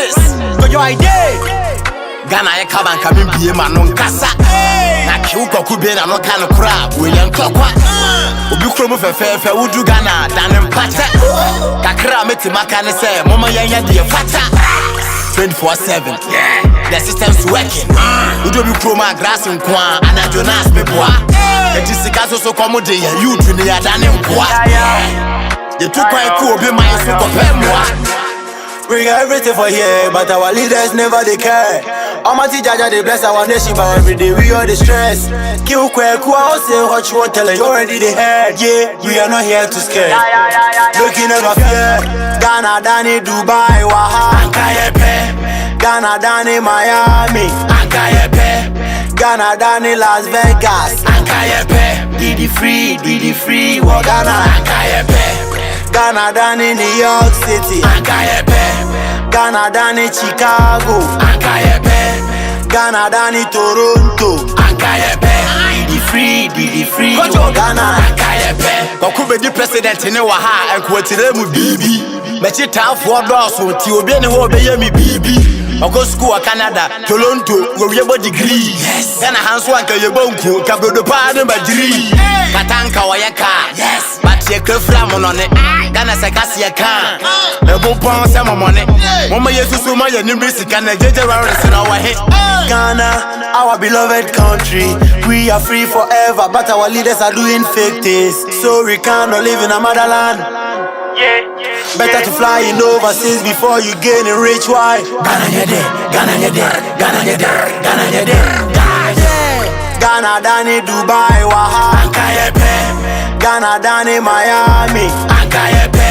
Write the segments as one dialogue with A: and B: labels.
A: Scratches, got your idea. Ghana, I come and come in, be a man on Casa. Na Kyuko could be an kind of crab, William Clockwork. Ubucrum of a fair, would do Ghana, Dan and Pata. Kakra met him, I can say, Mama Yaya, dear Fata. 24/7, the system's working. We do be chroma, grass and quan, and I don't ask me boy. The Jessica's also commodity, you to me, I done in boy. You took quite cool, be my super moi.
B: We got everything for here, but our leaders never they care. Almighty Jaja, they bless our nation, but every day we all the stress. Kill quick, who I say what you want, tell you already they heard. Yeah, we are not here to scare. Looking never fear. Ghana, Danny, Dubai, Waha, Ankayepe. Ghana, Danny, Miami, Ankayepe. Ghana, Danny, Las Vegas, Ankayepe. Diddy free, what Ghana, Ankayepe. Ghana down in New York City, Ankayepe. Ghana down in Chicago, Ankayepe. Ghana down in Toronto, Ankayepe. Diddy free, Ghana, Ankayepe.
A: Kume the president in Waha and Quotiremu BB. Mechita for doors, so Tiobian who obey me BB. I go school Canada, Toronto, where we have a degree. Yes. Then a hands one can you bone cook, can go to pardon by degree. Katanka Wayaka, yes. But you could flam on it. Ghana Sakasia can. A bompon some money. Mama Yesu Maya Nimbrisi can a judge around in our head.
B: Ghana, our beloved country. We are free forever, but our leaders are doing fake things. So we cannot live in a motherland. Better to fly in overseas before you gain a rich. Why?
A: Ghana yede, Ghana yede, Ghana yede, Ghana yede.
B: Ghana Dani Dubai, Waha,
A: Ankayepe.
B: Ghana Dani Miami,
A: Ankayepe.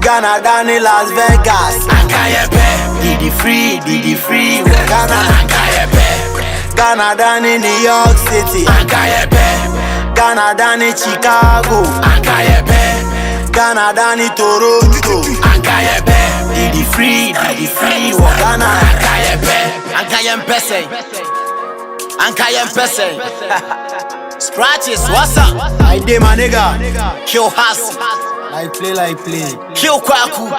B: Ghana Dani Las Vegas,
A: Ankayepe. Diddy free,
B: Ghana,
A: Ankayepe.
B: Ghana Dani New York City,
A: Ankayepe.
B: Ghana Dani Chicago,
A: Ankayepe.
B: Ghana Dani Toronto,
A: Ankayepe. Diddy free,
B: Ghana,
A: Ankayepe. Ankayepe. Scratches, what's up?
B: I did my nigga.
A: Kill Has.
B: Like play.
A: Kill Kwaku.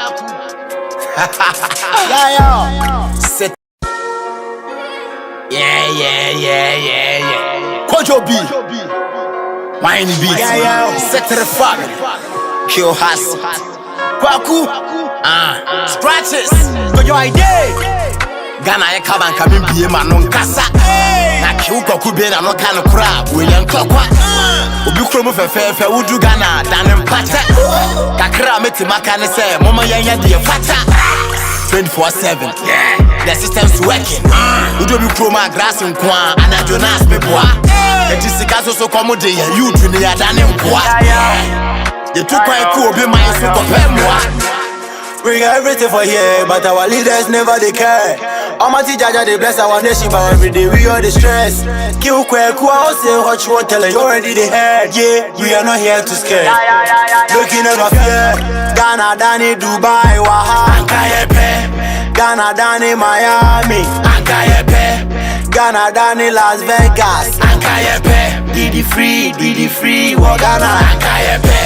B: Yeah.
A: Set. Yeah. Kojo B. Wine B.
B: Yeah.
A: Set the fuck. Kill Has. Kwaku. Scratches. Got your idea. Ghana, I come and come in, be a man on Casa. Na Kyuko could be an kind of crab, William Clockwork. Ubucrum of a fair, would do Ghana, Dan and Pata. Kakra met him, I can say, Mama Yaya, dear Fata. 24/7, the system's working. We do be chroma, grass and quan, and I don't ask me boy. The Jessica's also commodity, you to me, I done in boy. You took quite cool, be my super moi.
B: We got everything for here, but our leaders never they care. Almighty Jaja, they bless our nation, but every day we all the stress. Kill quick, who I say what you want, tell you already they heard. Yeah, we are not here to scare. Looking never fear. Ghana, Danny, Dubai, Waha,
A: Ankayepe.
B: Ghana, Danny, Miami,
A: Ankayepe.
B: Ghana, Danny, Las Vegas,
A: Ankayepe. Diddy free,
B: what Ghana,
A: Ankayepe.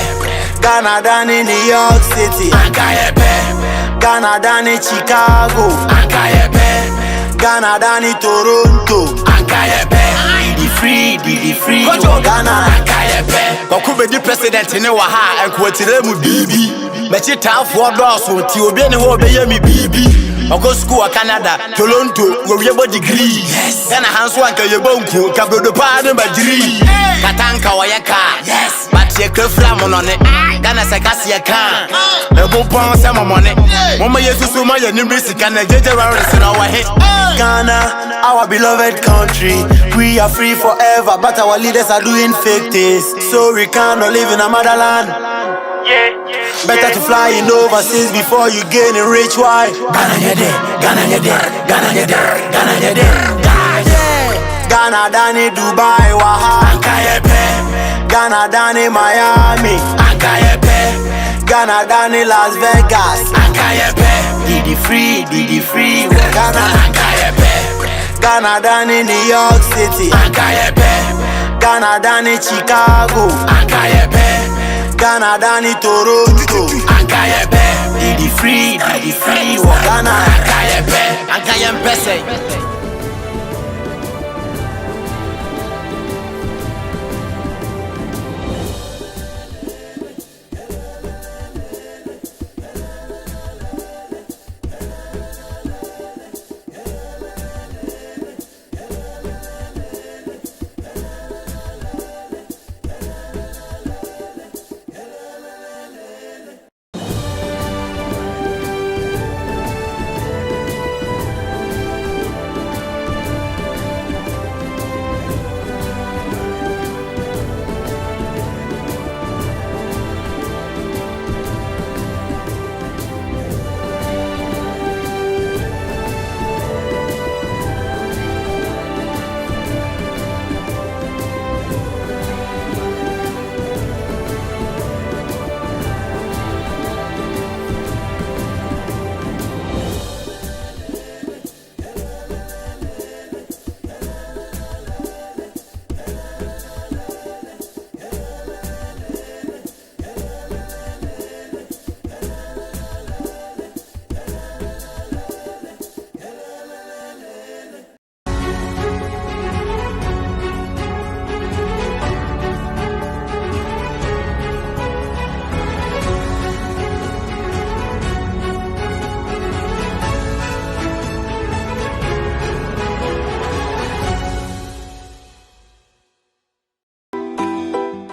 B: Ghana Dani New York City,
A: Ankayepe.
B: Ghana Dani Chicago,
A: Ankayepe.
B: Ghana Dani Toronto,
A: Ankayepe. Diddy free,
B: Ghana,
A: Ankayepe. Kume the president in Waha and Quotiremu BB. Mechita for doors, so Tiobian who obey me BB. I go school Canada, Toronto, where we have a degree. Yes. Then a hands one can you bone cook, can go to pardon by degree. Katanka Wayaka, yes. But you could flam on it. Ghana Sakasia can. A bompon some money. Mama Yesu Maya Nimbrisi can a judge around in our head.
B: Ghana, our beloved country. We are free forever, but our leaders are doing fake things. So we cannot live in a motherland. Better to fly in overseas before you gain a rich. Why?
A: Ghana yede, Ghana yede, Ghana yede, Ghana yede.
B: Ghana Dani Dubai, Waha,
A: Ankayepe.
B: Ghana Dani Miami,
A: Ankayepe.
B: Ghana Dani Las Vegas,
A: Ankayepe. Diddy free,
B: Ghana,
A: Ankayepe.
B: Ghana Dani New York City,
A: Ankayepe.
B: Ghana Dani Chicago,
A: Ankayepe.
B: Ghana Dani Toronto,
A: Ankayepe. Diddy free,
B: Ghana,
A: Ankayepe. Nayam Pese.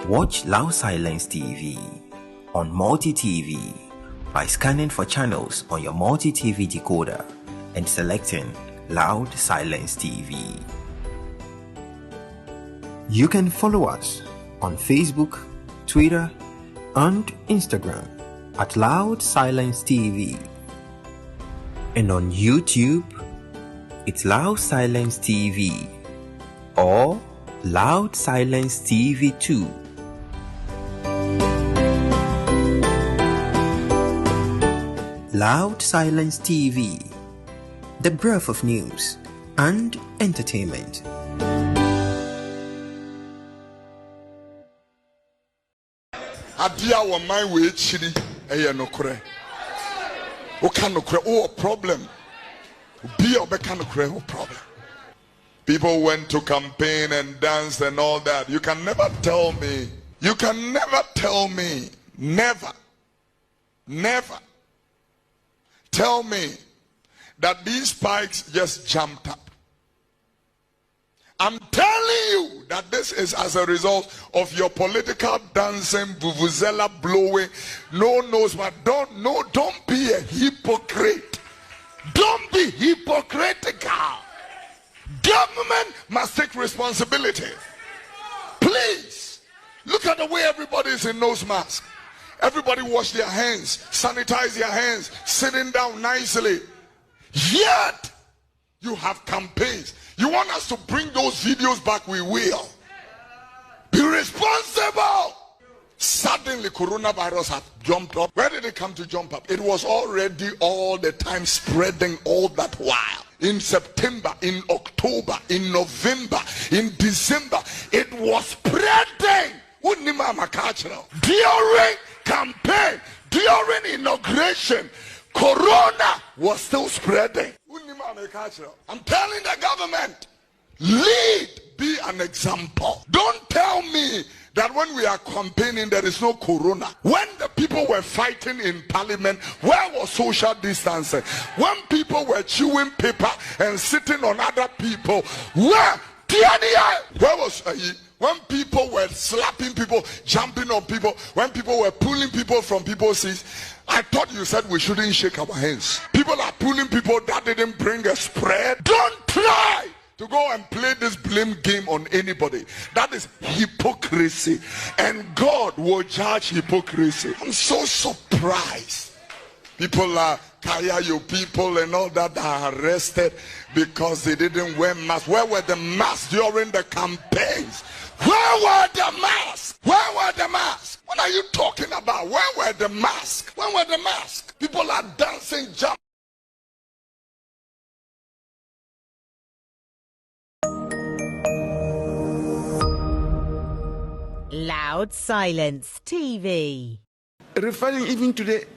C: Watch Loud Silence TV on Multi-TV by scanning for channels on your Multi-TV decoder and selecting Loud Silence TV. You can follow us on Facebook, Twitter, and Instagram at Loud Silence TV. And on YouTube, it's Loud Silence TV or Loud Silence TV 2. Loud Silence TV, the breath of news and entertainment.
D: Adia wa my way chiri eye no kore. O kan no kore o problem. Be obeka no kore o problem. People went to campaign and dance and all that. You can never tell me. You can never tell me. Never. Tell me that these spikes just jumped up. I'm telling you that this is as a result of your political dancing, vuvuzela blowing, no knows what. Don't be a hypocrite. Don't be hypocritical. Government must take responsibility. Please look at the way everybody is in nose mask. Everybody wash their hands, sanitize their hands, sitting down nicely. Yet, you have campaigns. You want us to bring those videos back, we will. Be responsible. Suddenly, coronavirus had jumped up. Where did it come to jump up? It was already all the time spreading all that while. In September, in October, in November, in December, it was spreading. During campaign, during inauguration, corona was still spreading. I'm telling the government, lead, be an example. Don't tell me that when we are campaigning there is no corona. When the people were fighting in parliament, where was social distancing? When people were chewing paper and sitting on other people, where was when people were slapping people, jumping on people, when people were pulling people from people's seats? I thought you said we shouldn't shake our hands. People are pulling people. That didn't bring a spread. Don't try to go and play this blame game on anybody. That is hypocrisy, and God will judge hypocrisy. I'm so surprised. People are Kayayo people and all that are arrested because they didn't wear masks. Where were the masks during the campaigns? Where were the masks? Where were the masks? What are you talking about? Where were the masks? Where were the masks? People are dancing, jumping.
E: Loud Silence TV.
F: Referring even to the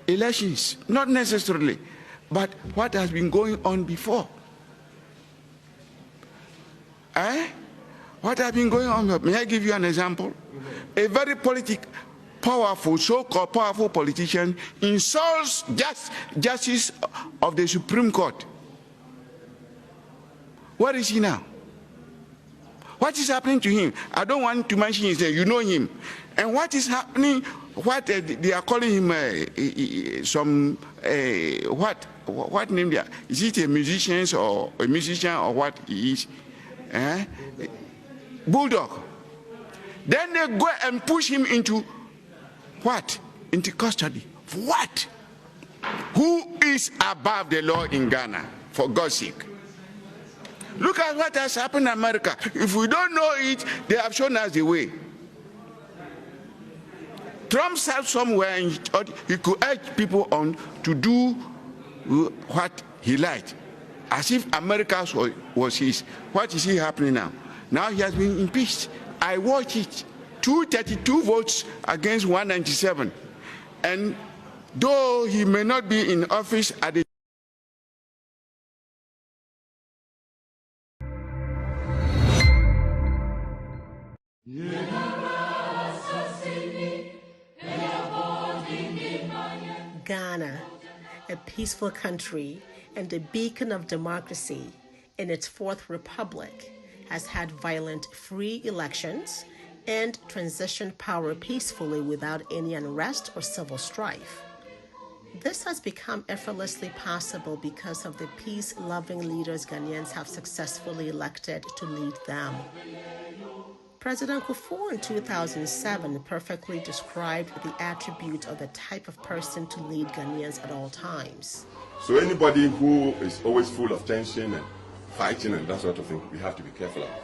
F: elections, not necessarily, but what has been going on before? What has been going on? May I give you an example? A very powerful, so-called powerful politician insults justice of the Supreme Court. Where is he now? What is happening to him? I don't want to mention his name. You know him. And what is happening? What they are calling him what name they are? Is it a musician or what he is? Bulldog. Then they go and push him into what? Into custody. For what? Who is above the law in Ghana? For God's sake. Look at what has happened in America. If we don't know it, they have shown us the way. Trump sat somewhere and he could urge people on to do what he liked, as if America was his. What is he happening now? Now he has been impeached. I watch it. 232 votes against 197. And though he may not be in office at the
G: Ghana, a peaceful country and a beacon of democracy in its fourth republic, has had violent free elections and transitioned power peacefully without any unrest or civil strife. This has become effortlessly possible because of the peace-loving leaders Ghanaians have successfully elected to lead them. President Kufuor in 2007 perfectly described the attributes of the type of person to lead Ghanaians at all times.
H: So anybody who is always full of tension and fighting and that sort of thing, we have to be careful about.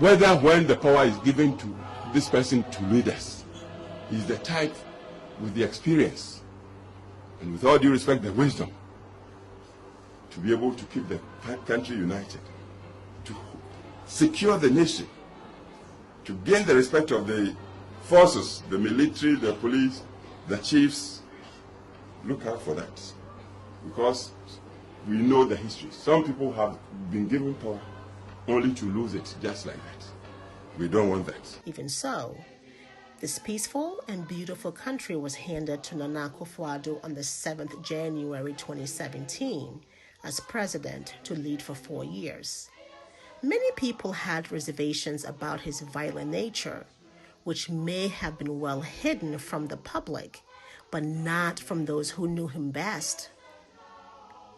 H: Whether when the power is given to this person to lead us, he's the type with the experience and with all due respect, the wisdom to be able to keep the country united, to secure the nation, to gain the respect of the forces, the military, the police, the chiefs. Look out for that, because we know the history. Some people have been given power only to lose it just like that. We don't want that.
G: Even so, this peaceful and beautiful country was handed to Nana Akufo-Addo on the 7th January 2017 as president to lead for 4 years. Many people had reservations about his violent nature, which may have been well hidden from the public, but not from those who knew him best.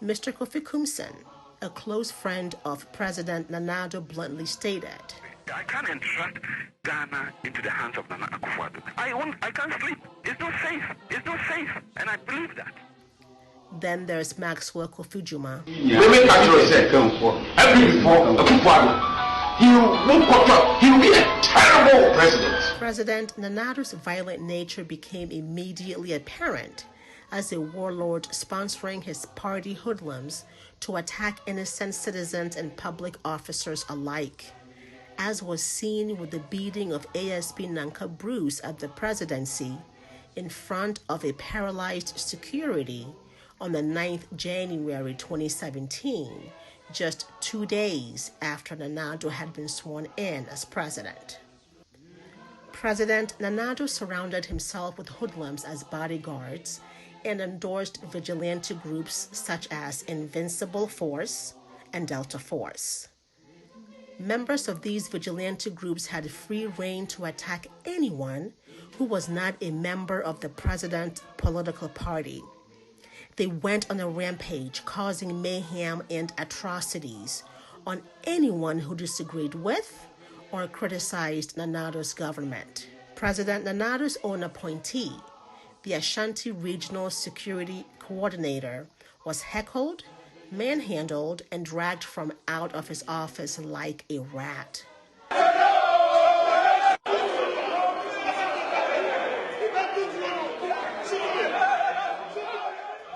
G: Mr. Kofi Kumsen, a close friend of President Nana Addo, bluntly stated,
I: I can't entrust Ghana into the hands of Nana Akufo-Addo. I can't sleep. It's not safe. It's not safe. And I believe that.
G: Then there's Maxwell Kofi-Juma.
J: He will be a terrible president.
G: President Nana Addo's violent nature became immediately apparent as a warlord sponsoring his party hoodlums to attack innocent citizens and public officers alike, as was seen with the beating of ASP Nanka Bruce at the presidency in front of a paralyzed security on the 9th January 2017, just 2 days after Nana Addo had been sworn in as president. President Nana Addo surrounded himself with hoodlums as bodyguards and endorsed vigilante groups such as Invincible Force and Delta Force. Members of these vigilante groups had free rein to attack anyone who was not a member of the president's political party. They went on a rampage, causing mayhem and atrocities on anyone who disagreed with or criticized Nana Addo's government. President Nana Addo's own appointee, the Ashanti Regional Security Coordinator, was heckled, manhandled, and dragged from out of his office like a rat.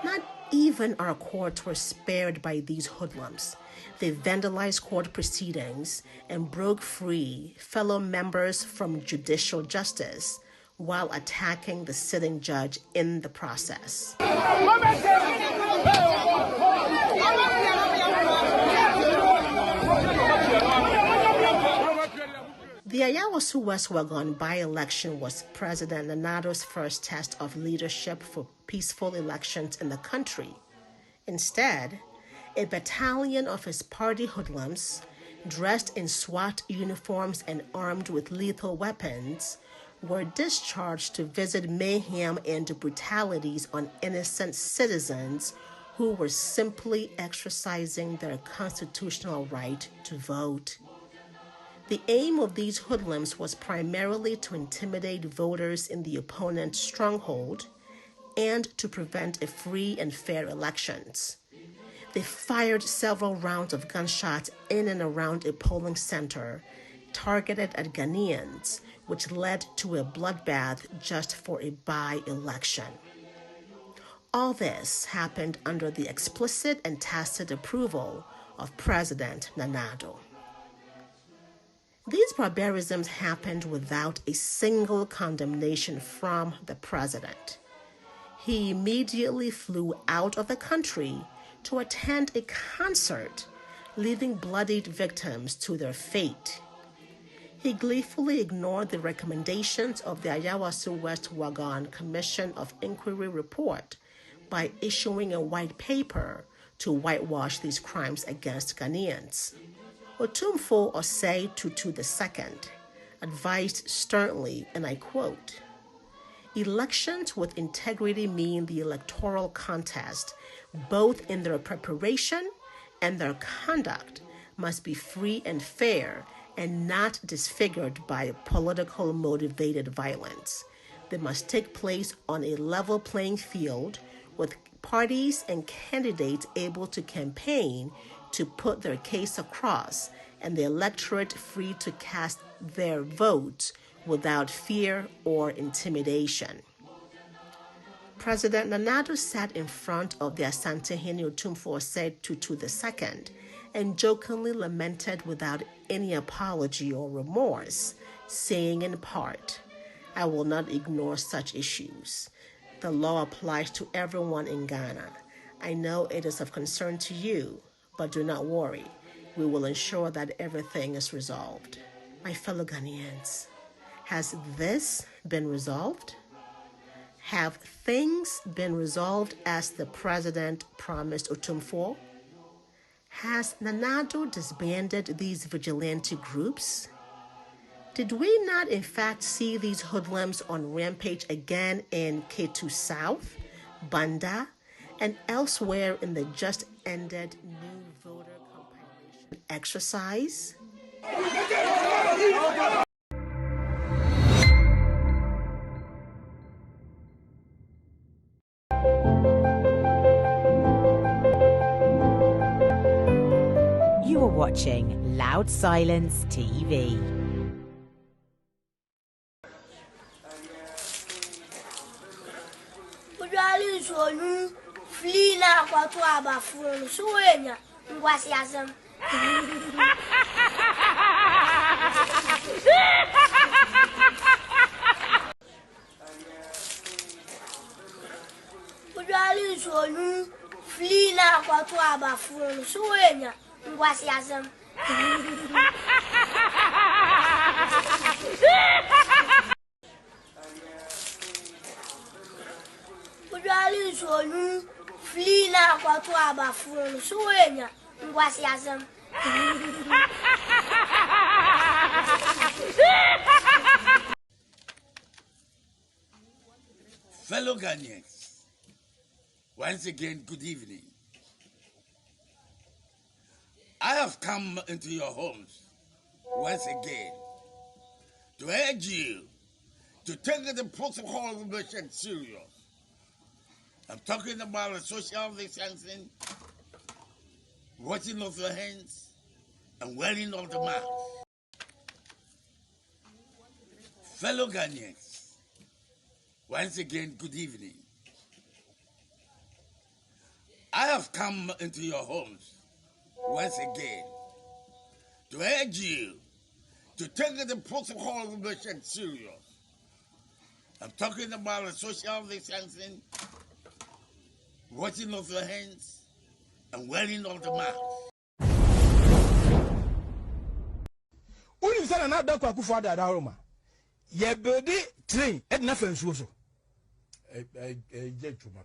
G: Not even our courts were spared by these hoodlums. They vandalized court proceedings and broke free fellow members from judicial justice while attacking the sitting judge in the process. Ayawaso West Wagon by-election was President Nanado's first test of leadership for peaceful elections in the country. Instead, a battalion of his party hoodlums, dressed in SWAT uniforms and armed with lethal weapons, were discharged to visit mayhem and brutalities on innocent citizens who were simply exercising their constitutional right to vote. The aim of these hoodlums was primarily to intimidate voters in the opponent's stronghold and to prevent a free and fair elections. They fired several rounds of gunshots in and around a polling center targeted at Ghanaians, which led to a bloodbath just for a by-election. All this happened under the explicit and tacit approval of President Nanado. These barbarisms happened without a single condemnation from the president. He immediately flew out of the country to attend a concert, leaving bloodied victims to their fate. He gleefully ignored the recommendations of the Ayawaso West Wagon Commission of Inquiry report by issuing a white paper to whitewash these crimes against Ghanaians. Otumfuo Osei Tutu II advised sternly, and I quote, "Elections with integrity mean the electoral contest, both in their preparation and their conduct, must be free and fair and not disfigured by political motivated violence. They must take place on a level playing field with parties and candidates able to campaign to put their case across and the electorate free to cast their votes without fear or intimidation." President Nanado sat in front of the Ashanti Otumfuo Osei Tutu II and jokingly lamented without any apology or remorse, saying in part, "I will not ignore such issues. The law applies to everyone in Ghana. I know it is of concern to you, but do not worry. We will ensure that everything is resolved." My fellow Ghanaians, has this been resolved? Have things been resolved as the president promised Otumfuo? Has Nanado disbanded these vigilante groups? Did we not in fact see these hoodlums on rampage again in K2 South, Banda, and elsewhere in the just ended new voter compilation exercise?
E: You are watching Loud Silence TV.
K: Fellow Ghanaians, once again, good evening. I have come into your homes once again to urge you to take the protocol of mission serious. I'm talking about the social distancing, washing of your hands, and wearing of the mask. Fellow Ghanaians, once again, good evening. I have come into your homes once again to urge you to take the protocol of mission serious. I'm talking about the social distancing, washing of your hands, and wearing of the mask.
L: say na da kwa kufu ada Roma. Ye build train e na fansuo so.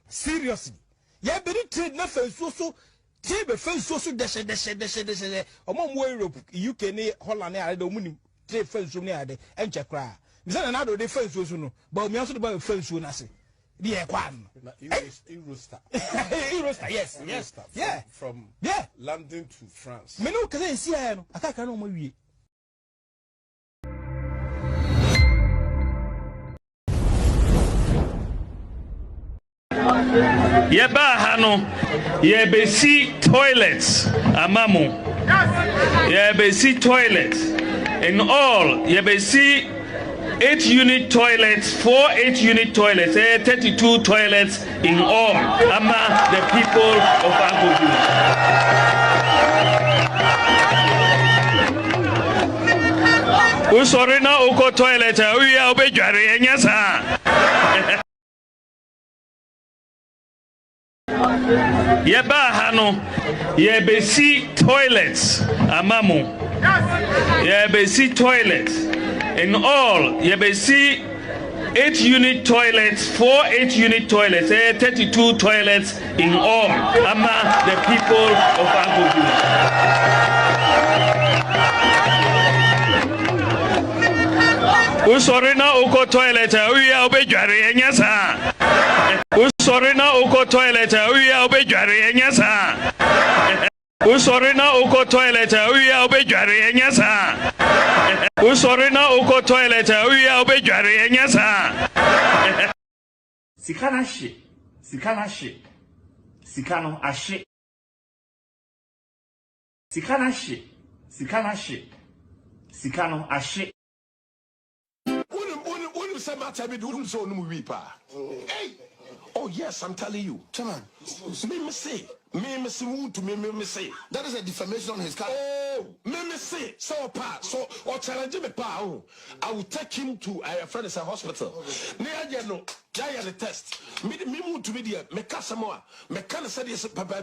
L: Seriously. Ye build train na fansuo so. Train be fansuo so deshe. Omo Europe, UK ni Holland ade do muni train fansuo ni ade enche kra. Me say na do de fansuo so no. But me also do ba fansuo na se. The Equan.
M: Eurostar.
L: Eurostar, yes.
M: Eurostar,
L: Yeah.
M: From London to France.
L: Me no kaze si ya no. Aka ka no mo wie.
N: Yeba hano yebesi toilets amamo. Yebesi toilets in all yebesi 8-unit toilets, 4 8-unit toilets, 32 toilets in all among the people of Agogo. Usori na uko toilet uya obejware enyasa. Yeba hano yebesi toilets amamo. Yebesi toilets in all yebesi 8-unit toilets, 4 8-unit toilets, 32 toilets in all among the people of Agogo. Usori na uko toilet uya obejware enyasa. Usori na uko toilet uya obejware enyasa. Usori na uko toilet uya obejware enyasa. Usori na uko toilet uya obejware enyasa.
O: Sikana she. Sikano ashe. Sikano ashe.
D: Hey! Oh yes, I'm telling you. Chairman, me say. That is a defamation on his character. Oh, me say. So or challenge me pa. I will take him to a friend is a hospital. Near no, jaya the test. Me to media, me casamoa, me can say yes, papa.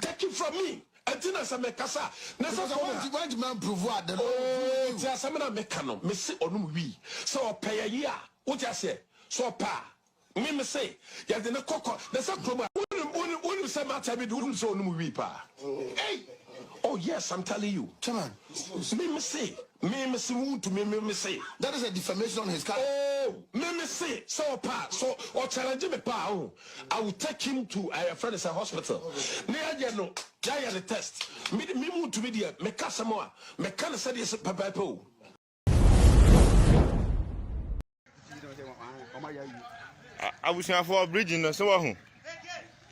D: Take him from me. Until I say me casa. Why do man prove what? Oh, there's some mechano. Me say on we. So pay a year. What I say? So pa. Me say. Ya the coco. There's a problem. Hey! Oh yes, I'm telling you. Chairman, me say. That is a defamation on his character. Oh, me say. So or challenge me pa. I will take him to a friend is a hospital. Near no, jaya the test. Me to media, me casamoa, me can say yes, papa.
P: I was here for a bridge in the Soho.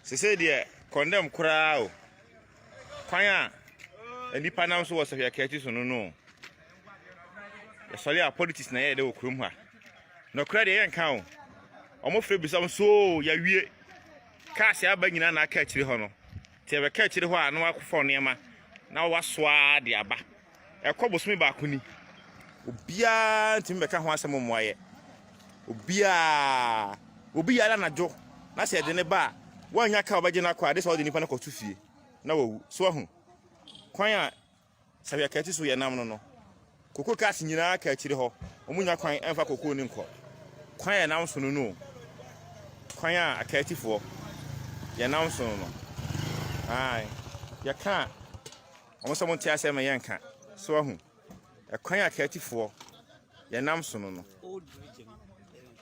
P: She said, dear, condemn crowd. Quaya, and the panels was of your catches or no. The Solia politics na de Krumha. No credit and count. Almost free some so ya we Cassia banging and I catch the honor. Tell a catch the one no for Nema. Now was swad the abba. A cobbles me back when Ubia to make a handsome moye. Ubia na jo. Na said in the bar. One yaka bagina kwa this all the Nippon to fee. No, so Quaya Savia catches we are now no. Cocoa cats in your catch the ho. Omunya quine and for cocoa ninko. Quaya announced no. Quaya a catty for. You announce no. Aye, you can't. Almost someone tells him a yanka. So a quaya catty for. You announce no.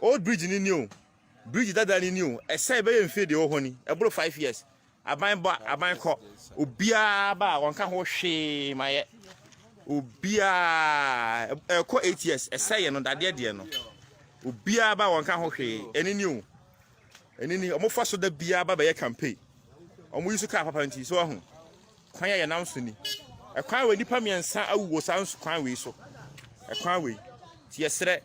P: Old bridge in you. Bridge that I knew. A say by and feed the old honey. About 5 years. I buy call. Ubia ba one can wash my Ubia a 8 years. A say no that dear no. Ubia ba one can wash any new. Any almost faster the Bia by a campaign. We used to cap up until so home. Quaya announcing a cry when the Pamian sound was sounds cry so. A cry way. Yesterday.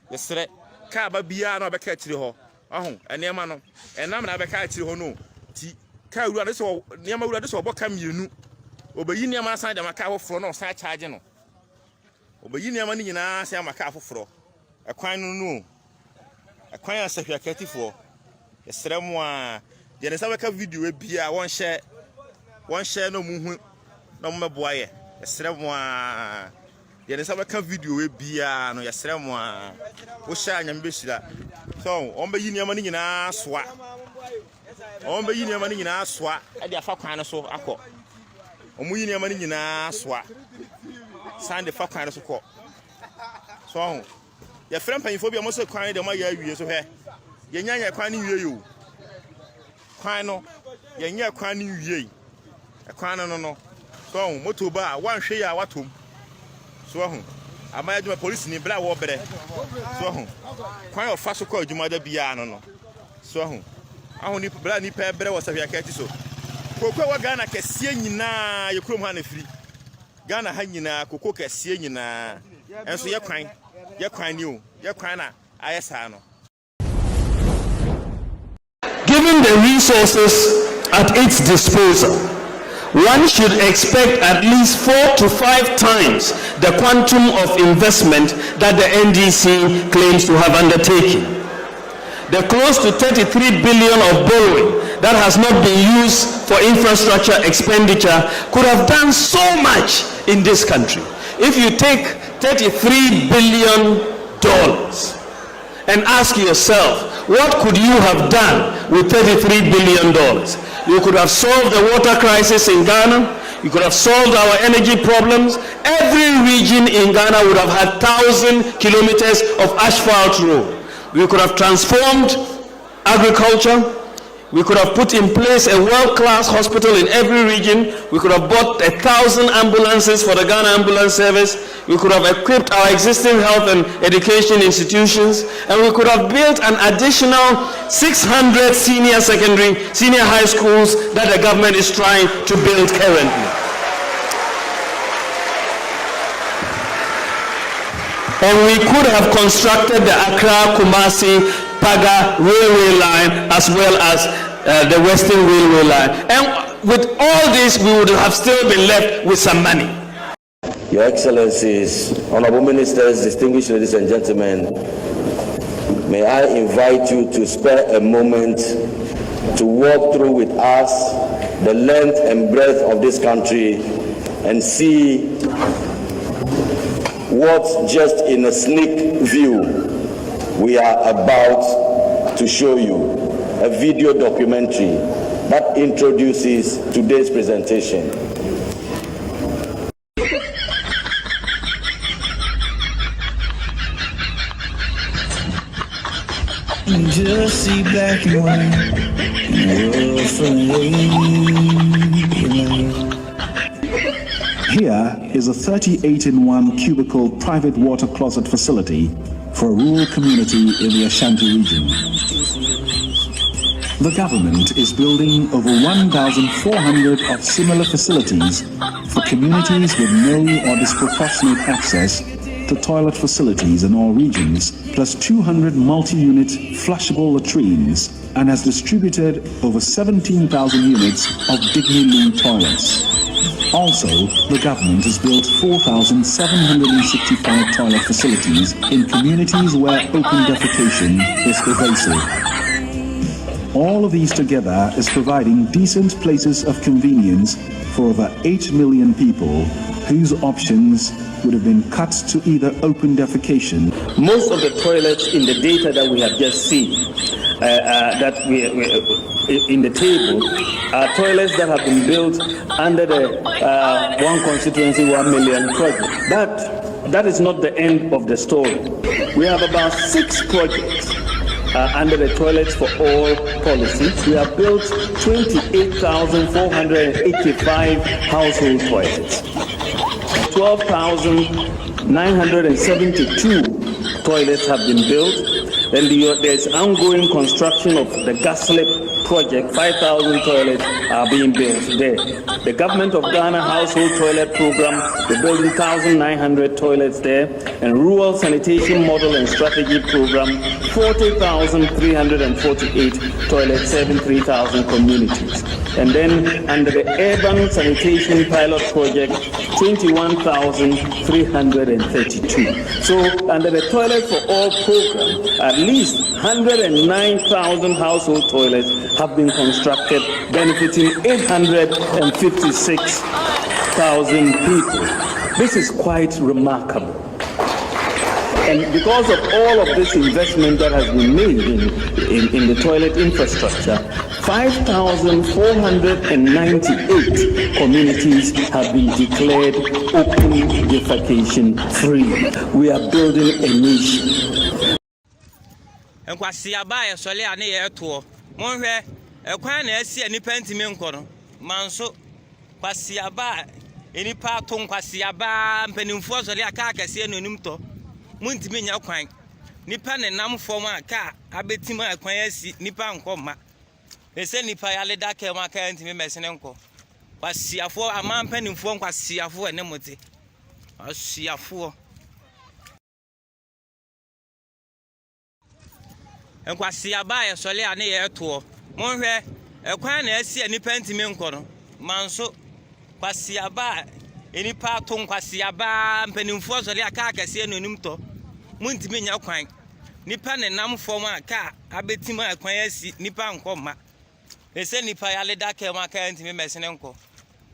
P: Caba Bia no back to the hall. Oh, and Yamano, and I'm not a catch you no. Tea, cow, this or Yamaru, this or what come you know. Obeyin Yama side of my cow for no side charging. Obeyin Yamani in a say my cow for a quine no. A quine as if you're catty for. A Sremoa, there is a video with Bia, one share no movement, no more boy. A Sremoa, Ye ne saba kan video we bia no yesere mo a wo sha nyam be shira so on be yi niam ni nyina soa on be yi niam ni nyina soa e de afa kwan no so akọ omu yi niam ni nyina soa sande fa kwan no so kọ so ye frem panfo bia mo so kwan de mo ya awie so he ye nya kwan ni wie yo kwan no ye nya kwan ni wie e kwan no so moto ba wan hwe ya watom so ho amaya djuma police ni bla wo bere so ho kwan o fa so kwa djuma da bia no so ho aho ni bla ni pe bere wo safia kati so kokwa wa Ghana kese nyina ye krom ha na firi Ghana ha nyina kokko kese nyina enso ye kwan ni o ye kwan na ayesa no.
Q: Given the resources at its disposal, one should expect at least 4 to 5 times the quantum of investment that the NDC claims to have undertaken. The close to 33 billion of borrowing that has not been used for infrastructure expenditure could have done so much in this country. If you take $33 billion and ask yourself, what could you have done with $33 billion? You could have solved the water crisis in Ghana. You could have solved our energy problems. Every region in Ghana would have had 1,000 kilometers of asphalt road. We could have transformed agriculture. We could have put in place a world-class hospital in every region. We could have bought 1,000 ambulances for the Ghana Ambulance Service. We could have equipped our existing health and education institutions. And we could have built an additional 600 senior high schools that the government is trying to build currently. And we could have constructed the Accra-Kumasi Paga railway line as well as the Western Railway line. And with all this, we would have still been left with some money.
R: Your Excellencies, Honorable Ministers, distinguished ladies and gentlemen, may I invite you to spare a moment to walk through with us the length and breadth of this country and see what, just in a sneak view, we are about to show you. A video documentary that introduces today's presentation.
S: Just see black and white in a world full of
T: Here is a 38-in-1 cubicle private water closet facility for a rural community in the Ashanti region. The government is building over 1,400 of similar facilities for communities with no or disproportionate access to toilet facilities in all regions, plus 200 multi-unit flushable latrines, and has distributed over 17,000 units of Dignity toilets. Also, the government has built 4,765 toilet facilities in communities where open defecation is pervasive. All of these together is providing decent places of convenience for over 8 million people whose options would have been cut to either open defecation.
Q: Most of the toilets in the data that we have just seen, that we in the table, are toilets that have been built under the One Constituency 1 Million project. But that is not the end of the story. We have about 6 projects under the Toilets for All policy. We have built 28,485 household toilets. 12,972 toilets have been built, and there's ongoing construction of the Gaslit project. 5,000 toilets are being built there. The Government of Ghana Household Toilet Program, we're building 1,900 toilets there, and Rural Sanitation Model and Strategy Program, 40,348 toilets, serving 3,000 communities. And then under the Urban Sanitation Pilot Project, 21,332. So under the Toilet for All program, at least 109,000 household toilets have been constructed, benefiting 856,000 people.
U: This is quite remarkable. And because of all of this investment that has been made in the toilet infrastructure, 5,498 communities have been declared open defecation free. We are building a nation.
V: Muntimi nya kwan nipa ne nam fom a ka abetima akwan asi nipa nkoma ese nipa ya leda ke ma ka ntimi mesene nko kwasiafo amampanimfo kwasiafo ene mote asiafo enkwasiaba ya sole ane ye to monhwe ekwan na asi nipa ntimi nko no manso kwasiaba enipa to nkwasiaba mpanimfo sole aka akase enonum to muntimi nya kwan nipa ne nam fom a ka abetima akwan asi nipa nkoma ese nipa ya leda ke ma ka ntimi mesene nko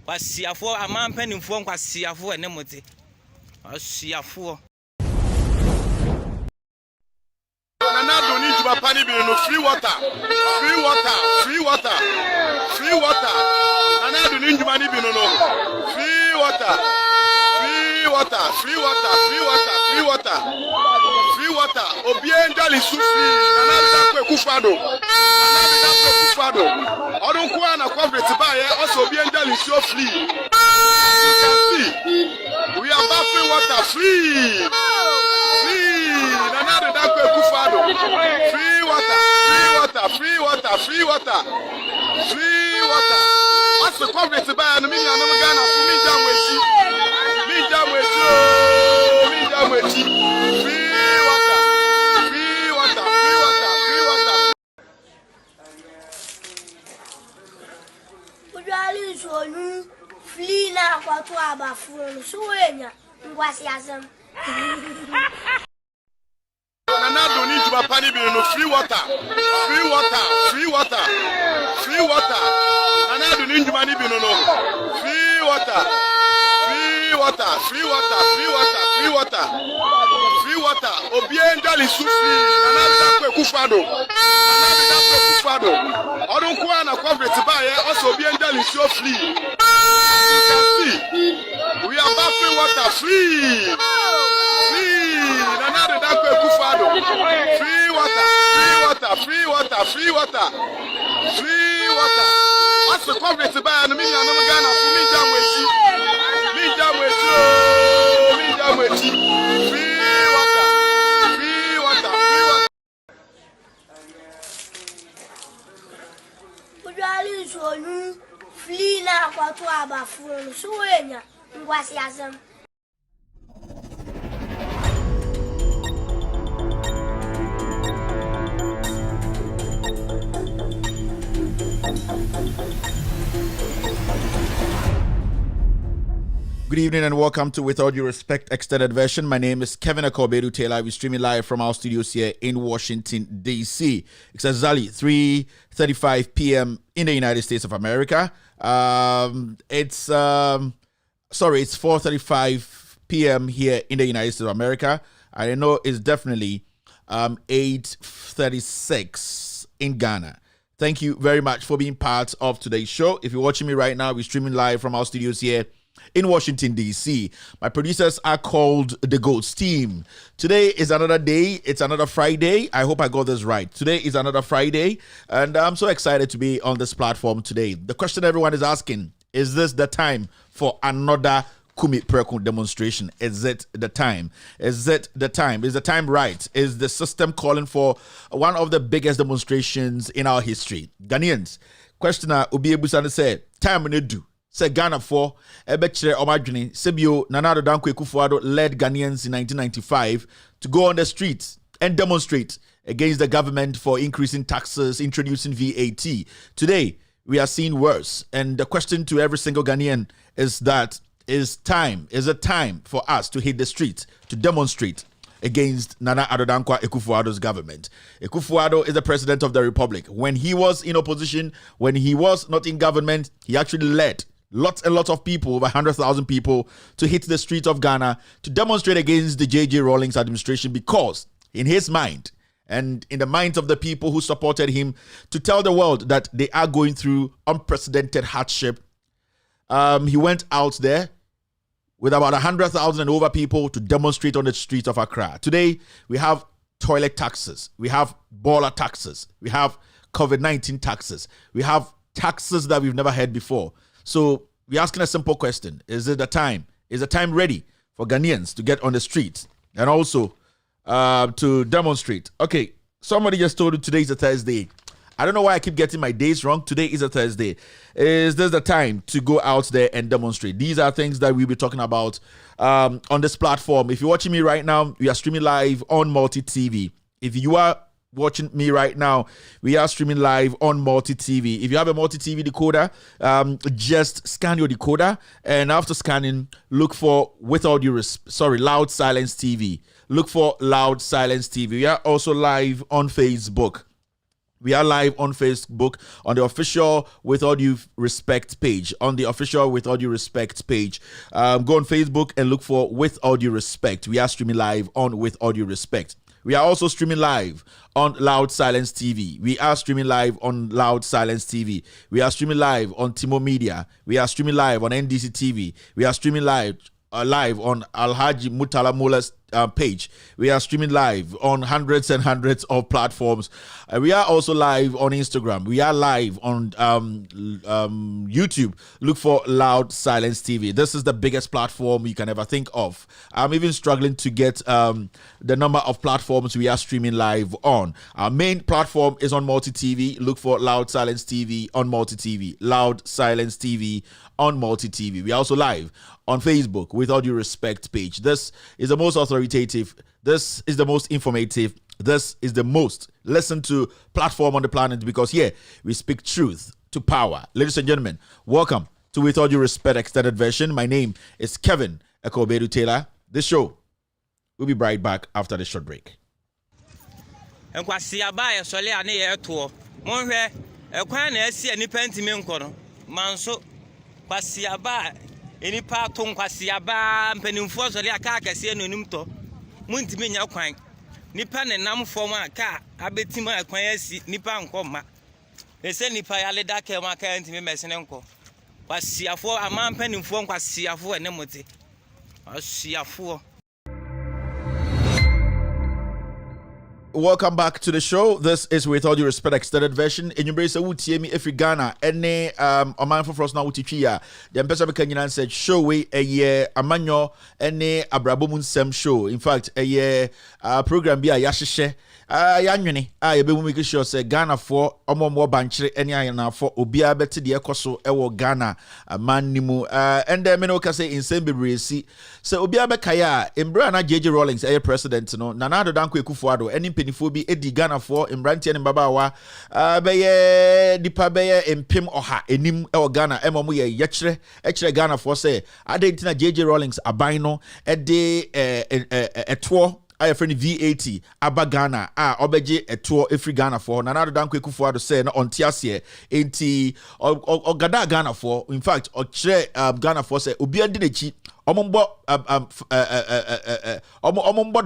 V: kwasiafo amampanimfo nkwasiafo ene mote asiafo
D: Nana don't need to pani be no free water. Free water. Free water. Free water. Nana don't need to pani be no. Free water. Free water. Free water. Free water. Free water. Free water. Obienda li sufi. Nana da kwe kufado. Nana da kwe kufado. Odun kwa na conference ba ye also obienda li so free. You can see. We are about free water. Free. Nana da kwe kufado. Free water. Free water. Free water. Free water. Free water. As the conference ba no me na no Ghana for me jam wechi. Me jam wechi. Me jam wechi. Free water. Free water. Free water. Free water.
W: Ujali so nu flee na kwa to abafuru so wenya ngwasi azam.
D: Nana don't need to pani be no free water. Free water. Free water. Free water. Nana don't need to pani be no. Free water. Free water. Free water. Free water. Free water. Free water. Obienda li sufi. Nana da kwe kufado. Nana da kwe kufado. Odun kwa na conference ba ye also obienda li so free. You can see. We are about free water. Free. Nana da kwe kufado. Free water. Free water. Free water. Free water. Free water. As the conference ba no me na no Ghana for me jam wechi. Me jam wechi. Me jam wechi. Free water. Free water. Free water.
W: Ujali so nu flee na kwa to abafuru so wenya ngwasi azam.
X: Good evening and welcome to With All Due Respect Extended Version. My name is Kevin Akobedu Taylor. We're streaming live from our studios here in Washington, D.C. It's exactly 3:35 p.m. in the United States of America. It's 4:35 p.m. here in the United States of America. I know it's definitely 8:36 in Ghana. Thank you very much for being part of today's show. If you're watching me right now, we're streaming live from our studios here in Washington, D.C. My producers are called the GOATS team. Today is another day. It's another Friday. I hope I got this right. Today is another Friday, and I'm so excited to be on this platform today. The question everyone is asking, is this the time for another Kume Preko demonstration? Is it the time? Is it the time? Is the time right? Is the system calling for one of the biggest demonstrations in our history? Ghanaians, questioner Obi Ebusane said, time we need do. Say Ghana for Ebechere Omadjini, Sebio Nana Addo Dankwa Akufo-Addo led Ghanaians in 1995 to go on the streets and demonstrate against the government for increasing taxes, introducing VAT. Today, we are seeing worse. And the question to every single Ghanaian is that, is it time for us to hit the streets to demonstrate against Nana Addo Dankwa Akufo-Addo's government? Akufo-Addo is the president of the republic. When he was in opposition, when he was not in government, he actually led lots and lots of people, over 100,000 people, to hit the streets of Ghana to demonstrate against the J.J. Rawlings administration because, in his mind, and in the minds of the people who supported him, to tell the world that they are going through unprecedented hardship. He went out there with about 100,000 and over people to demonstrate on the streets of Accra. Today, we have toilet taxes. We have baller taxes. We have COVID-19 taxes. We have taxes that we've never heard before. So we're asking a simple question. Is it the time? Is the time ready for Ghanaians to get on the streets and also to demonstrate? Okay, somebody just told you today is a Thursday. I don't know why I keep getting my days wrong. Today is a Thursday. Is this the time to go out there and demonstrate? These are things that we'll be talking about on this platform. If you're watching me right now, we are streaming live on Multi TV. If you are watching me right now, we are streaming live on Multi TV. If you have a Multi TV decoder, just scan your decoder, and after scanning, look for Loud Silence TV. Look for Loud Silence TV. We are also live on Facebook. We are live on Facebook on the official With All Due Respect page. On the official With All Due Respect page. Go on Facebook and look for With All Due Respect. We are streaming live on With All Due Respect. We are also streaming live on Loud Silence TV. We are streaming live on Loud Silence TV. We are streaming live on Timo Media. We are streaming live on NDC TV. We are streaming live on Alhaji Mutala Mula's page. We are streaming live on hundreds and hundreds of platforms. We are also live on Instagram. We are live on YouTube. Look for Loud Silence TV. This is the biggest platform you can ever think of. I'm even struggling to get the number of platforms we are streaming live on. Our main platform is on Multi TV. Look for Loud Silence TV on Multi TV. Loud Silence TV on Multi TV. We are also live on Facebook With All Due Respect page. This is the most authoritative. This is the most informative. This is the most listened to platform on the planet because here we speak truth to power. Ladies and gentlemen, welcome to With All Due Respect extended version. My name is Kevin Ekobedu Taylor. This show will be right back after the short break.
V: Any part on Quasiaba, Penninfos, or Yakakasi and Numto, Muntimi Yaquang, Nipan and Nam for my car, Abetima acquires Nipan Coma. They send Nipayale Daka Maka and Messenenco. Quasiafo, a man Penninfon Quasiafo and Nemote. Quasiafo.
X: Welcome back to the show. This is With All Due Respect extended version. In your brace, would me if you Ghana any man for frost now would teach ya. The Ambassador Kenyan said show we a year a manyo any abrabomun sem show. In fact, a year program be a yashishe. Yanwini, I be make sure say Ghana for more banchere any ayana for Obia beti de ekoso ewo Ghana a man nimu and then menoka say in same be see so Obia be kaya Imbra na J.J. Rawlings president no Nana Addo Dankwa Akufo-Addo any penifo edi Ghana for Imbrantie ne Babawa beye dipa beye empem oha enim ewo Ghana emomo ye yekire Ghana for say adentina J.J. Rawlings aban no ede etwo I friend V80 aba Ghana obeje eto efri Ghana for Nana Addo Dankwa Akufo-Addo say no ontiasie enti ogada Ghana for in fact okire Ghana for say obi andi nechi omombo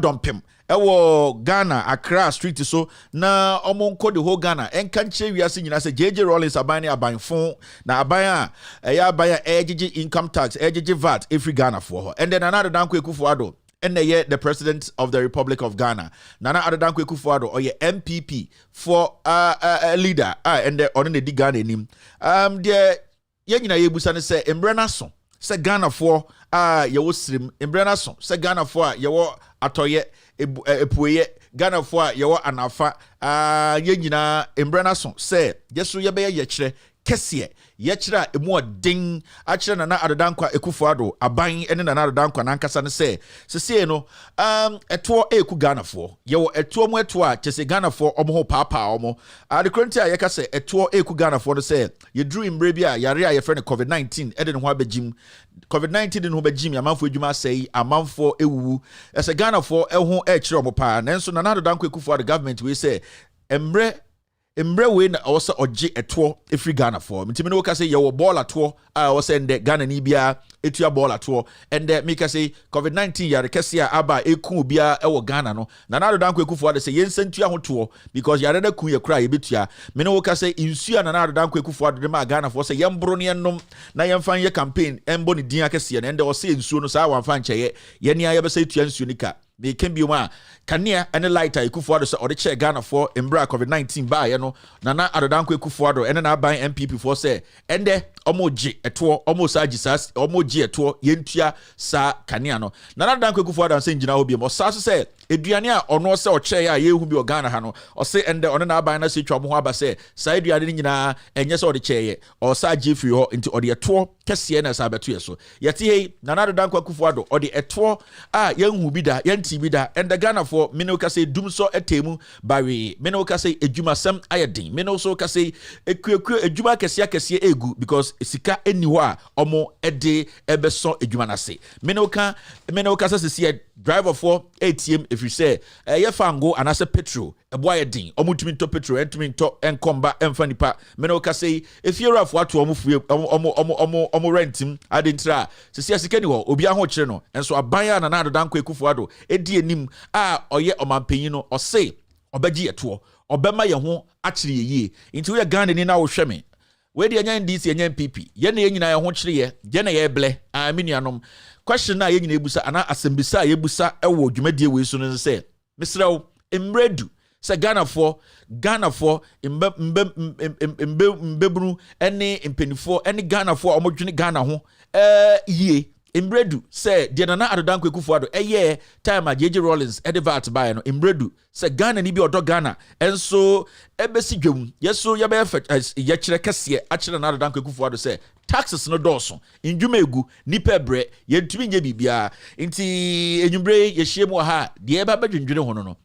X: dompem ewo Ghana Accra street so na omonko the whole Ghana enka nche wiase nyina say J.J. Rawlings aban ne abanfo na aban ejiji income tax ejiji VAT efri Ghana for and then Nana Addo Dankwa Akufo-Addo and the president of the Republic of Ghana, Nana Addo Dankwa Akufo-Addo, or your MPP for a leader, and the on the Ghana name. The Yena Yebusane say, Embrenason, say Ghana for your slim, Embrenason, say Ghana for your atoye, epuye, Ghana for your anafa, Yena Embrenason, say, yes, so ye be yechre, Kessie. Yechira emu ding achira Nana Addo Dankwa Akufo-Addo aban ene Nana Addo Dankwa nankasa ne se no eto eku Ghana for yewo eto mo eto a chese Ghana for omo ho papa omo the current a yeka se eto eku Ghana for no se ye dream mbre bia yare a ye friend COVID-19 ede ne ho abegim COVID-19 ne ho begim amanfo adwuma sei amanfo ewuwu ese Ghana for eho e chire omo pa nanso Nana Addo Dankwa Akufo-Addo government we say emre Embre we na also oje eto efri Ghana for. Ntimi no ka say ye wo ball ato a wo send Ghana ni bia etua ball ato and me ka say COVID-19 yare kese a aba eku bia e wo Ghana no. Na na Danko Akufo ade say yen sentua ho to because yare da ku ye kra ye betua. Me no ka say insu na Danko Akufo ade ma Ghana for say yen bro ne nom na yen fan ye campaign embo ne din akese ne ende wo say insu no sa wan fan che ye ne ya be say tua insu nika. They can be one Kania and a lighter Kufuado or the chair Ghana for Embra COVID-19 by Nana Adanko Kufuado and then I buy MPP for say and there Omoji a tour almost Ajisas Omoji a tour Yentia Sa Kaniano. Nana Danko Kufuado and Saint Jina or Sasa say Adriania or no say or chair ye who be or Ghana Hano or say and on an abana say Tramuaba say Side Yadina and yes or the chair or Sa Jeffrey into or the tour Cassiana Sabatueso. Yeti Nana Danko Kufuado or the tour young who be that Tibida and the Ghana for Minoka say Dumso etemu Barry Minoka say Ejuma Sam Ayadin Minoso Kase Ejuma Kasia Kasia Egu because Sika anywhere omo ede ebeso Ejuma say Minoka says see driver for ATM if you say Yefango and as a petrol a boy din omutimi to petrol entimi to enkomba emfanipa Minoka say if you're off what to omo rentim adintra se sika ni ho obi aho kire no enso aban na na Danko Akufo edi enim oye omampanyin no ose obagi eto obema ye ho akire ye nti we Ghana ni na wo hwe me we de anya ndisi anya MPP ye na ye nyina ye ho kire ye na ye ble aminianom question na ye nyina ebusa ana asembisa ye busa ewo dwumadie we so no se misrew emredu se Ghana for mbebru ene impenifo ene Ghana for omodwene Ghana ho ye Imbredu say the Nana Adanko Akufo time a JJ Rollins edivat by no Imbredu say Ghana ni bi odo Ghana and so ebesi dwum yeso ye be ye kire kese a kire Nana Adanko Akufo say taxes no doso indwuma egu nipa bre ye ntumi nye bibia nti enyumbre ye hyiemu ha de e ba badwendwene ho no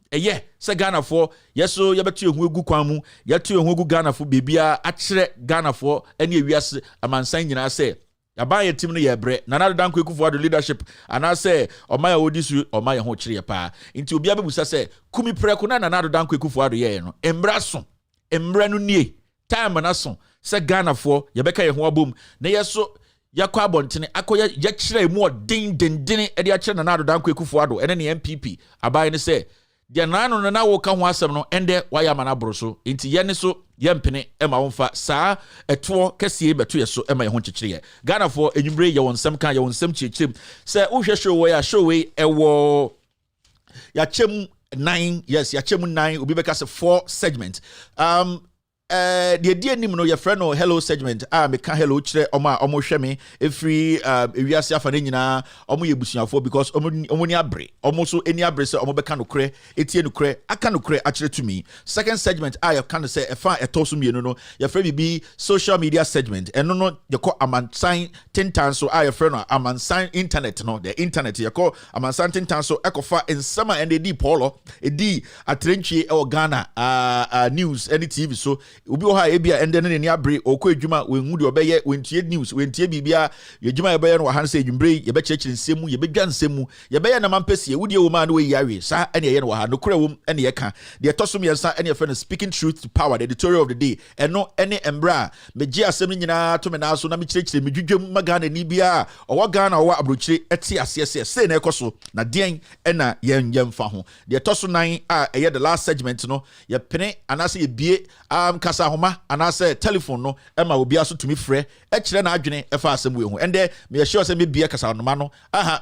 X: say Ghana for yeso ye betu ehu egu kwan mu ye tu ehu egu Ghana for bibia a kire Ghana for ene ewiase amansan nyina say Abaye team no ye bre Nana Danko Akufo the leadership and I say omaya odisu omaya ho kire pa nti obi abebusa say Kume Preko na Nana Danko Akufo ye no embra no nie time na so say Ghana for ye beka ye ho abom na yeso yakwa abontene akoya ye kire mu odin e de a kire Nana Danko Akufo ene ne MPP abaye ne say dia nano na wo ka ho asem no ende waya mana boroso nti ye ne so yempene ema wonfa saa eto kese beto ye so ema ye ho kyekyere Ghana for enyumbre ye wonsem kan ye wonsem kyekyerem se wo hwe show we ya show we ewo ya chem 9 yes ya chem 9 obi beka se 4 segment the dear nim no your friend no hello segment me ka hello kire omo hwe me every ewiase afa na nyina omo ye busuafo because omo ni abre omo so eni abre se omo beka no kre etie no kre aka no kre akire to me second segment you can say efa etoso mienu no your friend be social media segment eno no you call amansan tintan so your friend no amansan internet no the internet you call amansan tintan so ekofa in summer and edi polo edi atrenchie e Ghana news any TV so ubi oha ebia ende ne ne abre okọ adwuma wenhu de obeye wentie news wentie bibia yedwuma yebeye no wahan se edwumbre yebe kyekire nsemu yebe dwa nsemu yebeye na mampese wudi wo ma no we yawe sa ene ye no wahan no kura wom ene ye ka de tosom yensa ene ye fe no speaking truth to power the editorial of the day eno ene embra meji asem nyina to me na so na me kyekire medwudwam magana ni bia owo Ghana owo abrochire eti asese se na ekoso na den ena yemfa ho de toso nan eye the last segment no ye pene anase ye bie kasa homa anase telephone no ema obi aso tumi frɛ kire na adwene efa asem we ho ende me sure say me bie kasa no ma no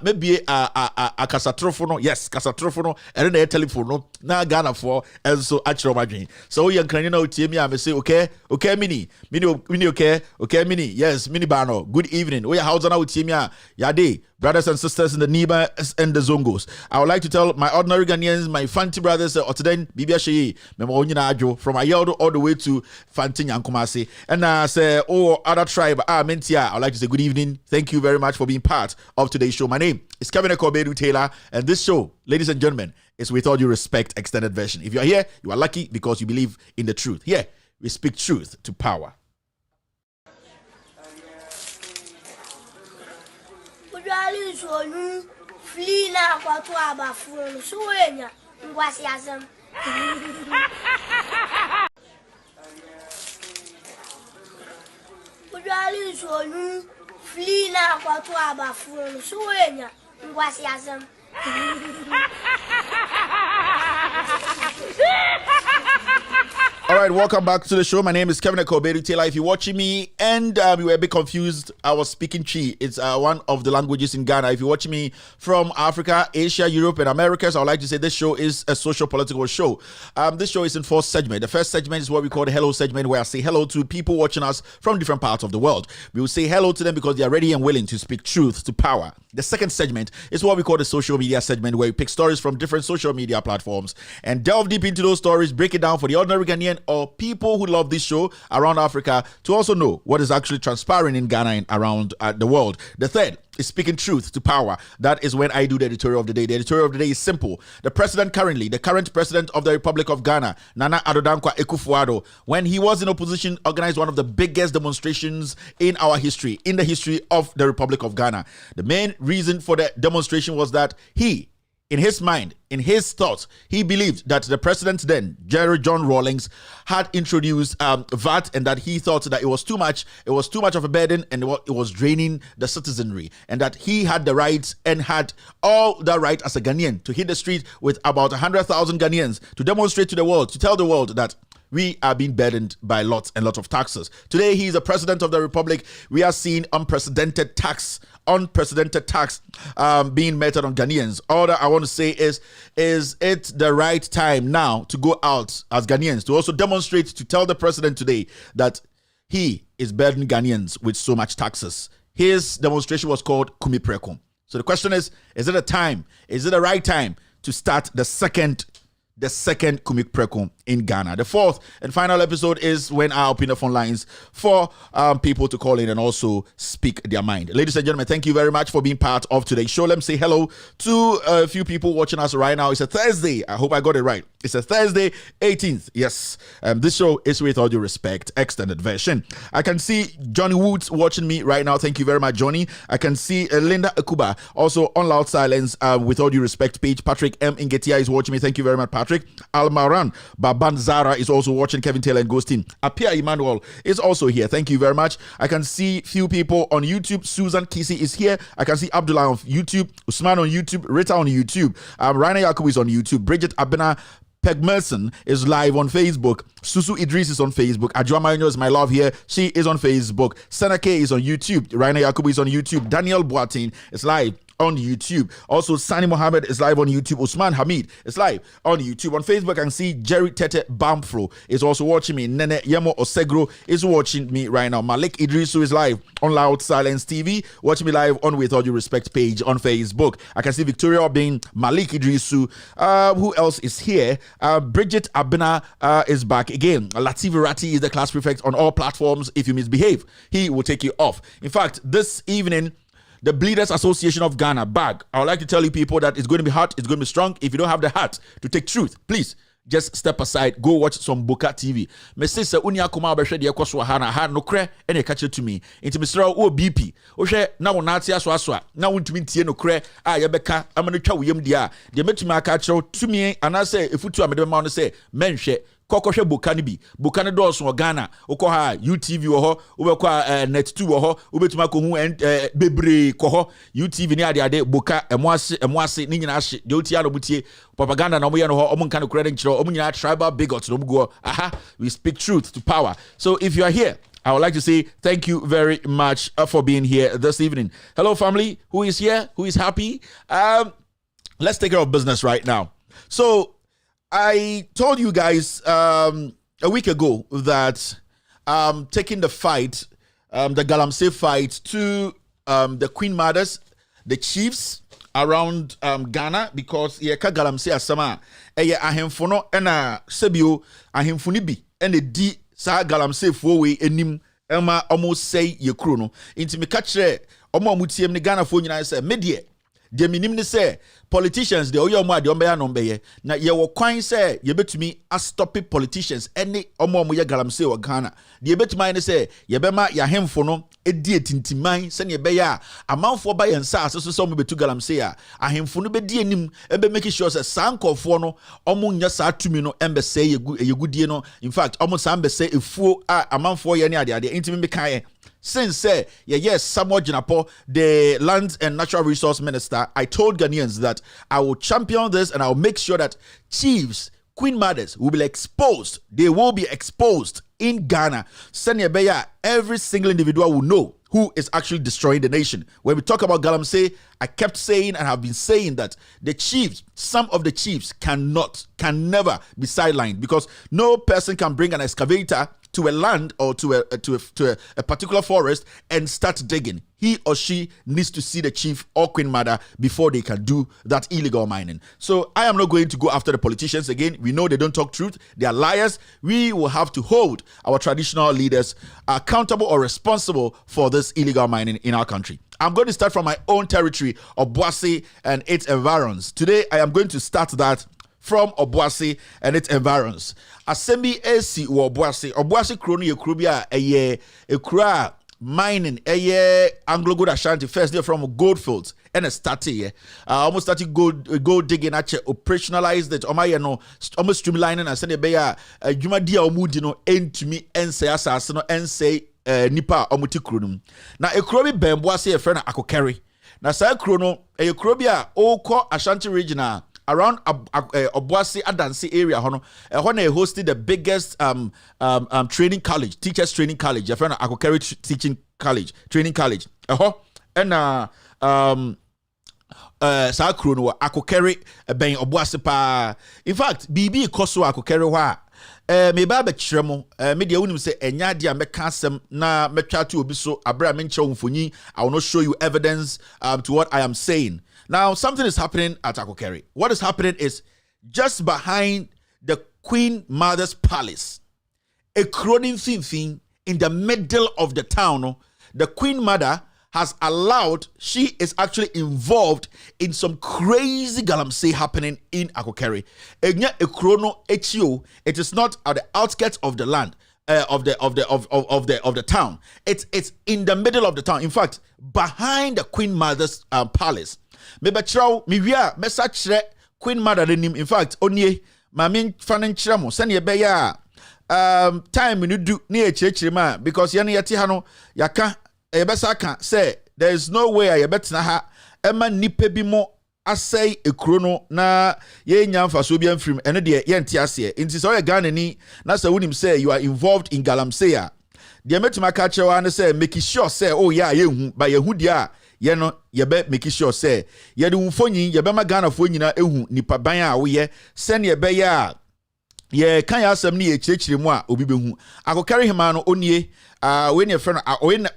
X: me bie akasa trofo no yes kasa trofo no ene na telephone no na Ghana for enso akire omadwen so ye nkran na otie mi am say okay mini okay mini yes mini bano good evening we house na otie mi yade brothers and sisters in the Niba and the Zongos. I would like to tell my ordinary Ghanaians, my Fanti brothers, Oteden, Bibia Shei, Memo Onyina Ajo, from Ayawaso all the way to Fanti Nyankumasi. And say, other tribe, Mentia, I would like to say good evening. Thank you very much for being part of today's show. My name is Kevin Ekobedu Taylor, and this show, ladies and gentlemen, is with all due respect, extended version. If you are here, you are lucky because you believe in the truth. Here, we speak truth to power.
W: Flina kwatu abafuno suwenya ngwasi asem Jolly so flee now to our phone. So when you was yasm.
X: All right, welcome back to the show. My name is Kevin Ekobedu Taylor. If you're watching me and you were a bit confused, I was speaking Chi. It's one of the languages in Ghana. If you're watching me from Africa, Asia, Europe, and Americas, I would like to say this show is a social political show. This show is in 4 segments. The first segment is what we call the hello segment, where I say hello to people watching us from different parts of the world. We will say hello to them because they are ready and willing to speak truth to power. The second segment is what we call the social media segment, where we pick stories from different social media platforms and delve deep into those stories, break it down for the ordinary Ghanaian or people who love this show around Africa to also know what is actually transpiring in Ghana and around the world. The third is speaking truth to power. That is when I do the editorial of the day. The editorial of the day is simple. The current president of the Republic of Ghana, Nana Addo Dankwa Akufo-Addo, when he was in opposition, organized one of the biggest demonstrations in our history, in the history of the Republic of Ghana. The main reason for the demonstration was that he, in his mind, in his thoughts, he believed that the president then, Jerry John Rawlings, had introduced VAT, and that he thought that it was too much of a burden, and it was draining the citizenry, and that he had the rights and had all the right as a Ghanaian to hit the street with about 100,000 Ghanaians to demonstrate to the world, to tell the world that we are being burdened by lots and lots of taxes. Today, he is the president of the Republic. We are seeing unprecedented tax being meted on Ghanaians. All that I want to say is it the right time now to go out as Ghanaians to also demonstrate, to tell the president today that he is burdening Ghanaians with so much taxes. His demonstration was called Kume Preko. So the question is it a time? Is it the right time to start the second Kume Preko in Ghana? The fourth and final episode is when I open the phone lines for people to call in and also speak their mind. Ladies and gentlemen, thank you very much for being part of today's show. Let me say hello to a few people watching us right now. It's a Thursday. I hope I got it right. It's a Thursday, 18th. Yes. This show is, with all due respect, extended version. I can see Johnny Woods watching me right now. Thank you very much, Johnny. I can see Linda Akuba also on Loud Silence, with all due respect page. Patrick M. Ingetia is watching me. Thank you very much, Patrick. Almaran Baban Zara is also watching. Kevin Taylor and Ghostin. Apia Emmanuel is also here. Thank you very much. I can see few people on YouTube. Susan Kisi is here. I can see Abdullah on YouTube. Usman on YouTube. Rita on YouTube. Raina Yakubu is on YouTube. Bridget Abena Peg Merson is live on Facebook. Susu Idris is on Facebook. Ajwa Marino is my love here. She is on Facebook. Senake is on YouTube. Raina Yakubu is on YouTube. Daniel Boatin is live on YouTube. Also, Sani Mohammed is live on YouTube. Usman Hamid is live on YouTube. On Facebook, I can see Jerry Tete Bamfro is also watching me. Nene Yemo Osegro is watching me right now. Malik Idrisu is live on Loud Silence TV, watching me live on With All Due Respect page on Facebook. I can see Victoria being Malik Idrisu. Who else is here? Bridget Abena is back again. Latif Rati is the class prefect on all platforms. If you misbehave, he will take you off. In fact, this evening, the Bleeders Association of Ghana, BAG, I would like to tell you people that it's going to be hot, it's going to be strong. If you don't have the heart to take truth, please just step aside, go watch some Boka TV. Me say se unia kuma obehwe de ekoso ha na ha nokre ene ka kire to me. Nti misra o BP. O hwe na wona ate aso na wontumi tie nokre a ye beka amane twa woyam dia. De metumi aka kire to me anase efutu amede ma no say menhwe kokohwe Boka ni bi. Boka ne dɔɔso wɔ Ghana. Wokɔ ha UTV wɔ hɔ, wobɛkɔ Net2 wɔ hɔ, wobɛtuma kɔ hu bebre kɔ hɔ. UTV ni ade Boka ɛmoase ni nyina hye. De otia no butie propaganda na omoyɛ no hɔ, omo nka no kredit nkyerɛ, omo nyina tribal bigots no go. Aha, we speak truth to power. So if you are here, I would like to say thank you very much for being here this evening. Hello family, who is here? Who is happy? Let's take care of business right now. So I told you guys a week ago that taking the fight, the Galamsey fight to the Queen Mothers, the chiefs around Ghana, because yeka Galamsey asama eye ahemfono ena sebio ahemfoni bi ene di sa Galamsey fowe enim ema almost say ye kro no inti me ka kire omo amutiem ne Ghana fo nyina say medie de minim ne say politicians de oyo mo ade ombeya no mbeye na ye wo kwan say ye betumi a stop politicians any omo ye Galamsey o Ghana de betumi ne say ye bema ya hemfo no edi etintiman se ne beya amanfo ba yensa aseso so mo betu Galamsey a ahemfo no bedi anim ebe make sure say sankofo no omo nya sa atumi no embe say yegudie no. In fact omo sa embe say efuo a amanfo ye ne ade intimi me kan Since say yes, Samuel Jinapo, the Land and Natural Resource Minister, I told Ghanaians that I will champion this and I will make sure that chiefs, queen mothers will be exposed. They will be exposed in Ghana. Senya Beya, every single individual will know who is actually destroying the nation. When we talk about Galamsey, I kept saying and have been saying that the chiefs, some of the chiefs can never be sidelined, because no person can bring an excavator to a land or to a particular forest and start digging. He or she needs to see the chief or queen mother before they can do that illegal mining. So I am not going to go after the politicians again. We know they don't talk truth. They are liars. We will have to hold our traditional leaders accountable or responsible for this illegal mining in our country. I'm going to start from my own territory, Obuasi and its environs. Today, I am going to start that from Obuasi and its environs. Assembly AC Obuasi. Obuasi Kroni Yekrubia a kura mining Anglo Good Ashanti first day from Goldfields and a started almost started gold digging at operationalized it almost streamlining and send a bear Juma dia omudino end to me and say assassino and say nipa omuti kronum. Na ekrobi bemboase a friend akokeri. Na sa krono ekrobia oko Ashanti regional around Obuasi Adansi area hono hosted the biggest training college, teachers training college, a friend akokeri teaching college, training college. And sa krono akokeri ben Obuasi pa. In fact, BB koso akokeri wa me ba be kyeremo media wonim say enya dia meka asem na metwa to obi so abra me nkyerɛ mfonyi. I will not show you evidence to what I am saying. Now something is happening at Akokeri. What is happening is just behind the Queen Mother's Palace, a croning thing in the middle of the town. The Queen Mother has allowed, she is actually involved in some crazy galamsey happening in Akokeri. It is not at the outskirts of the land, of the town. It's in the middle of the town. In fact, behind the Queen Mother's palace. Queen Mother in fact, onye mamin fanen chiramo sani beya time you do near church because yani yati hano yaka ebesaka say there is no way I betina ha ema nipe bi mo asay ekrono na ye nyamfa so bi amfrim eno de ye ntia ase nti so ye Ghana ni na say wonim say you are involved in galamsey de metima ka chewa na say make sure say oh yeah ye hu ba ye hu dia ye no ye be make sure say ye de mfonyin ye be ma Ghana fo nyina ehu nipa ban a wo ye sene ye be ya ye kan ya asem ni ye chirechire mu a obi behu Akokeri hema no onie we ne friend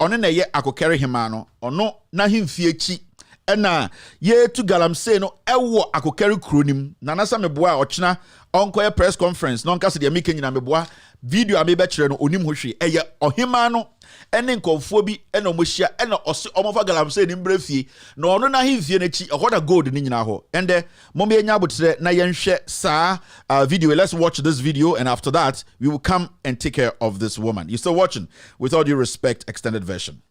X: ono na ye Akokeri hema no ono na hemfie echi ena ye tu galamsey no ewo Akokeri kronim na nasa meboa ochina onkoye press conference no nka se de make nyina meboa video ame be kire no onim hohwe eye ohema no ene nkonfo bi ena omohia ena omofa galamsey ni mbrefie na ono na hemfie na chi ehoda gold ni nyina ho ende mom ye nya abotre na yenhwe sa video. Let's watch this video and after that we will come and take care of this woman. You're still watching With All Due Respect extended version.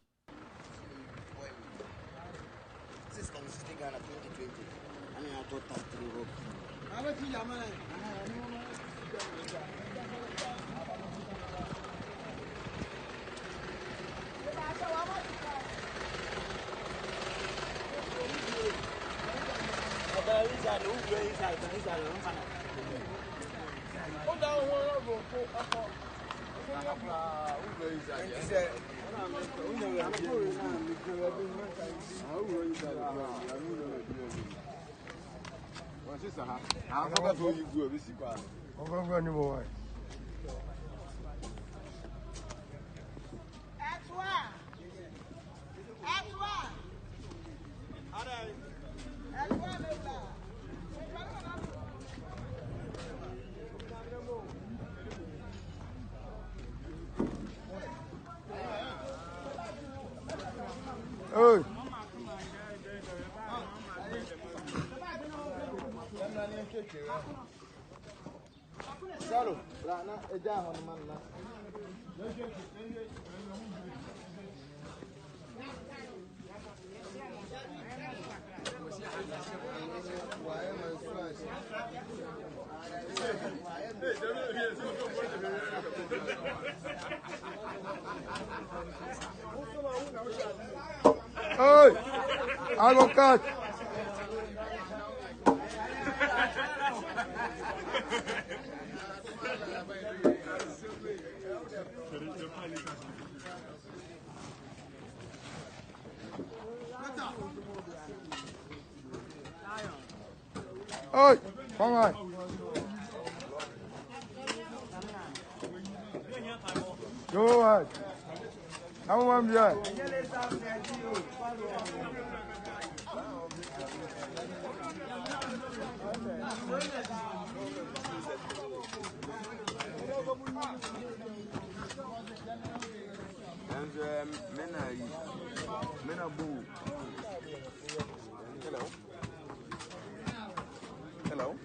A: Hey, I go catch. Hey, come on. Go ahead. Come on, yeah.
P: Hello.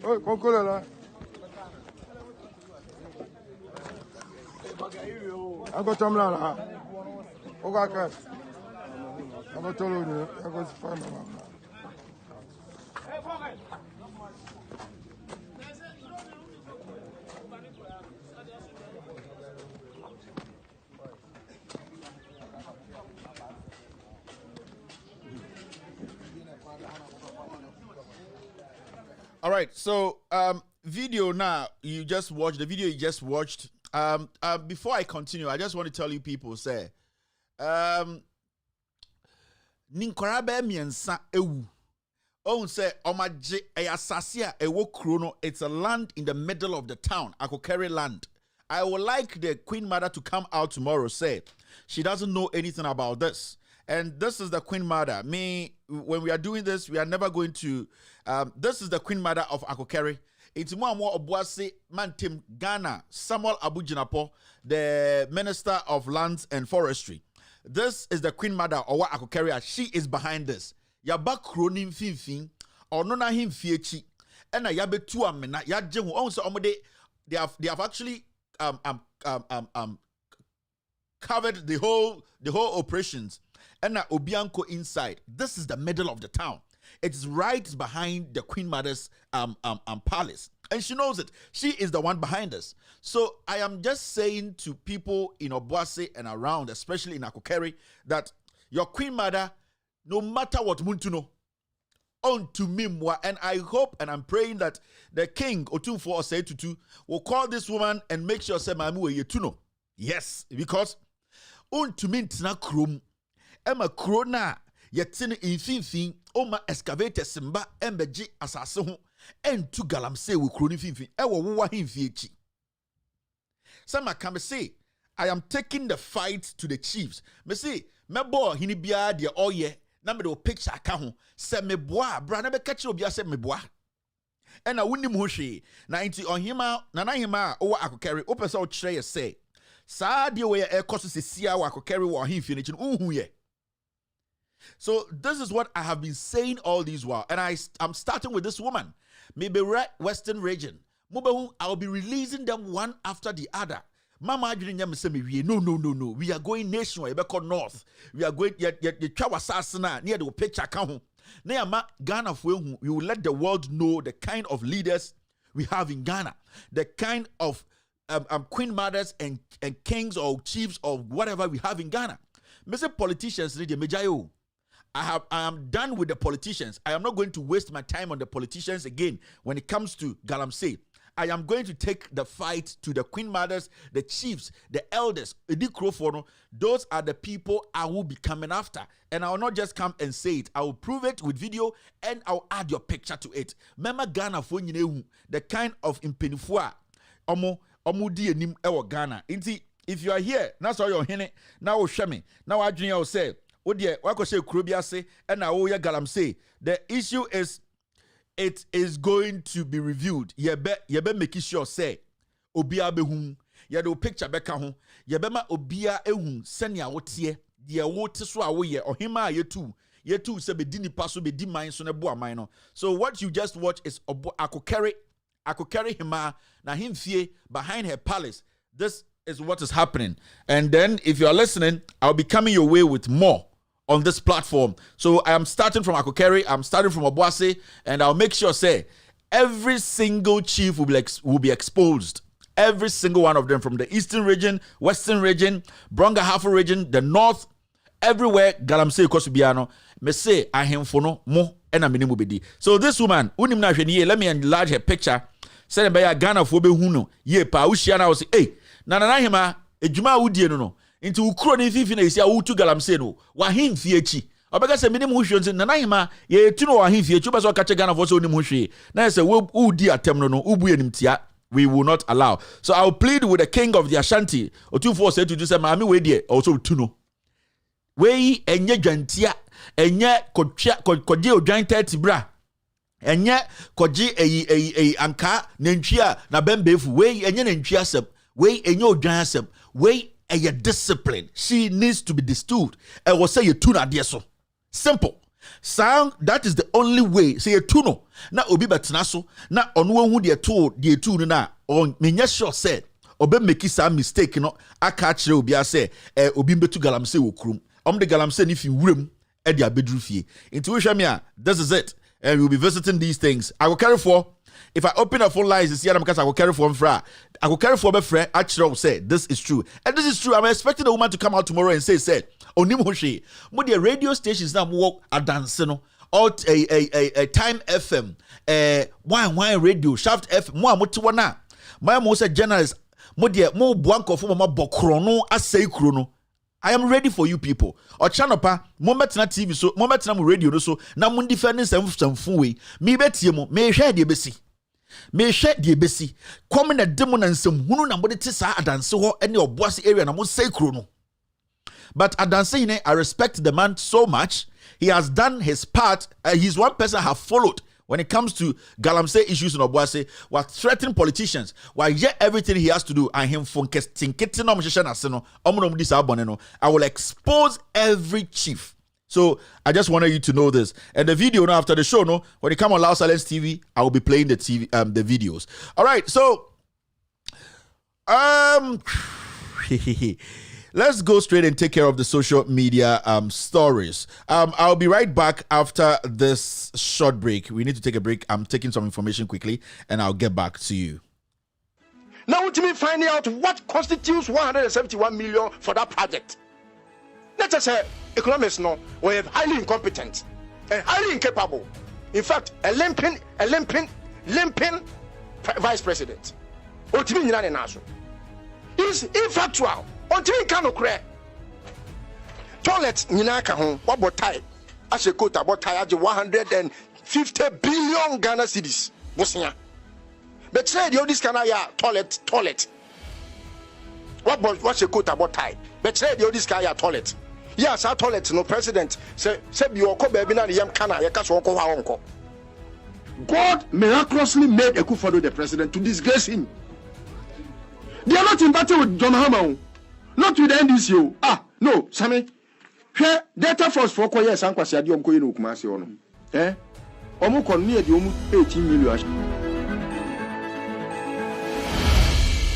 A: Hey, concole là. Ako tamla la. Oga catch. Ako tolo ni. Ako find my.
X: All right, so video now you just watched the video you just watched. Before I continue, I just want to tell you people say Ninkorabe miensa ewu. Oh say omaje ayasasia ewo krono. It's a land in the middle of the town. Akokere land. I would like the Queen Mother to come out tomorrow. Say she doesn't know anything about this. And this is the Queen Mother. Me, when we are doing this, we are never going to. This is the Queen Mother of Akokere. It's more Obuasi Mantim Ghana, Samuel Abujinapo, the Minister of Lands and Forestry. This is the Queen Mother of Akokere. She is behind this. Yaba kronim finfin, or nona him fiechi, and a yabe tu amena, yajehu. Also, they have actually covered the whole operations. And Obianco inside. This is the middle of the town. It's right behind the Queen Mother's palace. And she knows it. She is the one behind us. So I am just saying to people in Obuasi and around, especially in Akokere, that your Queen Mother, no matter what Muntuno, on to Mimwa. And I hope and I'm praying that the king, Otunfo Osetutu, will call this woman and make sure say Mamu Yetuno. Yes, because on to Mintina Krum. Emma Krona, Yatin infinfin, Oma excavator Simba, Embeji Assassin, and to Galamse with Cronifinfin, Ewa Wa him Fiechi. Some can say, I am taking the fight to the chiefs. Me say, me boy, Hinibia, dear Oye, number of picture account, se me bois, Brana catch you, se me bois. And I wouldn't mushy, 90 on him out, Nana hima, or I could carry open so tray say. Sa dear way air costs a sea, I could carry or him finishing, ye. So this is what I have been saying all these while. And I'm starting with this woman. Maybe Western region. I'll be releasing them one after the other. Mama no. We are going nationwide. We are north. We are going near the picture account. Ghana, we will let the world know the kind of leaders we have in Ghana. The kind of queen mothers and kings or chiefs or whatever we have in Ghana. Mr. Politicians, I am done with the politicians. I am not going to waste my time on the politicians again when it comes to Galamsey. I am going to take the fight to the queen mothers, the chiefs, the elders. Those are the people I will be coming after. And I will not just come and say it. I will prove it with video and I'll add your picture to it. Mema Ghana for the kind of impenifua omo di enim ewo Ghana. If you are here, that's all your hene. Now show me. Now I will say. The issue is it is going to be reviewed. Yebe make sure say obia behum ye do picture beka ho yebe ma obia ehun senia wotie de wote so a wo ye ohima yetu se be di nipa so be di man so ne bo aman no. So what you just watch is Akokere hima na himfie behind her palace. This is what is happening. And then if you are listening, I'll be coming your way with more on this platform. So I am starting from Akokeri, I'm starting from Obuasi, and I'll make sure, say, every single chief will be exposed. Every single one of them, from the eastern region, western region, Bronga Hafo region, the north, everywhere, Galamsey Kosubiano, me say, ahemfono mo ena minimu bedi. So this woman, unim na hweniye, let me enlarge her picture. Say be Ghana fo be hunu, ye pa ushia na say, hey, na hima, ejuma udie no. Into ukro ni fifi na isi a utu Galamsey no. Wa himfie echi. Obega se minimu hwehwe nti na hima, ye tu no wa himfie echi, ba so ka che Ghana fo so onim hwehwe. Na say we udi atem no, ubu enim tia. We will not allow. So I'll plead with the king of the Ashanti. Otunfo said to do say, "Mami we die also tuno. We enye dwantia, enye kodje odwan 30 bra. Enye kodje anka nantwia na bembefu. We enye nantwia sep. We enye odwan asep. We eye discipline. She needs to be distilled. I will say you tuna de so. Simple. Sound, that is the only way. Say a tuno. Na obi betena so. Na onu hu de tu na on menya sure said. Obe make some mistake no. Aka kire obi ase obi mbetu Galamsey wo krum. The Galamsey ni fi wurem e de abedru fie. Into we me a, this is it. And we'll be visiting these things. I will carry for. If I open a phone lines this year, because I will carry for fra. I will carry for be friend. Actually, say this is true, and this is true. I'm expecting a woman to come out tomorrow and say, "Onim hoshi." Mo the radio stations now work a dance no. All a Time FM, wine radio, Shaft FM. Mo amotiwana. My mo say journalist. Mo the mo buanko for mama bokrono asay krono. I am ready for you people. Or chanopa, mo metna TV so, mo metna mo radio no so. Na mo defending some we. Me betie mo, me share the besi. Me share the besi. Come na demo na nsem hunu na mo de tisa adanse ho any Obuasi area na mo say krono. But Adansehine, I respect the man so much. He has done his part. He's one person I have followed when it comes to Galamsey issues in Obuasi. What threatening politicians? Why yet everything he has to do? I him I will expose every chief. So I just wanted you to know this. And the video now after the show, no, when it come on Loud Silence TV, I will be playing the the videos. All right, so let's go straight and take care of the social media stories. I'll be right back after this short break. We need to take a break. I'm taking some information quickly, and I'll get back to you.
B: Now, to me, finding out what constitutes 171 million for that project. Let us say economists know we're highly incompetent and highly incapable. In fact, a limping vice president. Is infactual. Until you can't cry. Toilet Ninaka home, what about tie? As a quote about tie 150 billion Ghana cedis. But say the this can toilet. What's a quote about tie? But say the this can toilet. Yes, our toilet, no president. Say you go baby na yam kana yakaso. God miraculously made a coup for the president to disgrace him. They are not in battle with John Hammer. Not with the NDCO. No, Sammy. Here, data force for Koya Sankwasi Adiom Koyno Kumasi. Omu near the 18 million.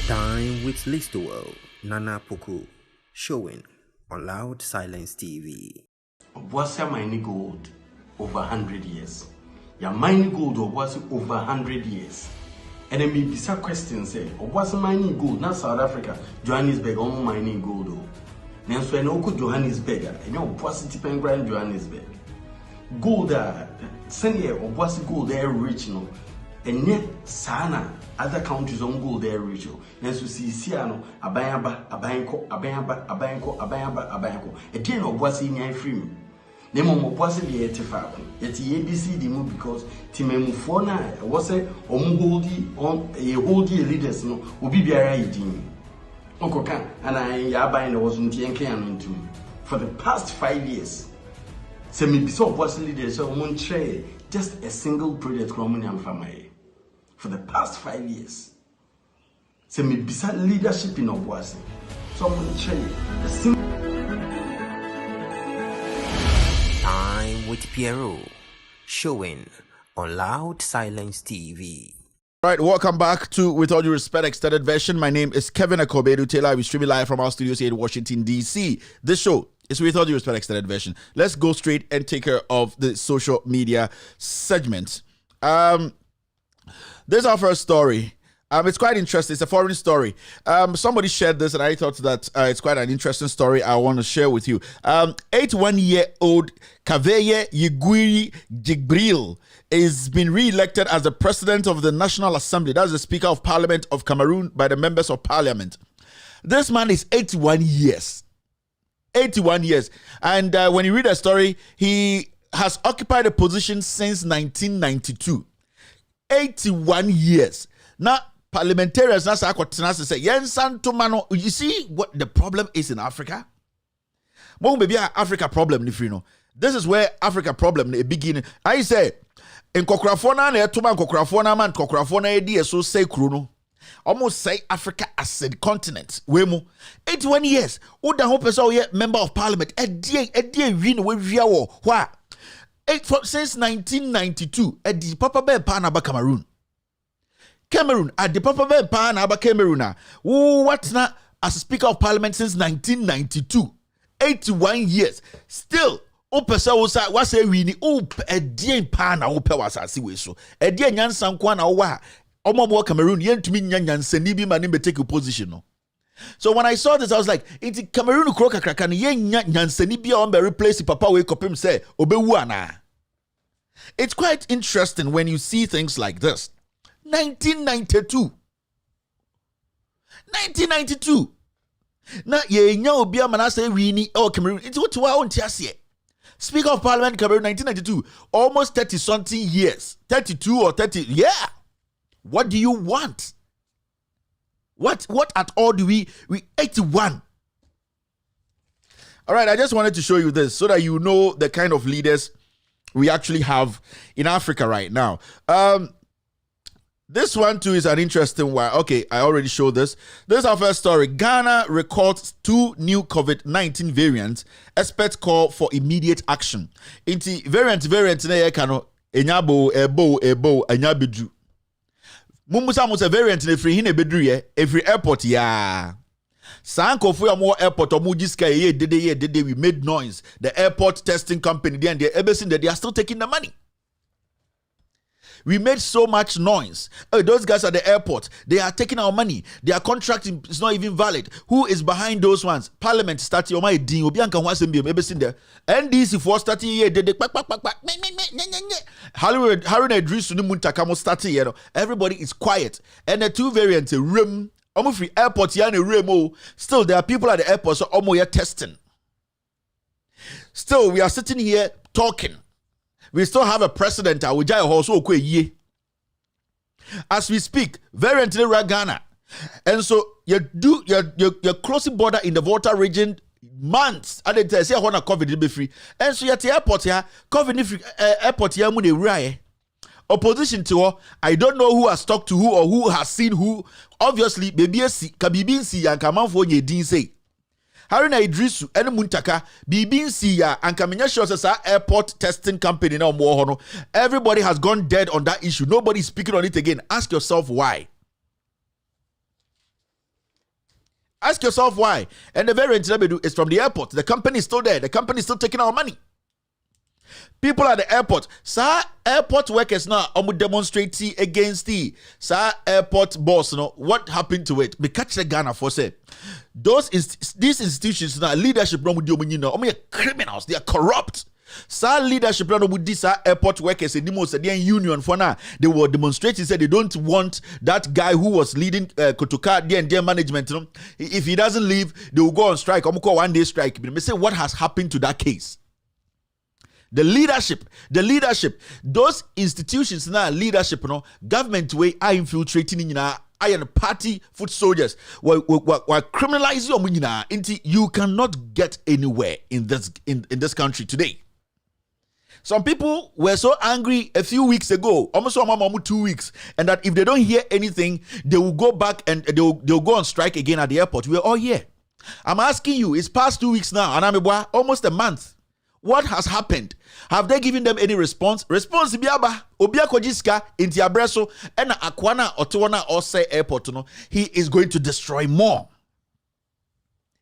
C: Time with Listowell, Nana Poku, showing on Loud Silence TV.
F: What's your mining gold over 100 years? Your mining gold was over 100 years. And then maybe some questions say, what's mining gold? Not South Africa, Johannesburg, almost mining gold. Now, so I know Johannesburg, and you what's the pen grind Johannesburg. Gold, send here, or what's gold there rich, no? And yet, Sana, other countries on gold there rich. And so see, Siano, Abayaba, Abayanko. A tin of what's in your free. Nemo was the 85. Yet the ABC the move because Timemufona was a holdy leaders no will be riding. Uncle Can and I Yabain wasn't Yankan for the past 5 years. Semi so was leaders of Montreal, just a single project Romanian family. For the past 5 years. Semi beside leadership in Obuasi. So Montreal, a single
C: with Piero, showing on Loud Silence TV.
X: All right, welcome back to With All Due Respect Extended Version. My name is Kevin Akobedu Taylor. We're streaming live from our studios here in Washington, D.C. This show It's with all due respect, extended version. Let's go straight and take care of the social media segment. This is our first story. It's quite interesting. It's a foreign story. Somebody shared this, and I thought that it's quite an interesting story I want to share with you. 81-year-old Kaveye Yegwiri Jibril is being re-elected as the president of the National Assembly. That's the Speaker of Parliament of Cameroon by the members of Parliament. This man is 81 years. 81 years. And when you read the story, he has occupied a position since 1992. 81 years. Now, parliamentarians say, you see what the problem is in Africa? Maybe Africa problem, if you know. This is where Africa problem begin. I say, in Kokrafona, ne tuman Kokrafona man Kokrafona edi so say kruno. Almost say Africa as a continent. Wemo 81 years. Who the hope is all yet member of parliament? A day win with Viawo. Why? Since 1992, at the Papa Bear Panaba Cameroon. Cameroon at the Papa Bear Panaba Cameroon. What's not as Speaker of Parliament since 1992? 81 years. Still, Opesa was a winning. A dear pana opa was a seaway so. A dear Yansan Kwana wa. Omo Cameroon, yen to me nyan senibi manim be take a position. So when I saw this, I was like, into Cameroon kroka krakan yen nyan senibi on be replace papa wake up him say obewana. It's quite interesting when you see things like this. 1992. 1992. Na ye nya obi amana say wini oh Cameroon. It's what wa on tiase. Speaker of Parliament Cameroon 1992. Almost 30 something years. 32 or 30. Yeah. What do you want? What at all do we 81? All right, I just wanted to show you this so that you know the kind of leaders we actually have in Africa right now. This one too is an interesting one. Okay, I already showed this. This is our first story. Ghana records 2 new COVID-19 variants. Experts call for immediate action. Inti variant na ye kano enyabo ebo enyabedu. Mumusa musa variant na free hine bedru ye every airport ya. Sankofu ya mo airport omujiska ye dede we made noise. The airport testing company they they are still taking the money. We made so much noise. Those guys at the airport, they are taking our money. Their contract is not even valid. Who is behind those ones? Parliament starting. NDC for starting here. Everybody is quiet. And the 2 variants, room, almost free airport, still there are people at the airport, so almost testing. Still, we are sitting here talking. We still have a president. As we speak, variant in Ghana. And so you're closing border in the Volta region months. And they say COVID be free. And so you're at the airport here, COVID free airport here. Opposition to her, I don't know who has talked to who or who has seen who. Obviously, baby kabibinsi and kamanfo ye din say. Haruna Idrisu ene muntaka BBNC ya and kamenya sure say airport testing company na omo hono. Everybody has gone dead on that issue. Nobody is speaking on it again. Ask yourself why. Ask yourself why. And the variant is from the airport. The company is still there. The company is still taking our money. People at the airport, sir, airport workers now demonstrating against the sir airport boss. You know what happened to it? We catch the Ghana for say these institutions now leadership criminals. They are corrupt. Sir leadership with these airport workers in the union for now they were demonstrating. Said they don't want that guy who was leading Kotoka their management. You know, if he doesn't leave, they will go on strike. One day strike. But say what has happened to that case. The leadership, those institutions now leadership, you know, government way are infiltrating in iron party foot soldiers. While criminalizing your you cannot get anywhere in this country today. Some people were so angry a few weeks ago, almost 2 weeks, and that if they don't hear anything, they will go back and they'll go on strike again at the airport. We're all here. I'm asking you, it's past 2 weeks now, and I'm almost a month. What has happened? Have they given them any response? Response biaba obia kojiska inti abreso ena akwana otuwana ose airport no he is going to destroy more.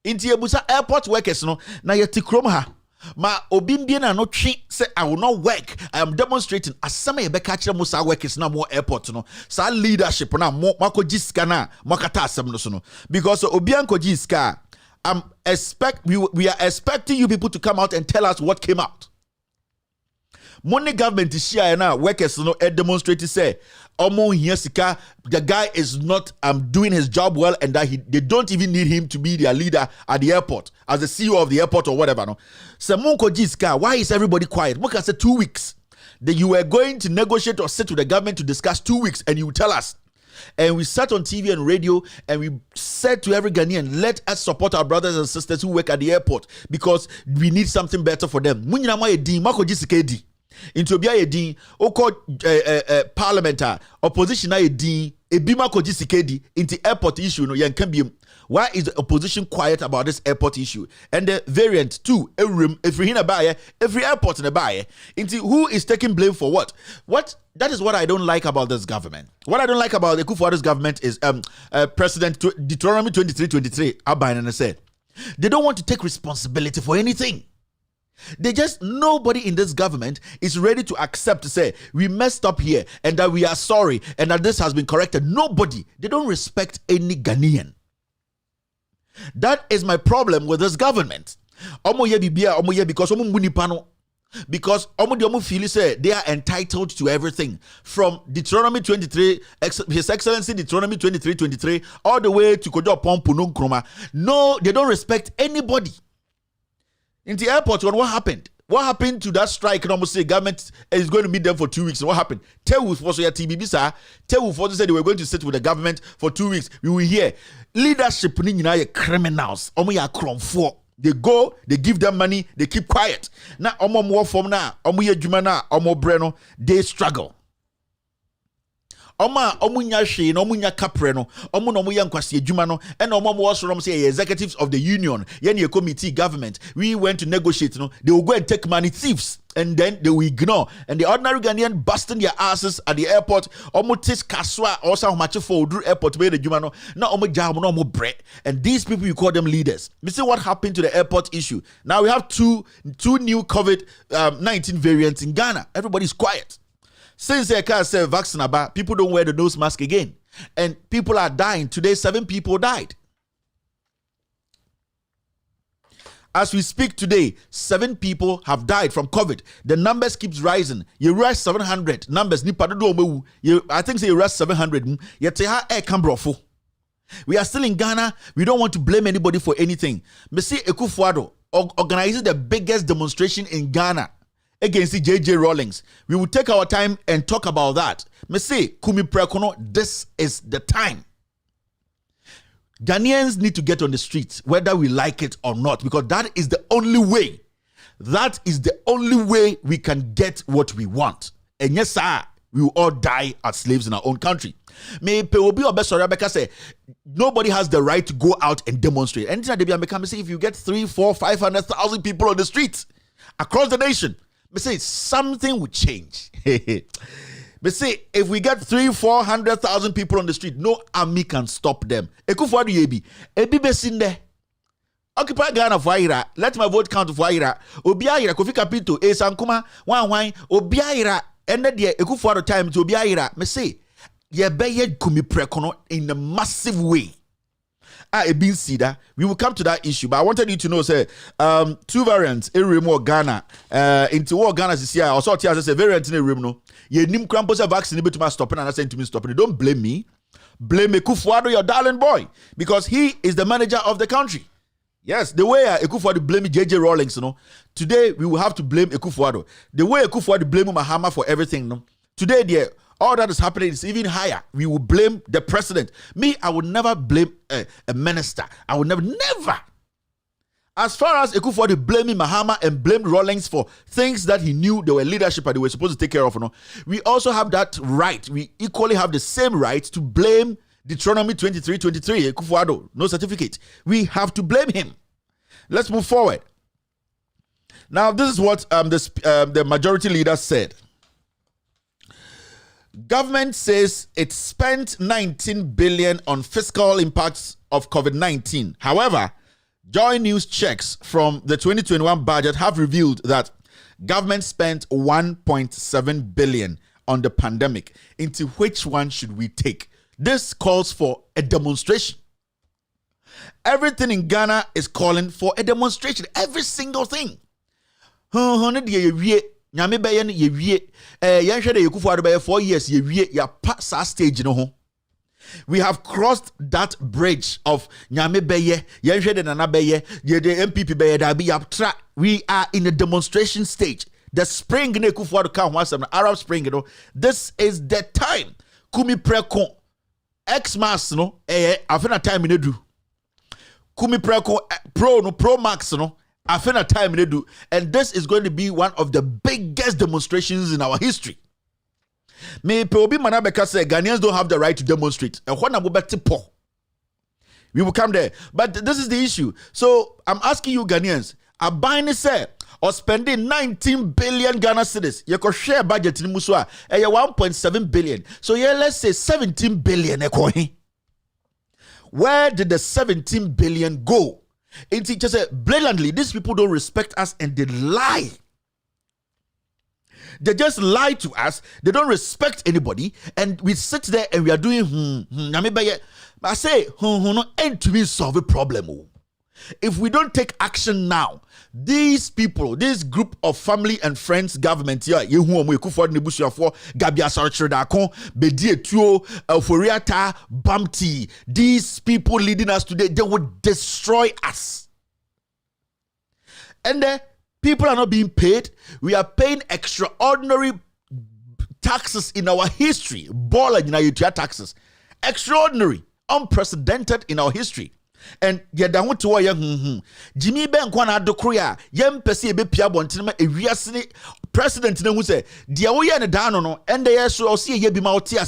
X: Inti ebusa airport workers no na yeti krom ha. Ma obimbie na no twi say I will not work. I am demonstrating asama ye beka kire mo sa workers na mo airport no. Sa leadership na mo makoji sika na makata asem no so no. Because obian koji sika we are expecting you people to come out and tell us what came out. Money government is share now workers no demonstrate say the guy is not doing his job well and that they don't even need him to be their leader at the airport as the CEO of the airport or whatever no. So why is everybody quiet? Moka said 2 weeks that you were going to negotiate or sit with the government to discuss 2 weeks and you tell us. And we sat on TV and radio and we said to every Ghanaian, let us support our brothers and sisters who work at the airport because we need something better for them. Into bia yedin oko parliamentary opposition na yedin ebima koji sikedi into airport issue no yankan biem. Why is the opposition quiet about this airport issue? And the variant too, every airport in a buyer. Into who is taking blame for what? That is what I don't like about this government. What I don't like about the Kufuor's government is President Deuteronomy 23:23 Abayan and said they don't want to take responsibility for anything. Nobody in this government is ready to accept to say we messed up here and that we are sorry and that this has been corrected. Nobody. They don't respect any Ghanaian. That is my problem with this government. Because feel say they are entitled to everything from Deuteronomy 23, His Excellency Deuteronomy 23:23 all the way to Kojo Pompunung Kroma. No, they don't respect anybody. In the airport, what happened? What happened to that strike? And almost say government is going to meet them for 2 weeks. What happened? Tewu for your TBB sir. Tewu for said they were going to sit with the government for 2 weeks. We will hear leadership ni criminals. They go, they give them money, they keep quiet. Now omo more form na, omo ye juma na, omo breno, they struggle. Omunya she no omunya kapre no omu no omuya nkwase adwuma no and omo was from say executives of the union ye committee government we went to negotiate no they will go and take money thieves and then they will ignore and the ordinary Ghanaian busting their asses at the airport omu tis kaswa or some much for airport be the adwuma no na omu jam no omu bre and these people you call them leaders. You see what happened to the airport issue. Now we have two new COVID-19 variants in Ghana. Everybody's quiet. Since they can't say vaccine about, people don't wear the nose mask again. And people are dying. Today, 7 people died. As we speak today, 7 people have died from COVID. The numbers keeps rising. You rush 700 numbers. I think say you rush 700. We are still in Ghana. We don't want to blame anybody for anything. Mr. Ekufuado organizes the biggest demonstration in Ghana against the JJ Rawlings. We will take our time and talk about that. Me say, Kume Preko, this is the time. Ghanaians need to get on the streets, whether we like it or not, because that is the only way. That is the only way we can get what we want. And yes, sir, we will all die as slaves in our own country. Nobody has the right to go out and demonstrate. And if you get 3, 4, 500,000 people on the streets across the nation, say something would change. But say if we get 300,000-400,000 people on the street, no army can stop them. Ekufuado yebi, ebi besinde. Occupy Ghana for Ira. Let my vote count for Ira. Obiaira Kofi Kapito Esankuma wan Obiaira ended the Ekufuado time to Obiaira. Me say ye beye Kume Preko in a massive way. We will come to that issue, but I wanted you to know, say, 2 variants in remote Ghana. Into what Ghana is here. Also, as a variant in a room, no. Ye nim crampos a vaccine, but to stopping and I saying to me stopping. Don't blame me. Blame Ekufuado, your darling boy, because he is the manager of the country. Yes, the way Ekufuado blame JJ Rawlings, you know. Today we will have to blame Ekufuado. The way Ekufuado blame Mahama for everything, no. Today, dear. All that is happening is even higher. We will blame the president. Me, I would never blame a minister. I would never. As far as Ekufuado blaming Mahama and blamed Rawlings for things that he knew they were leadership and they were supposed to take care of, no, we also have that right. We equally have the same right to blame Deuteronomy 23:23. Ekufuado, no certificate. We have to blame him. Let's move forward. Now, this is what the majority leader said. Government says it spent 19 billion on fiscal impacts of COVID-19. However, Joy News checks from the 2021 budget have revealed that government spent 1.7 billion on the pandemic. Into which one should we take? This calls for a demonstration. Everything in Ghana is calling for a demonstration. Every single thing. Nyame bɛyɛ no yɛwie yɛnhwɛ de yɛkufu ado bɛyɛ 4 years yɛwie yɛapa saa stage no ho. We have crossed that bridge of nyame bɛyɛ yɛnhwɛ de nana bɛyɛ yɛde MPP bɛyɛ dabi yɛatra. We are in a demonstration stage. The spring ne kufu ado ka ho asɛm, Arab Spring, you know, this is the time. Kume Preko Xmas no afena time ne do. Kume Preko Pro Max no afena time ne do, and this is going to be one of the biggest demonstrations in our history. Me Obi Manabeka say Ghanaians don't have the right to demonstrate. We will come there, but this is the issue. So I'm asking you Ghanaians, Abani say or spending 19 billion Ghana cedis. You could share budget in Muswa 1.7 billion. So yeah, let's say 17 billion. Where did the 17 billion go? It's just blatantly, these people don't respect us and they lie. They just lie to us. They don't respect anybody, and we sit there and we are doing I say no end to me solve a problem. If we don't take action now, these people, this group of family and friends government here, these people leading us today, they would destroy us. And people are not being paid. We are paying extraordinary taxes in our history. Taxes. Extraordinary, unprecedented in our history. And yet, I want to Jimmy Ben Kwana Dokoya, Yem Pesi Bepia Bontima, a Riasini president, who say, Diaoya and Dano, and they also see ye be Mautia,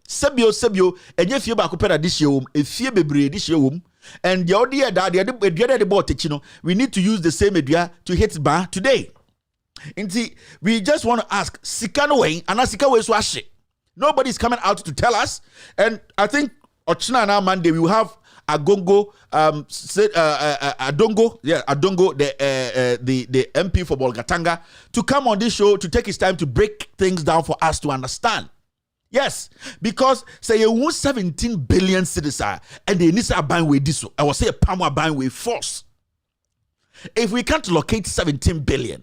X: Sebio, and if you back up at this year, if you be this year, and the idea that the board, we need to use the same idea to hit bar today. And see, we just want to ask Sikanaway and Asikawe Swashi. Nobody's coming out to tell us, and I think Ochina now Monday we will have Adongo, the MP for Bolgatanga, to come on this show to take his time to break things down for us to understand. Yes, because say you want 17 billion citizens and they need to buy with this. I will say a palm buying with force. If we can't locate 17 billion,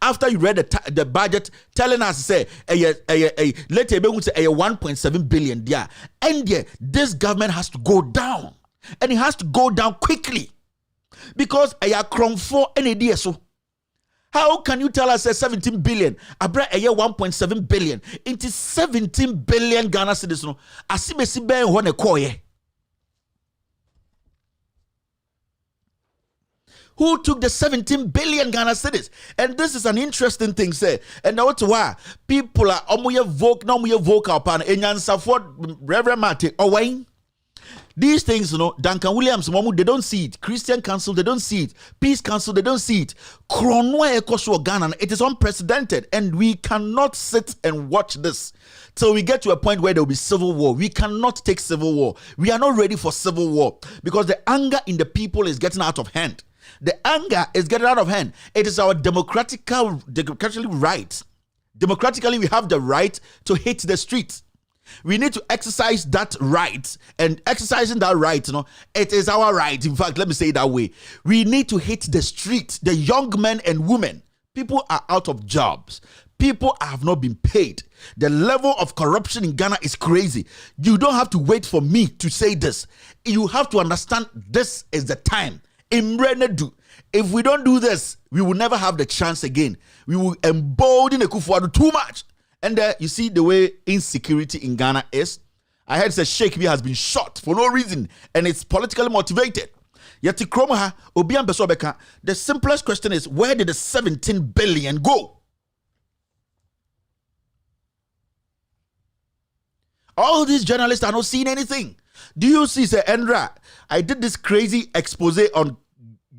X: after you read the budget telling us say later we say 1.7 billion there, and this government has to go down, and it has to go down quickly because a crown for any day. So how can you tell us 17 billion? Abra a year 1.7 billion into 17 billion Ghana citizens. Asimesi ben one koye. Who took the 17 billion Ghana cedis? And this is an interesting thing, say. And now why people are vocal upon Enyansa for Reverend Martin Owain. These things, Duncan Williams, they don't see it. Christian Council, they don't see it. Peace Council, they don't see it. Ghana, it is unprecedented, and we cannot sit and watch this till we get to a point where there will be civil war. We cannot take civil war. We are not ready for civil war because the anger in the people is getting out of hand. The anger is getting out of hand. It is our democratically right. Democratically, we have the right to hit the streets. We need to exercise that right, and exercising that right, it is our right. In fact, let me say it that way. We need to hit the street. The young men and women, people are out of jobs. People have not been paid. The level of corruption in Ghana is crazy. You don't have to wait for me to say this. You have to understand this is the time. If we don't do this, we will never have the chance again. We will embolden Akufo-Addo too much. And you see the way insecurity in Ghana is. I heard that Sheikh B has been shot for no reason, and it's politically motivated. Yet the simplest question is, where did the 17 billion go? All these journalists are not seeing anything. Do you see, say, Endra, I did this crazy expose on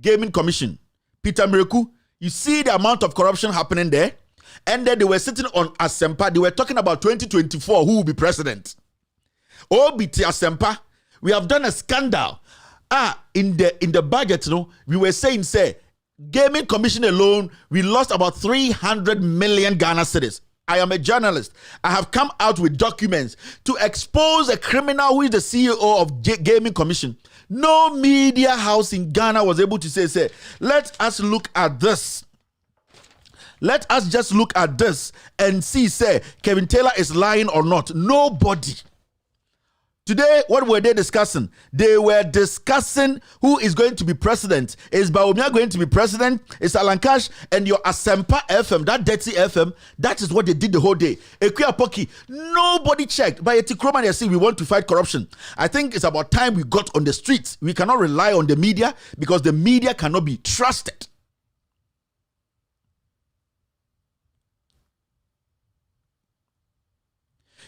X: Gaming Commission. Peter Miraku, you see the amount of corruption happening there? And then they were sitting on Asempa. They were talking about 2024, who will be president. Oh, BT Asempa, we have done a scandal. in the budget, we were saying, say, Gaming Commission alone, we lost about 300 million Ghana cedis. I am a journalist. I have come out with documents to expose a criminal who is the CEO of Gaming Commission. No media house in Ghana was able to say, let us look at this. Let us just look at this and see, say, Kevin Taylor is lying or not. Nobody. Today, what were they discussing? They were discussing who is going to be president. Is Baumia going to be president? Is Alankash and your Asempa FM, that dirty FM, that is what they did the whole day. Ekuya Poki, nobody checked. By Etikroma, they say we want to fight corruption. I think it's about time we got on the streets. We cannot rely on the media because the media cannot be trusted.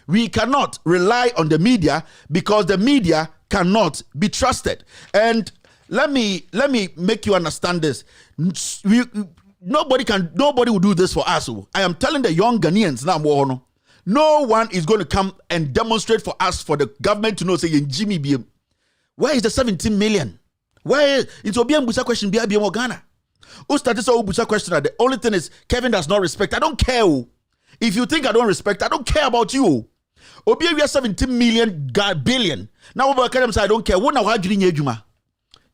X: We cannot rely on the media because the media cannot be trusted. And let me make you understand this. Nobody will do this for us. I am telling the young Ghanaians now, no one is going to come and demonstrate for us, for the government to know, say, Jimmy BM. Where is the 17 million? Where is it's Obian Busa question BM Ghana? Who started so Busa question? The only thing is Kevin does not respect. I don't care. If you think I don't respect, I don't care about you. Obi we are 17 million billion. Now over Academy say I don't care.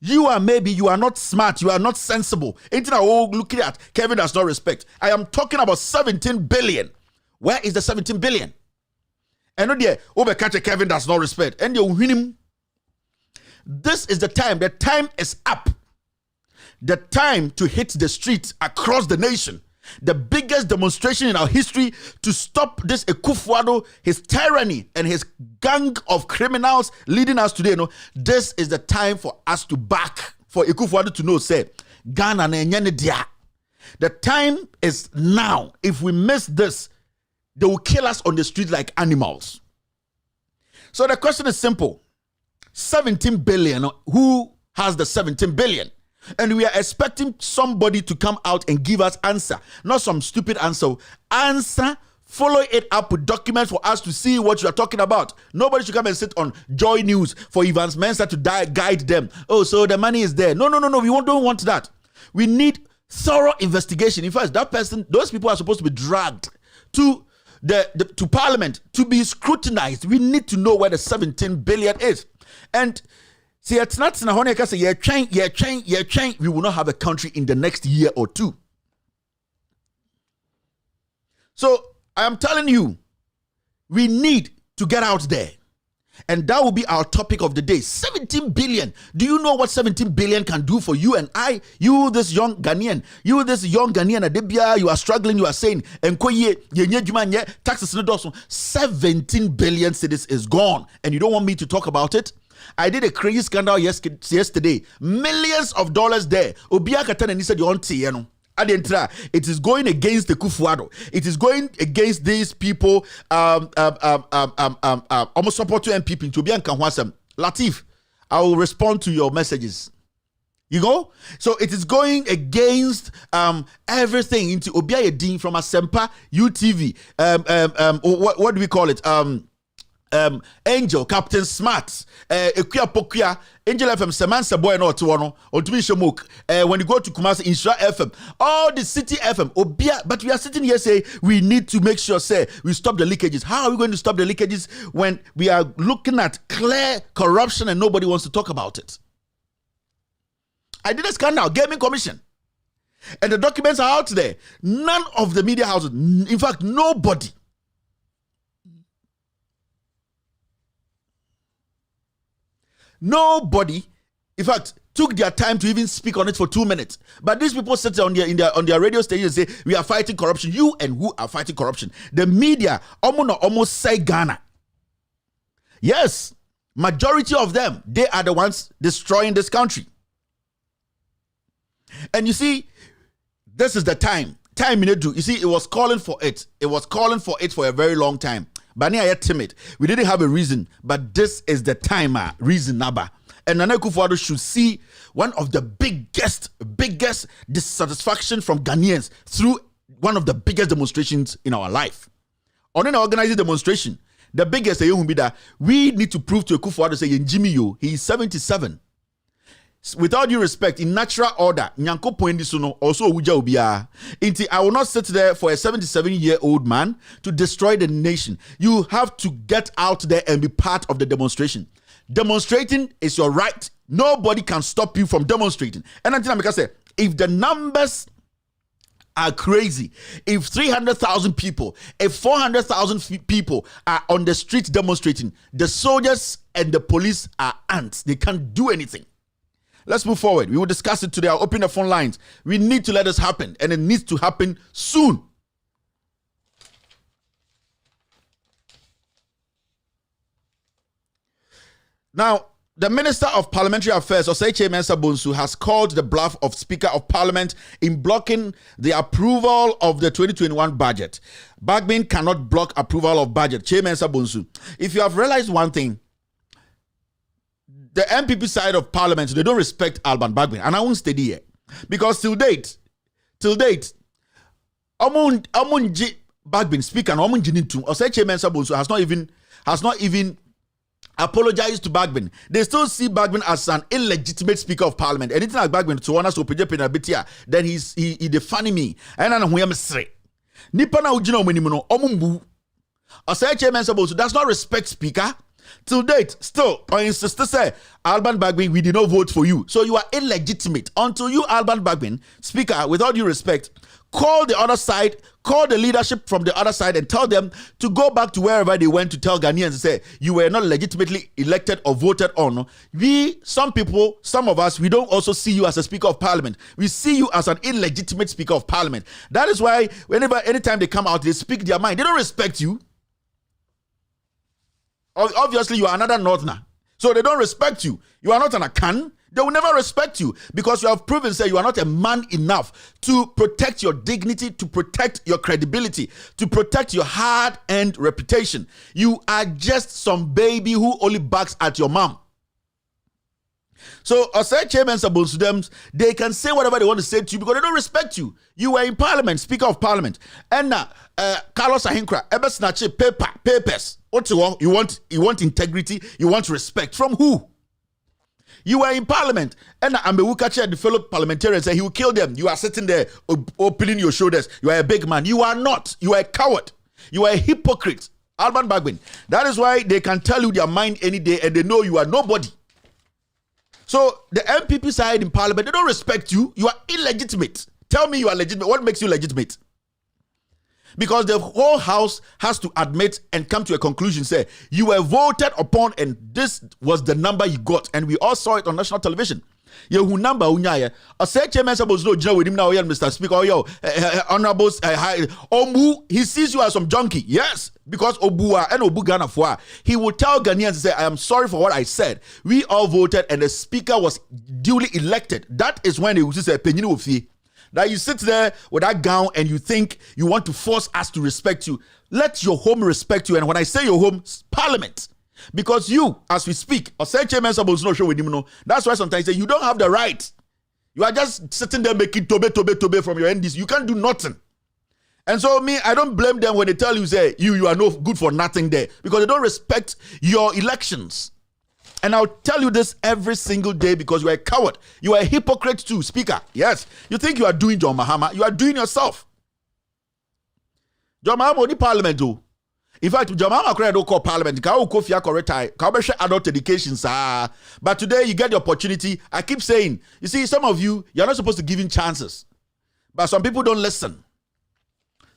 X: You are maybe you are not smart, you are not sensible. Ain't I looking at Kevin does not respect. I am talking about 17 billion. Where is the 17 billion? And no there over Kevin does not respect. And you win him. This is the time. The time is up. The time to hit the streets across the nation. The biggest demonstration in our history to stop this Ekufuado, his tyranny, and his gang of criminals leading us today. This is the time for us to back, for Ekufuado to know, say, Ghana nenyane dia. The time is now. If we miss this, they will kill us on the street like animals. So the question is simple. 17 billion, who has the 17 billion? And we are expecting somebody to come out and give us answer. Not some stupid answer. Answer, follow it up with documents for us to see what you are talking about. Nobody should come and sit on Joy News for Evans Mensah to guide them. Oh, so the money is there. No. We don't want that. We need thorough investigation. In fact, that person, those people are supposed to be dragged to to Parliament to be scrutinized. We need to know where the 17 billion is. And see, it's not we will not have a country in the next year or two. So I am telling you, we need to get out there. And that will be our topic of the day. 17 billion. Do you know what 17 billion can do for you and I? You, this young Ghanaian. Adebia, you are struggling. You are saying, taxes 17 billion cedis is gone. And you don't want me to talk about it? I did a crazy scandal yesterday. Millions of dollars there. Obia Katan and he said, it is going against the Kufuado. It is going against these people. Almost support to MPP to be Kanwasam. Latif, I will respond to your messages. You go? So it is going against everything into Obia Yedin from Asempa, UTV. What do we call it? Angel, Captain Smart, Ekuya Pokuya, Angel FM, Semansa Boy, no Tuano, Ultimate when you go to Kumasi, Insura FM, all the city FM, Obia, but we are sitting here saying we need to make sure, we stop the leakages. How are we going to stop the leakages when we are looking at clear corruption and nobody wants to talk about it? I did a scandal, Gaming Commission. And the documents are out there. None of the media houses, in fact, nobody. Nobody, in fact, took their time to even speak on it for 2 minutes. But these people sit on their radio station and say, we are fighting corruption. You and who are fighting corruption? The media almost say Ghana. Yes, majority of them, they are the ones destroying this country. And you see, this is the time. You see, it was calling for it. It was calling for it for a very long time. Bani are timid. We didn't have a reason, but this is the time, reason naba. And Nana Akufo-Addo should see one of the biggest dissatisfaction from Ghanaians through one of the biggest demonstrations in our life. On an organizing demonstration, the biggest we need to prove to Akufo-Addo say Jimmy he is 77. without due respect, in natural order, Nyanko Poendisuno also Uja Ubia. I will not sit there for a 77-year-old man to destroy the nation. You have to get out there and be part of the demonstration. Demonstrating is your right. Nobody can stop you from demonstrating. And until I say, if the numbers are crazy, if 300,000 people, if 400,000 people are on the street demonstrating, the soldiers and the police are ants. They can't do anything. Let's move forward. We will discuss it today. I'll open the phone lines. We need to let this happen, and it needs to happen soon. Now, the Minister of Parliamentary Affairs, Osei Mensa Bonsu, has called the bluff of Speaker of Parliament in blocking the approval of the 2021 budget. Bagbin cannot block approval of budget. Che Mensa Bonsu. If you have realized one thing, the MPP side of Parliament, they don't respect Alban Bagbin, and I won't stay here because till date, Amun Bagbin Speaker, Amun Jinitum, Osei Mensa Bonsu has not even apologized to Bagbin. They still see Bagbin as an illegitimate Speaker of Parliament. Anything like Bagbin to honest opinion bit here, then he defining me. And I know who I'm saying. Nipa na ujino mwenimono omumbu. Osei Mensa Bonsu does not respect Speaker. Till date, still, I insist to say, Alban Bagbin, we did not vote for you. So you are illegitimate. Until you, Alban Bagbin, Speaker, with all due respect, call the other side, call the leadership from the other side and tell them to go back to wherever they went to tell Ghanaians and say, you were not legitimately elected or voted on. Some people, some of us, we don't also see you as a Speaker of Parliament. We see you as an illegitimate Speaker of Parliament. That is why anytime they come out, they speak their mind. They don't respect you. Obviously, you are another Northerner. So they don't respect you. You are not an Akan. They will never respect you because you have proven that you are not a man enough to protect your dignity, to protect your credibility, to protect your hard-earned reputation. You are just some baby who only barks at your mom. So, Osei Chairman Sabonsudems, they can say whatever they want to say to you because they don't respect you. You were in Parliament, Speaker of Parliament. And now, Carlos Ahinkra, ever snatch papers. What you want? You want integrity, you want respect. From who? You were in Parliament. And Ambewukachi, the fellow parliamentarians, said he will kill them. You are sitting there opening your shoulders. You are a big man. You are not. You are a coward. You are a hypocrite. Alban Bagbin. That is why they can tell you their mind any day and they know you are nobody. So the MPP side in Parliament, they don't respect you. You are illegitimate. Tell me you are legitimate. What makes you legitimate? Because the whole house has to admit and come to a conclusion, say, you were voted upon and this was the number you got. And we all saw it on national television. Yehu number unyaya. Osei Chairman Sabos no jina with him now, Mr. Speaker. Honorables, Omu, he sees you as some junkie. Yes, because Obua and Obu Ghana Fwa. He will tell Ghanaians, say, I am sorry for what I said. We all voted and the speaker was duly elected. That is when he will say, Penyini Ofi. That you sit there with that gown and you think you want to force us to respect you. Let your home respect you. And when I say your home, Parliament. Because you, as we speak, that's why sometimes say you don't have the right. You are just sitting there making tobe from your NDC. You can't do nothing. And so I don't blame them when they tell you, say, you are no good for nothing there. Because they don't respect your elections. And I'll tell you this every single day because you are a coward. You are a hypocrite too, Speaker. Yes. You think you are doing John Mahama. You are doing yourself. John Mahama only Parliament do. In fact, John Mahama don't call Parliament. Adult education, sir. But today you get the opportunity. I keep saying, you see, some of you, you're not supposed to give in chances. But some people don't listen.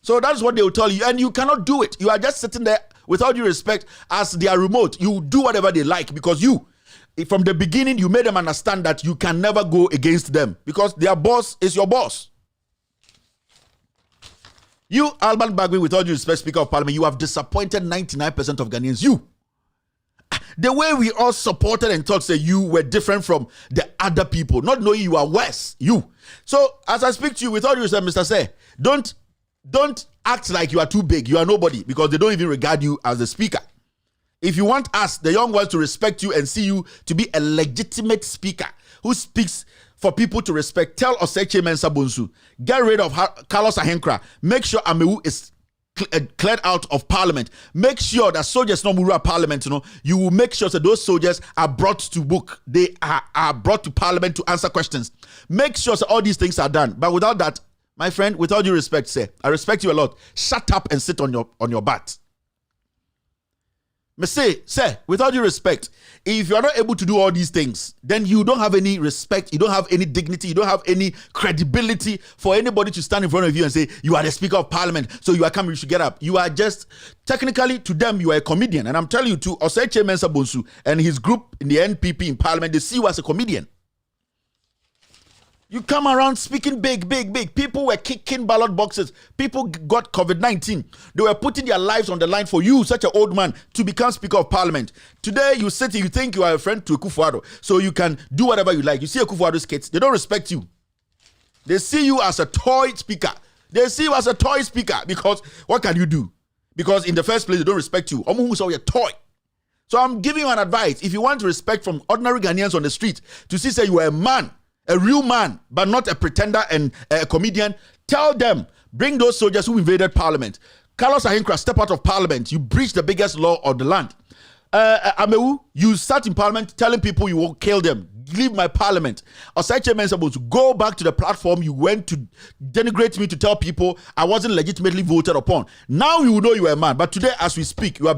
X: So that's what they will tell you. And you cannot do it. You are just sitting there without due respect as they are remote. You do whatever they like because you, from the beginning, you made them understand that you can never go against them because their boss is your boss. You, Alban Bagbin, with all due respect, Speaker of Parliament, you have disappointed 99% of Ghanaians. You. The way we all supported and thought, say, you were different from the other people, not knowing you are worse. You. So, as I speak to you, with all due respect, Mr. Say, don't act like you are too big. You are nobody because they don't even regard you as the speaker. If you want us, the young ones, to respect you and see you to be a legitimate speaker who speaks for people to respect, tell Osei Chairman Sabonsu, get rid of Carlos Ahenkra. Make sure Amewu is cleared out of parliament. Make sure that soldiers no move parliament, you will make sure that those soldiers are brought to book. They are brought to parliament to answer questions. Make sure that all these things are done. But without that, my friend, with all due respect, say, I respect you a lot. Shut up and sit on your butt. Me say, with all due respect, if you are not able to do all these things, then you don't have any respect, you don't have any dignity, you don't have any credibility for anybody to stand in front of you and say, you are the Speaker of Parliament, so you are coming, you should get up. You are just, technically, to them, you are a comedian. And I'm telling you, to Oseche Mensah Bonsu and his group in the NPP in Parliament, they see you as a comedian. You come around speaking big. People were kicking ballot boxes. People got COVID-19. They were putting their lives on the line for you, such an old man, to become Speaker of Parliament. Today, you sit here, you think you are a friend to Akufo-Addo, so you can do whatever you like. You see Akufo-Addo's kids, they don't respect you. They see you as a toy speaker. They see you as a toy speaker because what can you do? Because in the first place, they don't respect you. Omuhu a toy. So I'm giving you an advice. If you want respect from ordinary Ghanaians on the street to see, say, you are a man, a real man, but not a pretender and a comedian, tell them, bring those soldiers who invaded parliament. Carlos Ahinkra, step out of parliament. You breached the biggest law of the land. Amewu, you sat in parliament telling people you will kill them. Leave my parliament. Oseche Mensah Bonsu, go back to the platform you went to denigrate me to tell people I wasn't legitimately voted upon. Now you will know you are a man. But today, as we speak, you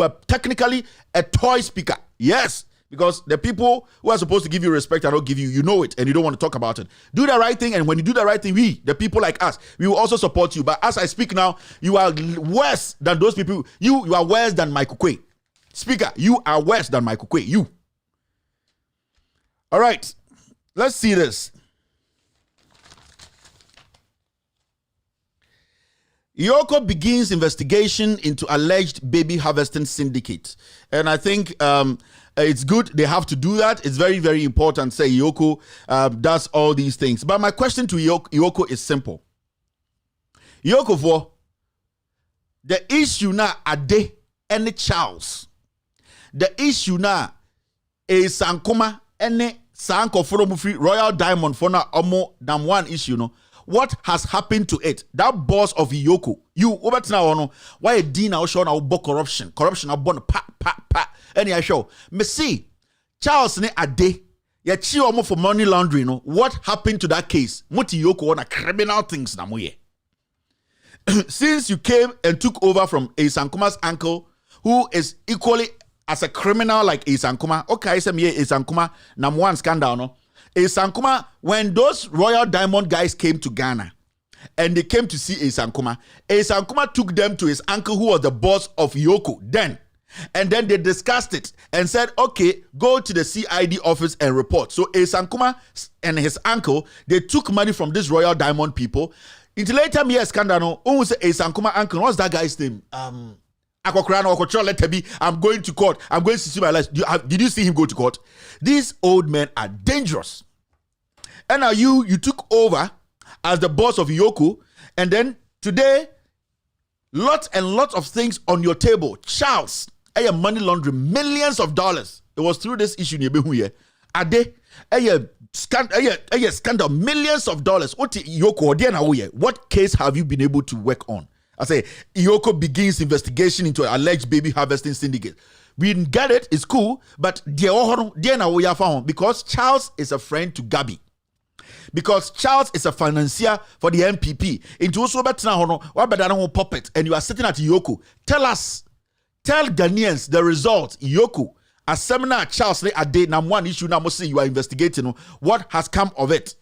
X: are technically a toy speaker. Yes. Because the people who are supposed to give you respect and don't give you, you know it, and you don't want to talk about it. Do the right thing, and when you do the right thing, we, the people like us, we will also support you. But as I speak now, you are worse than those people. You are worse than Michael Quay. Speaker, you are worse than Michael Quay. You. All right. Let's see this. Yoko begins investigation into alleged baby harvesting syndicate. And I think it's good they have to do that. It's very, very important. Say Yoko does all these things. But my question to Yoko is simple. Yoko, for the issue now, Ade and Charles. The issue now is Sankoma and Sanko Free Royal Diamond for now omo than one issue, no. What has happened to it? That boss of Yoko, you over now no why a dean now show now corruption abon pa any I show me see Charles ne Ade ya chi omo for money laundering, no. What happened to that case? Moti Yoko on a criminal things na moye. Since you came and took over from Asankuma's uncle, who is equally as a criminal like Asankuma. Okay, I say me Asankuma number one scandal, no. Asankuma, when those Royal Diamond guys came to Ghana and they came to see Asankuma took them to his uncle who was the boss of Yoko then. And then they discussed it and said, okay, go to the CID office and report. So Asankuma and his uncle, they took money from these Royal Diamond people. Until later, me scandal, who say Asankuma uncle, what's that guy's name? I'm going to court. I'm going to see my life. Did you see him go to court? These old men are dangerous. And now you took over as the boss of Yoko, and then today, lots and lots of things on your table. Charles, I am money laundering millions of dollars. It was through this issue here. Ade, scandal millions of dollars. What Yoko? What case have you been able to work on? I say, Yoko begins investigation into an alleged baby harvesting syndicate. We didn't get it, it's cool, but because Charles is a friend to Gabi. Because Charles is a financier for the NPP. Into also puppet, and you are sitting at Yoko. Tell Ghanaians the result. Yoko, a seminar Charles a day, now one issue now must say you are investigating what has come of it.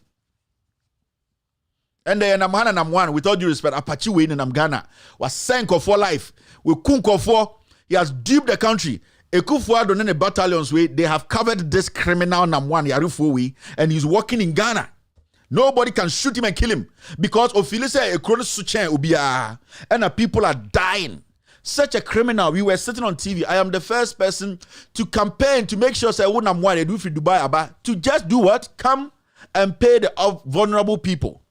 X: And then I'm one, with all due respect, Apache Wayne and Ghana was sank for life. With Kunko for he has duped the country. Akufo-Addo and the battalions way, they have covered this criminal Namwan Yarufu and he's working in Ghana. Nobody can shoot him and kill him because Ophile say a chronic suchen ubia and the people are dying. Such a criminal. We were sitting on TV. I am the first person to campaign to make sure say Namwan they do for Dubai about to just do what? Come and pay the vulnerable people.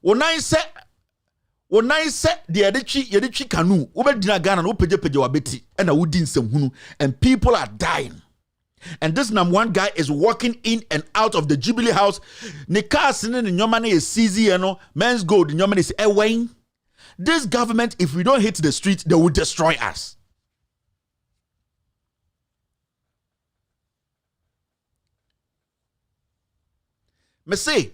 X: When I say the yedichi kanu ubedina Ghana no peje wabeti and awudin semhunu and people are dying. And this one guy is walking in and out of the Jubilee House. Ne car sinin in your money is CZ, men's gold in your money is Ewain. this government, if we don't hit the street, they will destroy us. Me say,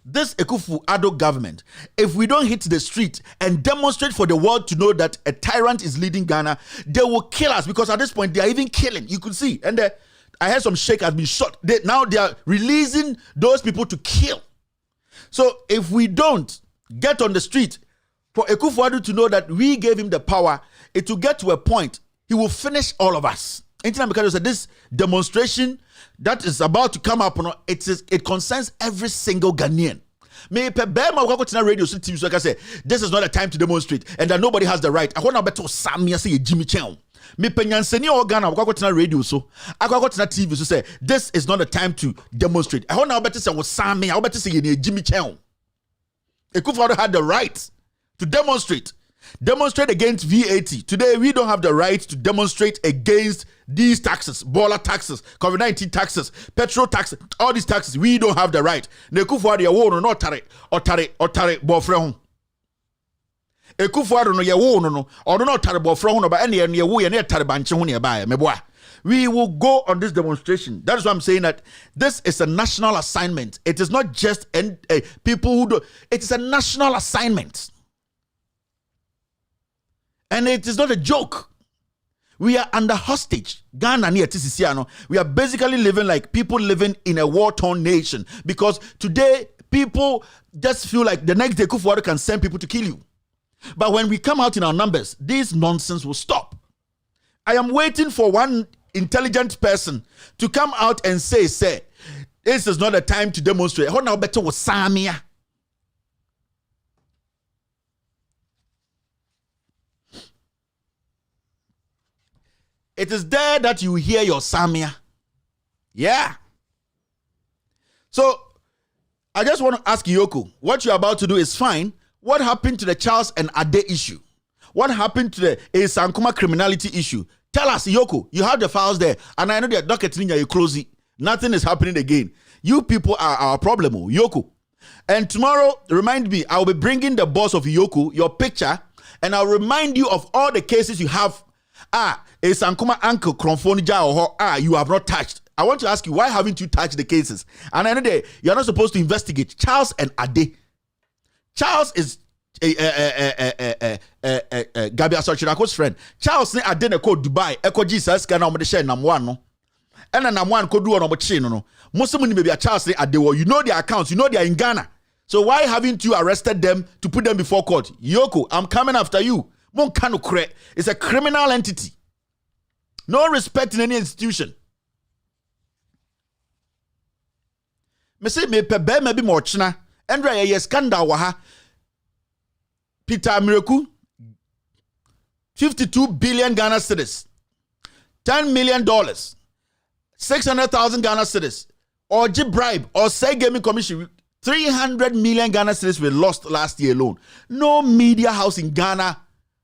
X: this Akufo-Addo government, if we don't hit the street and demonstrate for the world to know that a tyrant is leading Ghana, they will kill us, because at this point they are even killing. You could see, and I heard some sheikh has been shot. Now they are releasing those people to kill. So if we don't get on the street for Akufo-Addo to know that we gave him the power, it will get to a point he will finish all of us. Because this demonstration that is about to come up, it concerns every single Ghanaian. Me pe bema wakoti radio so TV so I can say this is not a time to demonstrate and that nobody has the right. I want to beto Samia say Jimmy Chen. Me pe nyanseni organa wakoti radio so akwakoti TV so say this is not a time to demonstrate. I want to beto say Samia, I beto say Jimmy Chen. Akufo-Addo had the right to demonstrate against VAT. Today, we don't have the right to demonstrate against these taxes, baller taxes, COVID-19 taxes, petrol taxes, all these taxes. We don't have the right. Akufo-Addo ya wo no otare bofre ho. Akufo-Addo no ya wo no otare bofre ho no ba ene ye wo ye na otare banche ho ne ba meboa. We will go on this demonstration. That is why I'm saying that this is a national assignment. It is not just people who do. It is a national assignment. And it is not a joke. We are under hostage. Ghana near Tisisiano. We are basically living like people living in a war-torn nation. Because today, people just feel like the next day Akufo-Addo can send people to kill you. But when we come out in our numbers, this nonsense will stop. I am waiting for one intelligent person to come out and say, this is not a time to demonstrate. How now better was Samia? It is there that you hear your Samia. Yeah. So, I just want to ask Yoko, what you're about to do is fine. What happened to the Charles and Ade issue? What happened to the Sankuma criminality issue? Tell us, Yoko, you have the files there, and I know they're docketing you close it. Nothing is happening again. You people are our problem, Yoko. And tomorrow, remind me, I'll be bringing the boss of Yoko, your picture, and I'll remind you of all the cases you have. Sankuma uncle Kronfonija or you have not touched. I want to ask you, why haven't you touched the cases? And I know you're not supposed to investigate Charles and Ade. Charles is Gabi Asochirako's friend. Charles ne Ade ne ko Dubai. Eko Jesus kana omde share nam1 no. Ena nam1 ko du on obochi no. Most ni be Charles ne Ade wo. You know their accounts. You know they are in Ghana. So why haven't you arrested them to put them before court? Yoko, I'm coming after you. It's a criminal entity. No respect in any institution. Me say me pebe me bi mo china. Endra ye scandal wa ha. Peter Miracle 52 billion Ghana cedis. $10 million. 600,000 Ghana cedis. Or bribe or say gaming commission 300 million Ghana cedis were lost last year alone. No media house in Ghana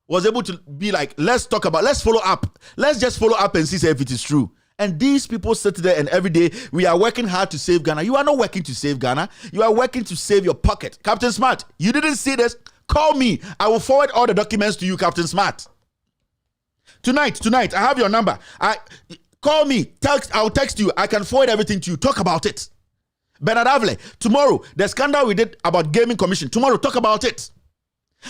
X: was able to be like, let's follow up. Let's just follow up and see if it is true. And these people sit there and every day, we are working hard to save Ghana. You are not working to save Ghana. You are working to save your pocket. Captain Smart, you didn't see this? Call me. I will forward all the documents to you, Captain Smart. Tonight, I have your number. Call me. I'll text you. I can forward everything to you. Talk about it. Bernard Avle, tomorrow, the scandal we did about gaming commission. Tomorrow, talk about it.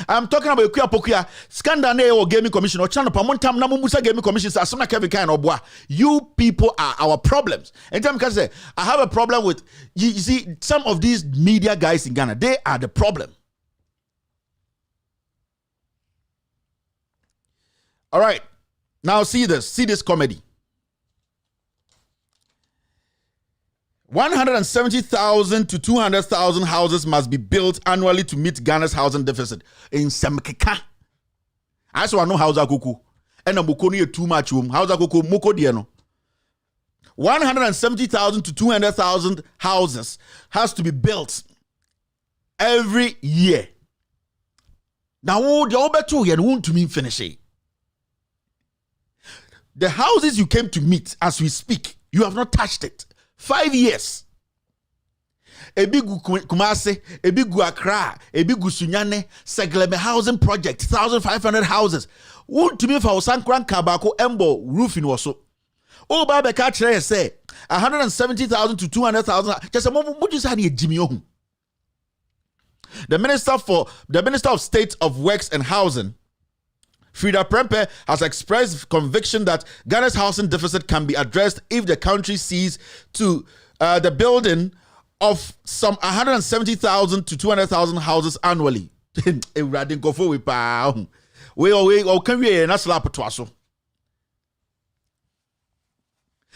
X: I'm talking about Kuya scandal or gaming commission or channel pamontam na mumusa gaming commission as soon as Kevin kind of boy. You people are our problems. And time can say I have a problem with you see some of these media guys in Ghana, they are the problem. All right. Now see this comedy. 170,000 to 200,000 houses must be built annually to meet Ghana's housing deficit. In Semkeka. I saw no house akuku. And a mukoni too much room. House akuku muko dieno. 170,000 to 200,000 houses has to be built every year. Now, the obeto yen won't to mean finish it. The houses you came to meet as we speak, you have not touched it. 5 years. Ebigu Kumase, Ebigu Accra, Ebigu Sunyane, Segleme housing project, 1,500 houses. Won't to me for Sankran Kabako Embo roofing also. Oh, Baba Katre say 170,000 to 200,000. Just a moment, what you say, Jimmy Ohun. The Minister of State of Works and Housing, Frida Prempe, has expressed conviction that Ghana's housing deficit can be addressed if the country sees to the building of some 170,000 to 200,000 houses annually.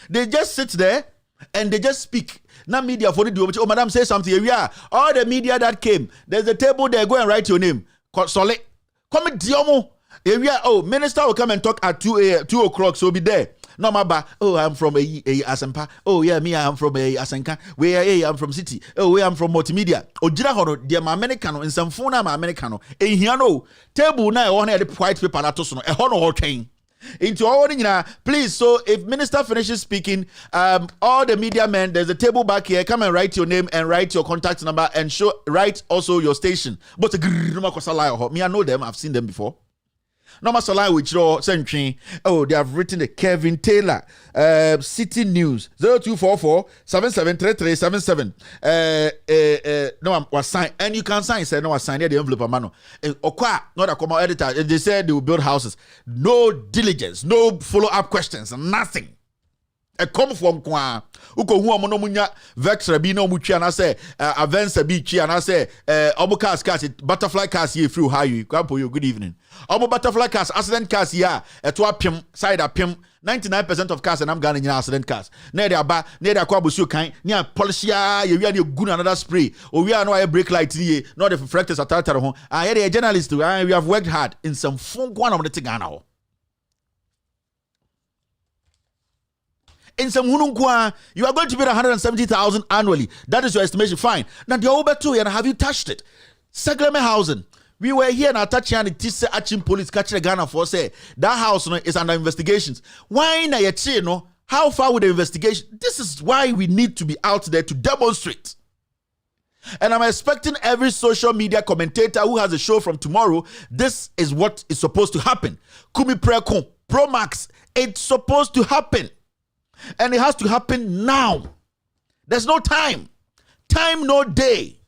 X: They just sit there and they just speak. Now media for the oh madam say something. Yeah, all the media that came, there's a table there. Go and write your name. Solid. Come diomo. Oh, minister will come and talk at 2 o'clock. So be there. No maba. Oh, I'm from a Asempa. Oh yeah, me I'm from a Asenka. Where I'm from City. Oh, where I'm from multimedia. Ojira hono dia ma Americano in some phone ma Americano. Here no table na one the white paper na to so no. E hono ho train. Into all please. So if minister finishes speaking, all the media men, there's a table back here. Come and write your name and write your contact number and write also your station. But me, I know them. I've seen them before. No masala with your century. Oh, they have written the Kevin Taylor City News 0244 773377. No, was signed, and you can sign. Say no, was signed the envelope, mano. Okwa, not a comma editor. They said they will build houses. No diligence, no follow-up questions, nothing. A come from Kwa Uko Huamonomunya Vex Rabino Muchi and I say Avensa Beach and I say Obukas cars, butterfly cars ye through how you grandpa you good evening. Obo butterfly cars, accident cars ya a 2 side up 99% of cars and I'm gonna in accident cars. Near ba near Kwabusu kind near Policia, you are good another spray, or we are no brake light here, not the reflectors at Tartar. I had a journalist we have worked hard in some phone one of the Tigana. In some Hunungwa, you are going to build 170,000 annually. That is your estimation. Fine. Now the over 2 and have you touched it? Segleme housing. We were here now touching and Tisse Achin police catch the Ghana for say that house is under investigations. Why na yet no? How far with the investigation? This is why we need to be out there to demonstrate. And I'm expecting every social media commentator who has a show from tomorrow. This is what is supposed to happen. Kume Preko, Pro Max. It's supposed to happen. And it has to happen now. There's no time. Time, no day.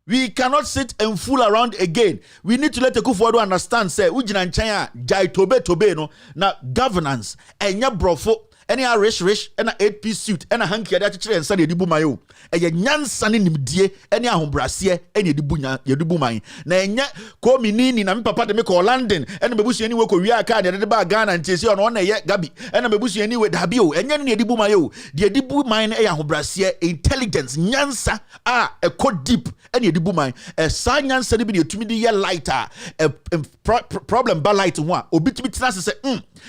X: We cannot sit and fool around again. We need to let the Kufuor understand, say, Ujina Chaya, Jai Tobe, no, now governance, and ya brofo, any rich, and a 8-piece suit, and a hanky at the and Sunday Dibu Mayo, and your nyan sunny nimdie, any ahom brassier, and your Dibu mine. Nanya, call me Nini, and Papa de Meko London, and the Babusi anyway, Korea card, and the Bagana, and Chase on yet Gabi, and the Babusi anyway, Dabio, and Yan Dibu Mayo, the Dibu mine, a ahom brassier, intelligence, nyansa, a code deep, and your Dibu mine, a sign nyansa, to me the lighter, a problem by light one, or bit me say,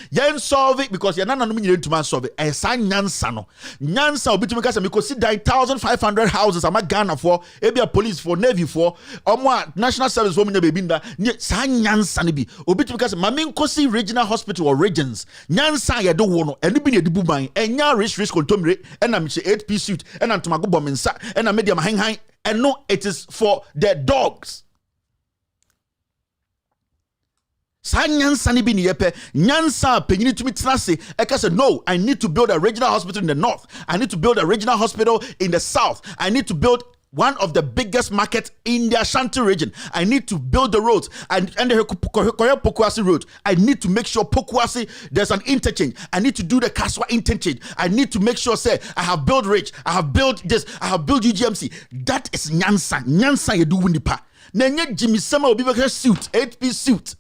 X: yan solve it because you're not nominated to man solve it. A sign nyansa no. Nyansa will be to me because sit 1,500 houses. I'm a Ghana for, maybe a police for, navy for, or more national service woman baby in the sign nyansa nibi. Obit because Mamin Kosi regional hospital or regions. Nyansa ya do wono, and you be a dibu mine, and ya risk contomre, and I'm 8-piece suit, and I'm to my bomb and I made them hang high. And no, it is for the dogs. Nyansa ni bi ni yepe nyansa penyini tumi trase eka say no, I need to build a regional hospital in the north, I need to build a regional hospital in the south, I need to build one of the biggest markets in the Ashanti region, I need to build the roads and the Pokuasi road, I need to make sure Pokuasi there's an interchange, I need to do the Kaswa interchange, I need to make sure say I have built Rich, I have built this, I have built UGMC. That is nyansa you do winipa na nye Jimmy Sama obi be suit 8-piece suit.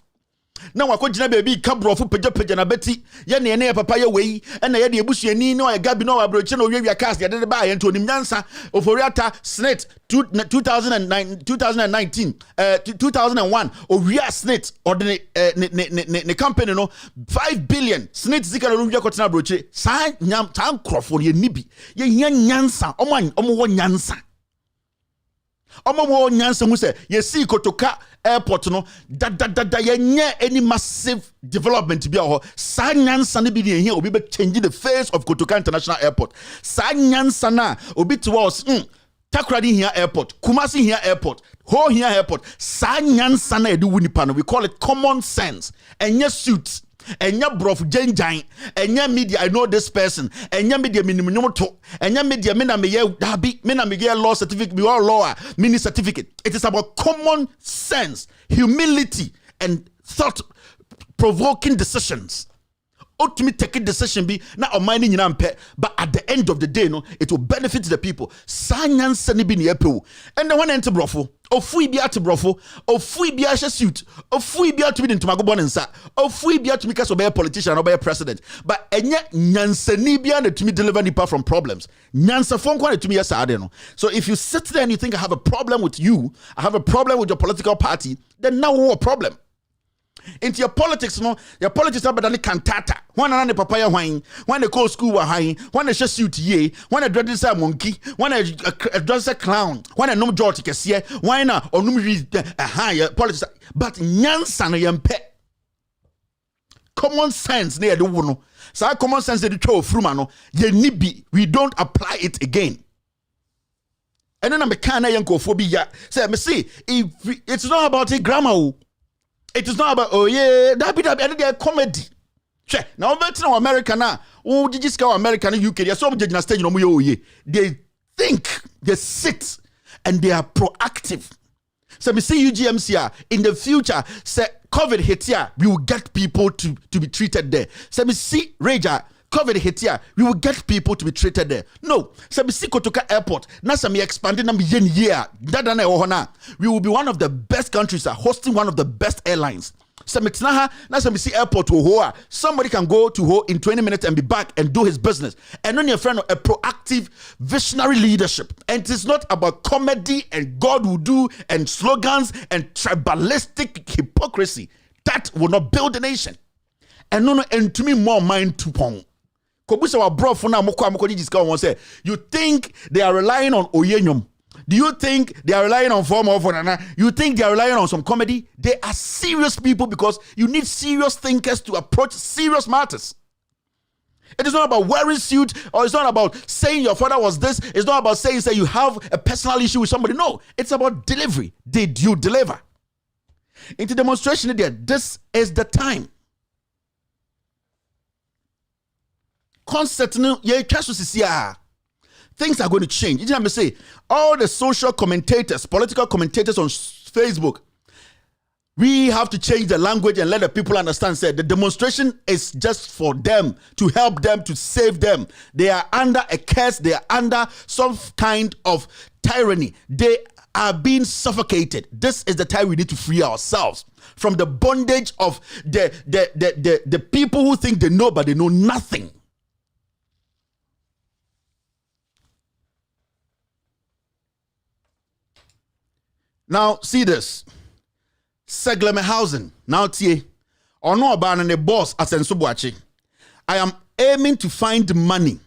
X: Now I continue baby cabro for peja na beti ye ne papa ye wei and na ye de ebusuani no e gabi no abroche no wi cast ye de ba ye nto nim nyansa oforiata snit 2019 2001 owia snit or ne company no 5 billion snit zika no wi kotena abroche sa nyam tan crofo ye nibi ye nyansa omo wo nyansa omo nyansa mu se ye si kotoka airport no da ye nye any massive development bi ho sa nyansa ne bi ne here obi be change the face of Kotoka International Airport sa nyansa na obi to us 30 Takrady here airport, Kumasi here airport, Ho here airport. Sanyan sana edu winipano. We call it common sense. And your suits. And your brof jenjain, and your media, I know this person, and your media minimum to, and your media mina law certificate, we all law mini certificate. It is about common sense, humility, and thought provoking decisions. Ultimate taking decision be not on mining in ampe, but at the end of the day, no, it will benefit the people. Sanyan sani bi ni epo. And the one enter brofo, o fui bi ati brofo, o fui bi asha suit, o fui bi ati bi into magobo nsa, o fui bi ati because of a politician or a president. But enya nyansani bi ane to me deliver nipa from problems. Nyansa phone kwa to me yes no. So if you sit there and you think I have a problem with you, I have a problem with your political party, then now we have a problem. Into your politics, no, your politics are better than cantata. One and papaya wine, one they call school wine, one they just suit ye, one they dress a monkey, one they dress a clown, one they no George Cassia, why not or no a higher politics. But nyansan yam pet common sense near the one. So common sense they throw frumano, ye nibi, we don't apply it again. And then I'm a kind of yankophobia. Say, me see, it's not about a grammar. It is not about, oh yeah, that comedy. Now, better now, America now. Oh, did you scout America and UK? There's some judging stage, they think, they sit, and they are proactive. So, we see UGMC in the future, say, COVID hit here, we will get people to be treated there. So, we see Raja. COVID hit here, we will get people to be treated there. No, so we see Kotoka Airport. Now, some expanding them year. We will be one of the best countries hosting one of the best airlines. So now some see airport to Hoa. Somebody can go to Hoa in 20 minutes and be back and do his business. And then your friend, a proactive, visionary leadership. And it is not about comedy and God will do and slogans and tribalistic hypocrisy. That will not build a nation. And no, and to me more mind to pong. You think they are relying on Oyenyum? Do you think they are relying on form of Onana? You think they are relying on some comedy? They are serious people because you need serious thinkers to approach serious matters. It is not about wearing suit, or it's not about saying your father was this. It's not about saying you have a personal issue with somebody. No, it's about delivery. Did you deliver? Into demonstration there, this is the time. Things are going to change. You know what I'm saying? All the social commentators, political commentators on Facebook, we have to change the language and let the people understand. Say the demonstration is just for them, to help them, to save them. They are under a curse. They are under some kind of tyranny. They are being suffocated. This is the time we need to free ourselves from the bondage of the people who think they know, but they know nothing. Now, see this. Segleme housing. Now, tie. Ono abana ne boss asensubuachi. I am aiming to find money.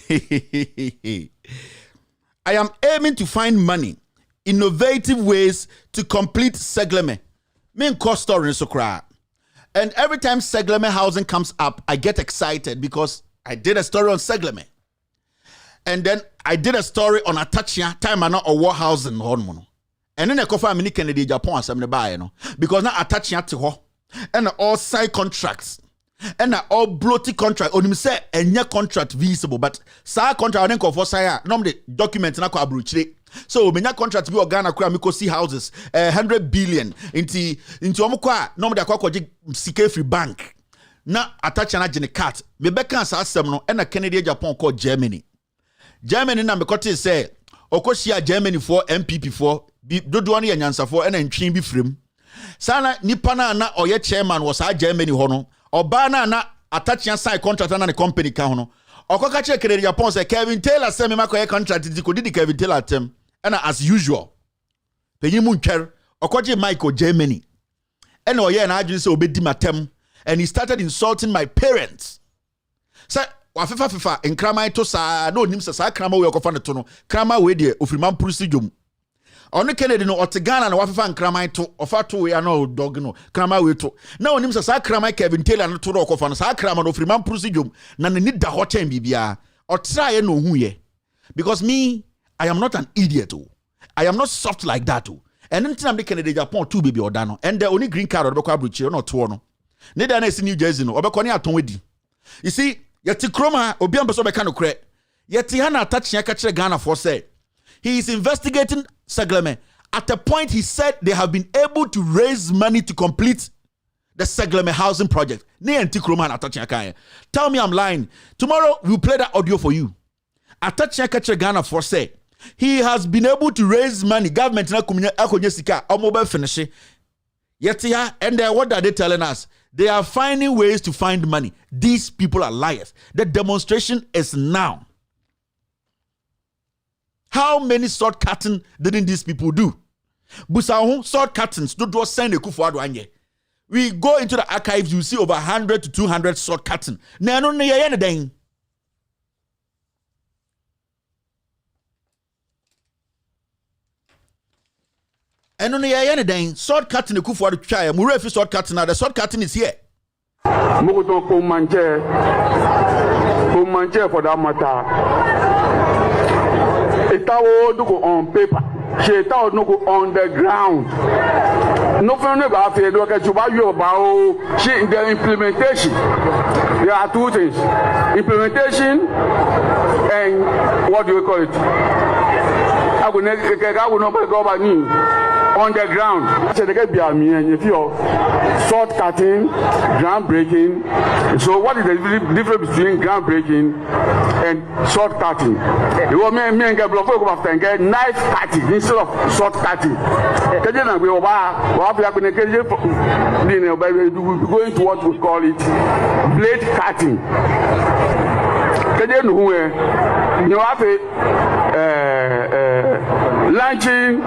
X: I am aiming to find money. Innovative ways to complete Segleme. Main cost story so cry. And every time Segleme housing comes up, I get excited because I did a story on Segleme. And then I did a story on Atachia, time or war housing hormone. And then I cover many Kennedy Japan as I'm the buyer, no, because now attaching to her and all side contracts and all bloated contract. On him say and your contract visible, but side contract I don't call for sire. Normally documents na ko abruchire. So when your contract be Ghana kura me see houses 100 billion into omukwa normally akwa sika free bank. Na attaching na gene cat. Me beka sa asem no and Kennedy Japan called Germany. Germany na me kote say okoshia Germany for MPP for dodo ne yanyansa for and ntwin bi frem sana nipa na oye chairman was a Germany ho no oba na attaching sign contract na the company ka ho no okoka che Kennedy Japan say Kevin Taylor say me makoye contract di ko di Kevin Taylor tem and as usual penyi mu ntwer okoje Michael Germany and oye na adwin say obedi matem and he started insulting my parents. Say wafifa nkrama to sa na onim sa krama we okofa ne to no krama we de ofriman purusi dwom ono Kennedy no otegana na wafifa nkrama to ofa to we na dog no krama we to na onim sa krama Kevin Taylor no to okofa no sa krama no ofriman purusi dwom na ne da ho chen bibia otraye no huye because me I am not an idiot. I am not soft like that. And then I'm making the Japan 2 baby or dano. And the only green card or the Cabrucci or not Tuono. Neither is New Jersey or Beconi at Tonwedi. You see, yet Kroma or Biambaso Becano Cre. Yet Tiana touching Yakacha Ghana for say. He is investigating Segleme. At a point, he said they have been able to raise money to complete the Segleme housing project. Tell me I'm lying. Tomorrow, we'll play that audio for you. Atachia Ghana for say, he has been able to raise money. Government na kunyesika or mobile finish. Yet here, and what are they telling us? They are finding ways to find money. These people are liars. The demonstration is now. How many sword cutting didn't these people do? Busahun sword cuttings do send a kufu adwanye. We go into the archives, you see over 100 to 200 sword cutting. Na no ne anything. And on the anything, sword cutting the kufu adu chaya. Murefi sword cutting now. The sword cutting is here.
G: Muguto Kumanje for that matter. Itawo go on paper. Sheta no go on the ground. No friend about it. Look at you about she in the implementation. There are two things: implementation and what do you call it? I will not go by on the ground. So they get be and if you're sword cutting, ground breaking. So what is the difference between ground breaking and sword cutting? You want me and get block after and get knife cutting instead of sword cutting. We will be going to what we call it blade cutting. You have a launching.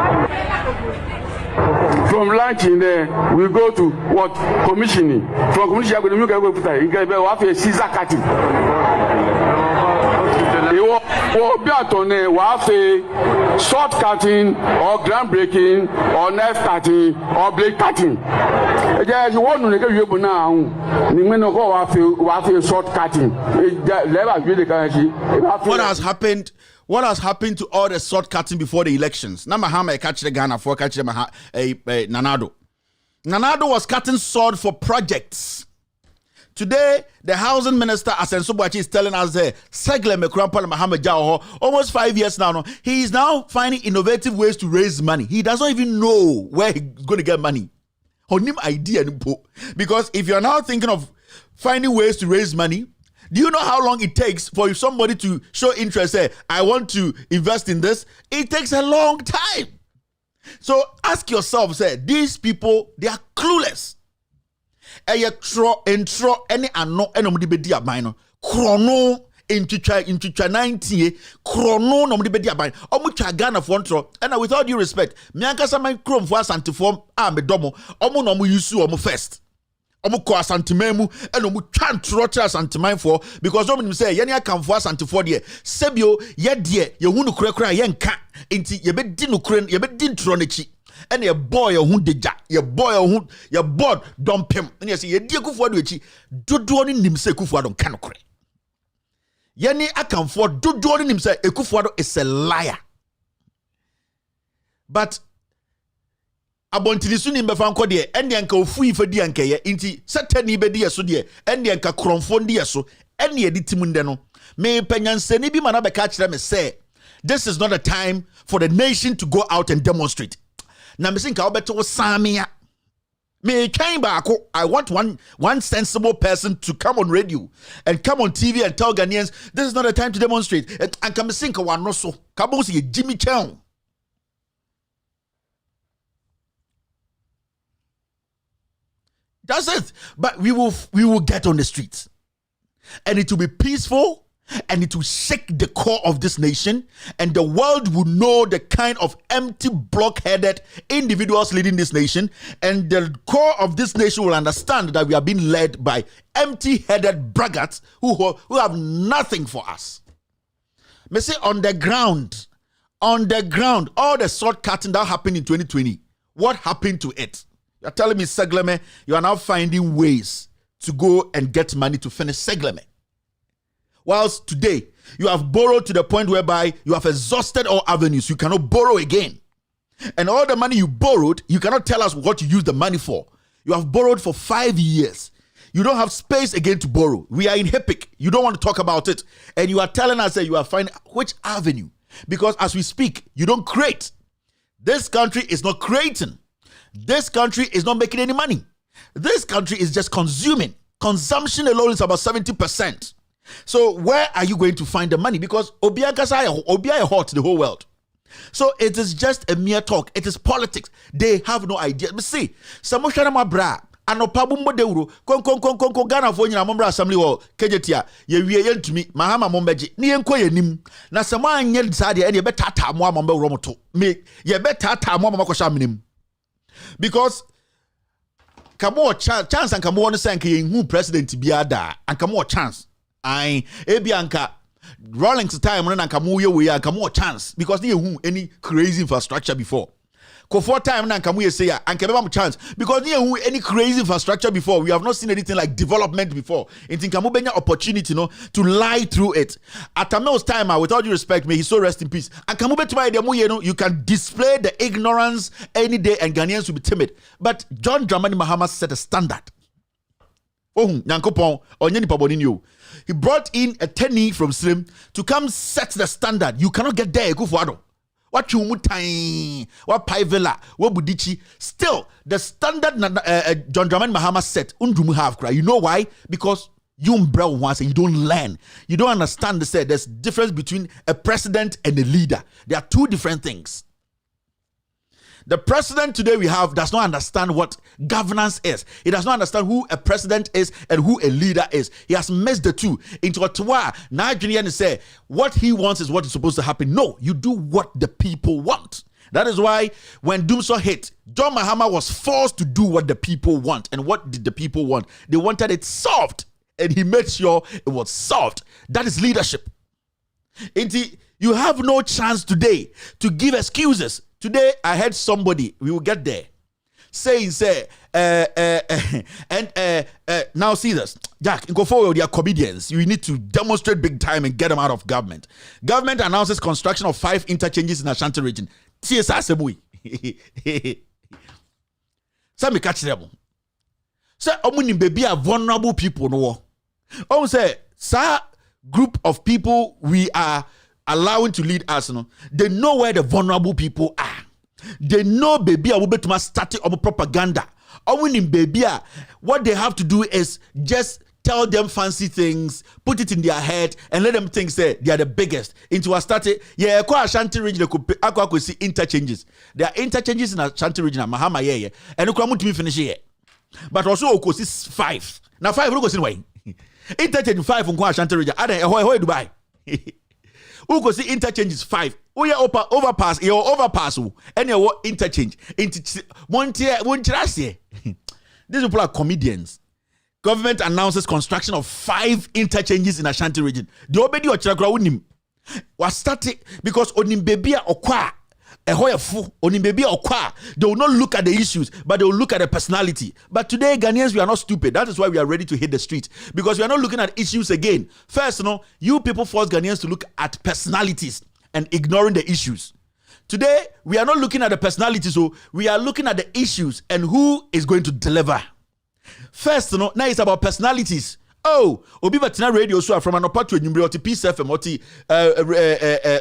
G: From launching there, we go to what? Commissioning. From commissioning, we have a scissor cutting. We have a sword cutting, or groundbreaking, or knife cutting, or blade cutting.
X: What has happened to all the sword cutting before the elections? Namahama catch the Ghana for catch the Nanado. Nanado was cutting sword for projects. Today, the housing minister Asensubachi is telling us that Segle Mekrampa Muhammad Jaho, almost 5 years now, he is now finding innovative ways to raise money. He doesn't even know where he's going to get money. Honim idea, because if you're now thinking of finding ways to raise money, do you know how long it takes for somebody to show interest? Say, I want to invest in this. It takes a long time. So ask yourself, say, these people, they are clueless. Any ano enomudi bedi abino chrono intucha 90 chrono nomudi bedi abino omucha Ghana for ntro. And with all due respect, me ankasa my chrome for Ashanti form me domo omu no mu yusu omu first. Omu ko Ashanti memu and omu twan trocha Ashanti man for because omu say yeni akam for Ashanti for there sebio ye die ye hunu kura ye nka enti ye be di no kura ye be di ntro nechi. And your boy who deja, your boy who your board don't pim. And you say, ye dear Kufuaduchi, do doing himself Kufuadon canocre. Yenny I can for do doing himself a Kufuado is a liar. But Abontilisun in Befanco dear, and the uncle free for the anke, inti, Satani bedia so dear, and the anka cronfondia so, and the editimundeno. May Penyan Senibi Manabe catch them and say, this is not a time for the nation to go out and demonstrate. Now, Samia. I want one sensible person to come on radio and come on TV and tell Ghanaians this is not a time to demonstrate. And come sing one no so. Kabosi Jimmy Chow. That's it. But we will get on the streets, and it will be peaceful. And it will shake the core of this nation, and the world will know the kind of empty, block-headed individuals leading this nation, and the core of this nation will understand that we are being led by empty-headed braggarts who have nothing for us. Me say on the ground, all the sword cutting that happened in 2020, what happened to it? You're telling me, Segleme, you are now finding ways to go and get money to finish Segleme. Whilst today, You have borrowed to the point whereby you have exhausted all avenues. You cannot borrow again. And all the money you borrowed, you cannot tell us what you use the money for. You have borrowed for 5 years. You don't have space again to borrow. We are in HIPIC. You don't want to talk about it. And you are telling us that you are finding which avenue. Because as we speak, you don't create. This country is not creating. This country is not making any money. This country is just consuming. Consumption alone is about 70%. So where are you going to find the money? Because Obiya hot the whole world. So it is just a mere talk. It is politics. They have no idea. But see, Samoshana Mabra, Anopabumbo Deuro, Kon Ghana for Yamambra Assembly or Kejetia, ye to me, Mahama Mombeji, Nienko Nim, Nasaman Yen Sadi, and you better Tamwa Mambo Romoto. Me, ye better Tamwa Makoshamnim. Because Kamo chance and Kamo Sanki, who president Biada, and Kamo chance. I Ebianka. Rawlings time and Kamuya we are more chance because they have any crazy infrastructure before. Kofor time and Kamuya say and Kabam chance because they have any crazy infrastructure before. We have not seen anything like development before. In Kamubenya opportunity to lie through it. At Tamel's time, with all due respect, may he so rest in peace. And Kamube to my you can display the ignorance any day and Ghanaians will be timid. But John Dramani Mahama set a standard. Oh, Nyankopon or Nyani Paboninyo. He brought in a tenny from Slim to come set the standard. You cannot get there. Go for what you mutai, what Paivela, what Budichi. Still, the standard John Dramani Mahama set. Undrumu have cry. You know why? Because you umbrella once and you don't learn. You don't understand the say there's difference between a president and a leader. There are two different things. The president today we have does not understand what governance is. He does not understand who a president is and who a leader is. He has messed the two into a toa. Nigerian say what he wants is what is supposed to happen. No, you do what the people want. That is why when Doomsaw hit, John Mahama was forced to do what the people want. And what did the people want? They wanted it solved. And he made sure it was solved. That is leadership. Indeed, you have no chance today to give excuses. Today, I heard somebody, we will get there, saying, now see this, Jack, go forward, they are comedians. You need to demonstrate big time and get them out of government. Government announces construction of 5 interchanges in Ashanti region. TSA Sebui. Say me catch them. Say, omuni baby are vulnerable people, no. Say, sir, group of people we are allowing to lead us, they know where the vulnerable people are. They know baby I will be to start propaganda. Baby, what they have to do is just tell them fancy things, put it in their head, and let them think say they are the biggest. Into a start, yeah, Ashanti region could see interchanges. There are interchanges in Ashanti region, Mahama, yeah, and you come to me finish here. But also could see 5. Now 5 goes in way. Interchange 5 from Ashanti region. I don't Dubai. Who go see interchanges 5. Who ya overpass? Your overpass and your interchange. These people are comedians. Government announces construction of 5 interchanges in Ashanti region. The obedi or chakra unim was started because onim baby okwa. They will not look at the issues, but they will look at the personality. But today, Ghanaians, we are not stupid. That is why we are ready to hit the street. Because we are not looking at issues again. First, you people force Ghanaians to look at personalities and ignoring the issues. Today, we are not looking at the personalities, so we are looking at the issues and who is going to deliver. First, now it's about personalities. Oh, Obi Batina Radio so from an opportunity to Number Peace FM or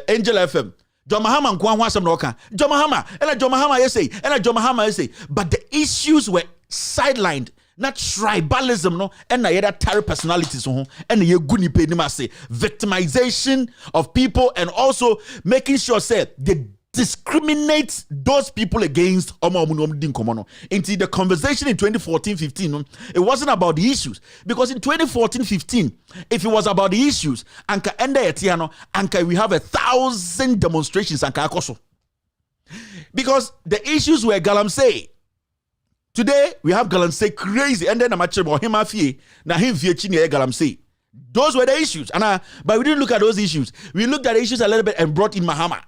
X: Angel FM. John Mahama nkwa asem no ka. John Mahama, and John Mahama say, and John Mahama say, but the issues were sidelined. Not tribalism, no, and na terror personalities, and ye guni pe ni say victimization of people, and also making sure say they discriminate those people against into the conversation in 2014-15. It wasn't about the issues, because in 2014-15, if it was about the issues, anka enda etiano, anka we have 1,000 demonstrations anka akoso, because the issues were galamsey. Today we have galamsey crazy, and then I'm about him afie na him fie chini galamsey. Those were the issues, but we didn't look at those issues. We looked at the issues a little bit and brought in Mahama.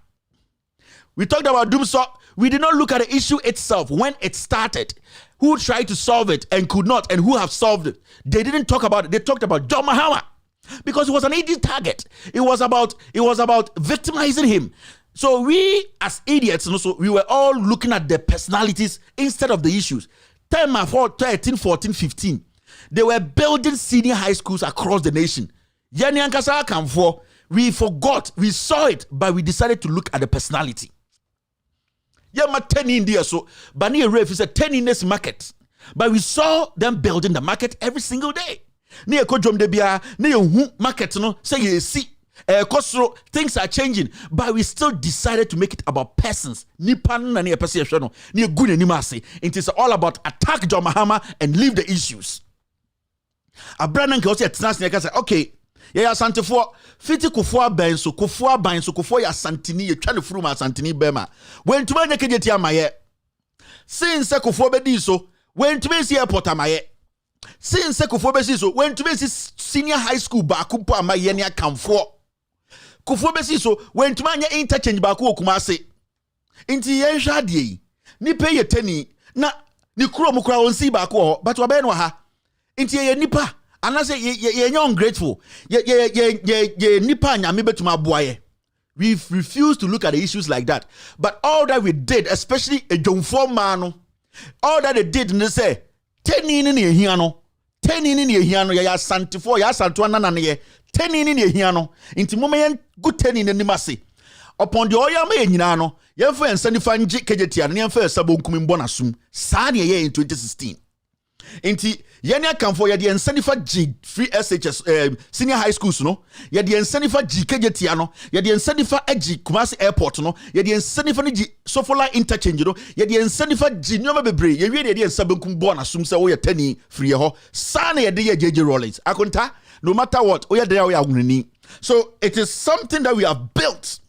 X: We talked about Doomsaw. We did not look at the issue itself when it started. Who tried to solve it and could not, and who have solved it. They didn't talk about it. They talked about John Mahama. because it was an easy target. It was about victimizing him. So we as idiots, we were all looking at the personalities instead of the issues. 13, 14, 15, they were building senior high schools across the nation. We forgot, we saw it, but we decided to look at the personality. Yeah, 10 in there, so Bani Ref is a 10 in this market. But we saw them building the market every single day. Near Kojom Debia, near market, say you see, things are changing, but we still decided to make it about persons. Nipan and near perception, near good and nimasi. It is all about attack John Mahama and leave the issues. A Brandon can also say, okay. Yeah, Asante for 50 kufua benso, kufua ya Santini, you trying to fru ma Santini bema. When to make it ya maye. Since kufua bediso, when to make airport amaye. Since kufua besiso, when to make senior high school bakupa amaye ni akamfo. Kufua besiso, when to make interchange baku okumase. Inti yensha die. Ni pay ye teni, na ni kuro mukura onsi baku but wabenwa ha. Inti ye nipa. And I say, you're ungrateful. We've refused to look at the issues like that. But all that we did, especially a John Foreman, all that they did, and they say, 10 in a hiano, 10 in a hiano, ya santifo, ya santuana, 10 in a hiano, into moment, good 10 in the Nimasi. Upon the Oya Mayinano, Yelfa and Sanifan Kejetian, and Yelfa Sabunkum Bonasum, Sanya in 2016. Inti yenya kanfo ya de ensanifa G free SHS senior high schools no ya de ensanifa G kejetia no ya de ensanifa G Kumasi airport no ya de ensanifa ni G Sofola interchange no ya de ensanifa G nyoma bebre ya wie de ensabenkum bo na sum se wo ya tani free ho sana ya de ya JJ Rollins akonta no matter what wo ya de ya wunni. So it is something that we have built,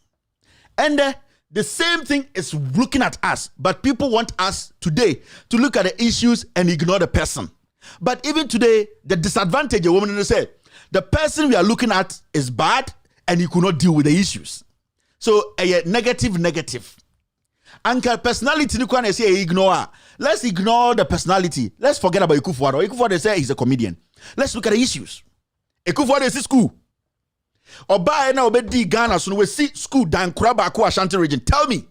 X: and the same thing is looking at us, but people want us today to look at the issues and ignore the person. But even today, the disadvantage, a woman say, the person we are looking at is bad and you could not deal with the issues. So a negative. Anka personality, you can't say ignore. Let's ignore the personality. Let's forget about Ekufuado. Ekufuado, they say he's a comedian. Let's look at the issues. Ekufuado is in school. Oba na obedi Ghana so we see school dan kuraba ko Ashanti region. Tell me,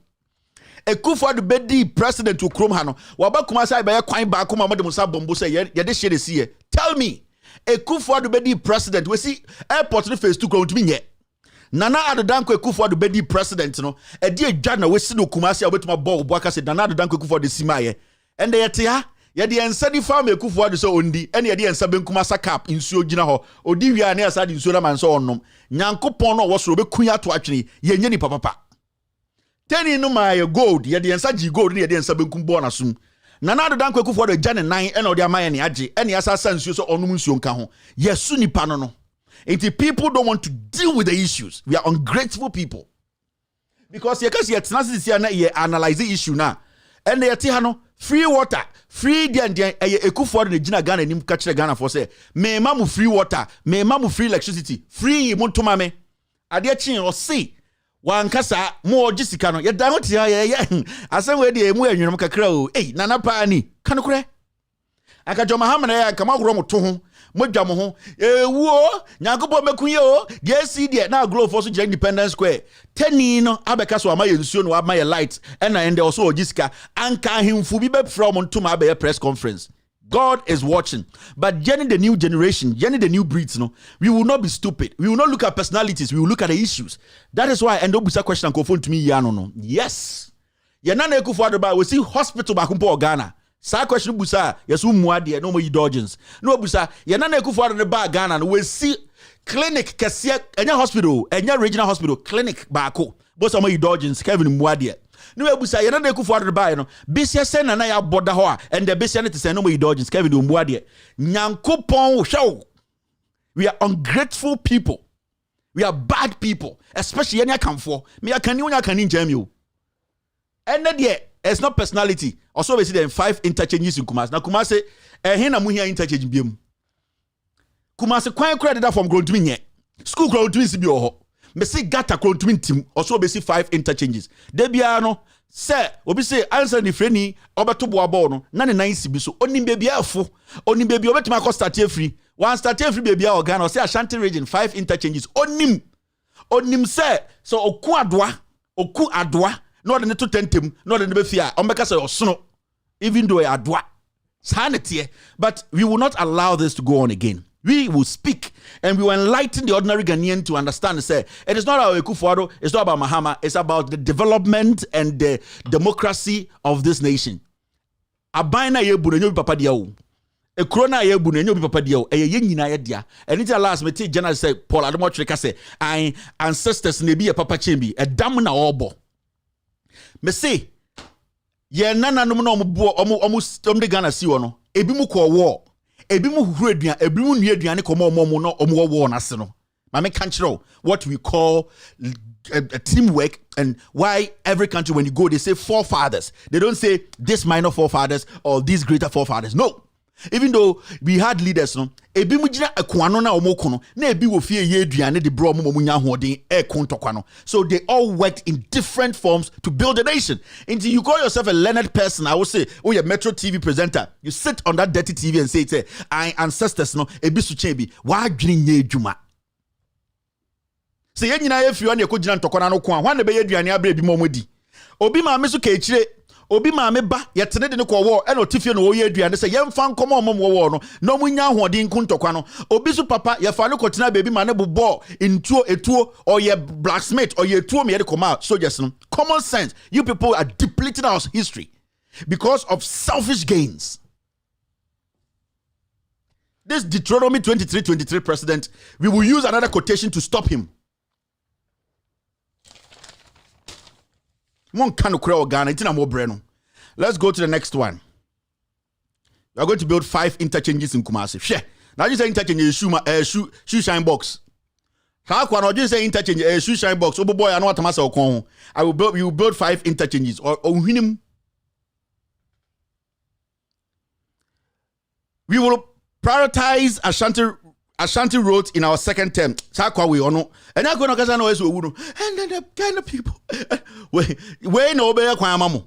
X: Ekufuado bedi president to Kume ha no waba kuma sai ba ye kwan ba ko ma mo de musa bombo say ye de share see ye. Tell me, Ekufuado bedi president we see airport no phase 2 ko ntumi nye. Nana Adodanko Ekufuado bedi president no e di adwa na we see no kuma sai obetuma ball boaka say Nana Adodanko Ekufuado simaye. And ye te ha ye de ensadi farm Ekufuado so ondi ene ye de ensabenkum asa cap insuo gina ho odi wi na asa de insuo na man so onnom nyankopon no wo so be kunya to atwene ye nye ni papa teni no my gold ye de ensaji gold ne ye de ensabenkum bo na sum Nana Adodanko Ekufuado gya ne nan ene odi amaye ne age ene asa sansuo so onnom nsuo nka ho yesu nipa no no. If people don't want to deal with the issues, we are ungrateful people, because ye kasi ye tenase sia na ye analyze the issue na and ye ti ha no free water, free and Ekufuado ne gina Ghana nim ka kire Ghana for say me ma mu free water, me ma mu free electricity, free mo ntoma me ade chin o see wan kasa mo ogisika no ye dan ho ti ye asem we de emu anwunom kakra o nana pa ni kanokure aka John Mahama na ya kama gro mo to ho modwa mo ho ewuo nyankopɔ mekunye o de see de na grow for so Independence Square teni no abeka so amaye nsuo no amaye light and ende also ogisika anka himfu bi be from ntoma abaye press conference. God is watching, but jenny the new generation, jenny the new breeds, no, we will not be stupid. We will not look at personalities. We will look at the issues. That is why I end up with a question and go phone to me. No. Yes, Nana Ekufuado ba we see hospital back in Ghana. Sa question busa yes umuade no more indulgence. No busa Nana Ekufuado ne ba Ghana we see clinic kese enya hospital enya regional hospital clinic baako. But some indulgence Kevin muade. No ebusa Nana Ekufuado ba no besia sen na ya boda ho a and the besia ne te sen no more indulgence Kevin muade. Nyankopon hwew. We are ungrateful people. We are bad people, especially enya kamfo. Me akani onya kani njamio. And then it's not personality. Also, we see them 5 interchanges in Kumasi. Now, Kumasi, na muhia interchange biom. Kumasi, kwan credit that from grown to me. School grown to me si bi oho. Me see gata grown to me team. Also, we see 5 interchanges. Debiano, sir, obi say answer the freni obeto boa ball no. Na ne 9 si bi so. Oni baby afo. Oni baby obetuma ko start free. One started free baby organ or say Ashanti region 5 interchanges. Onim say so oku adwa no the to tentem no the be fear ombeka say osono even though adwa sanity. But we will not allow this to go on again. We will speak and we will enlighten the ordinary Ghanaian to understand. Say it is not about Ekufuado, it's not about Mahama, it's about the development and the democracy of this nation. Abaina yebu na nyobi papa dia o. Ekrona yebu na nyobi papa dia o. Eye nyina ye dia. Anything last me take general say Paul Ademotrika say I ancestors na bi e papa chembi edam na obo. Me say ye nananom na omo de Ghana si wo no. Ebi mu ko war. Ebi mu huhuru aduan, ebi mu nua aduan komo omo no omo war na se no. Ma me kan kire what we call a teamwork, and why every country when you go they say forefathers. They don't say this minor forefathers or these greater forefathers. No. Even though we had leaders no ebi mu gina akwano na omoko no na ebi wo fie ye aduane de bro mo nya hoden ekontokwa. So they all worked in different forms to build a nation. Until you call yourself a learned person, I will say, oh, you're Metro TV presenter. You sit on that dirty TV and say I ancestors no ebi su chebi wa adwene nye adwuma. Se ye nyina ye fi on ye ko gina ntokwa no ko a hwan na be ye aduane abra bi mo modi. Obi ma me so ka echire obi ma me ba yetene de ne ko wo e no tifie no wo ye aduane se yemfa nkomo omom wo no no munya hoden kuntokwa no obi so papa ye fa ne ko tena baby ma ne bobo intuo etuo or ye blacksmith or ye etuo me ye de koma soldiers no. Common sense. You people are depleting our history because of selfish gains. This Deuteronomy 23:23 president, we will use another quotation to stop him. Let's go to the next one. We are going to build 5 interchanges in Kumasi. Now you say interchange shoe shine box. How can you say interchange shoe shine box? Oh boy, I know what we will build 5 interchanges or we will prioritize Ashanti roads in our second term. Sakwa we ono. And I gonna kasa no eso wuno. And then the kind of people we no be kwan amamo.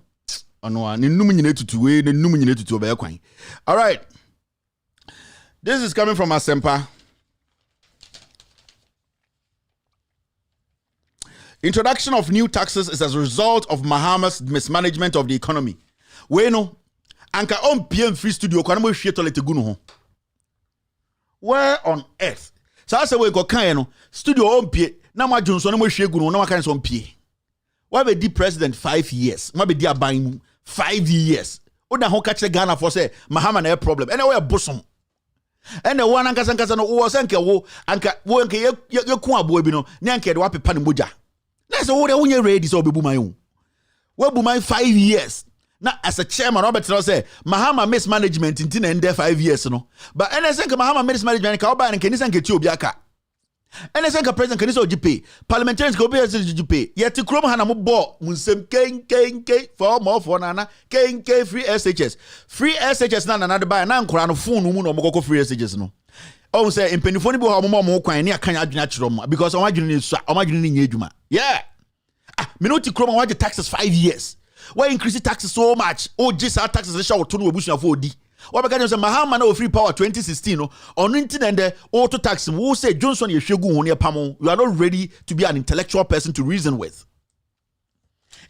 X: Ono ni num nyina tutu we ni num nyina tutu be kwan. All right. This is coming from Asempa. Introduction of new taxes is as a result of Mahama's mismanagement of the economy. We no anka on PM free studio kwa mo hwie toilet gu no ho. Where on earth? So I say we go kan no studio ompie na ma Johnson na mo hwie gu no na kan so ompie. Why be the president 5 years? Why be the aban mu 5 years? O da ho ka kire Ghana for say Mahama na problem. And we bosom. And the one ankasa no wo se nke wo nke ye ku abo bi no na nke de wa pepa ne moja. Na say wo de wonye ready so obebu man wo. We bu man 5 years. Now, as a chairman, Robert say Mahama mismanagement in 5 years, no. But and I think Mahama mismanagement can buy and can listen to Obiaka. And I think a president can also pay. Parliamentarians go be as you pay. Yet to Chrome Hanamu bought Munsem K for more for Nana K free SHS. Free SHS nan another buy an crown of phone no more free SHS no. Oh, say in Penifoni more coin near Kanya natural because I'm imagining Yeduma. Yeah. Minoti Chrome want the taxes 5 years. Why increase taxes so much? Oh, just our taxes show to no bush for D. What because Mahama no free power 2016 no on internet and auto tax who say Johnson you should go on your pamo. You are not ready to be an intellectual person to reason with.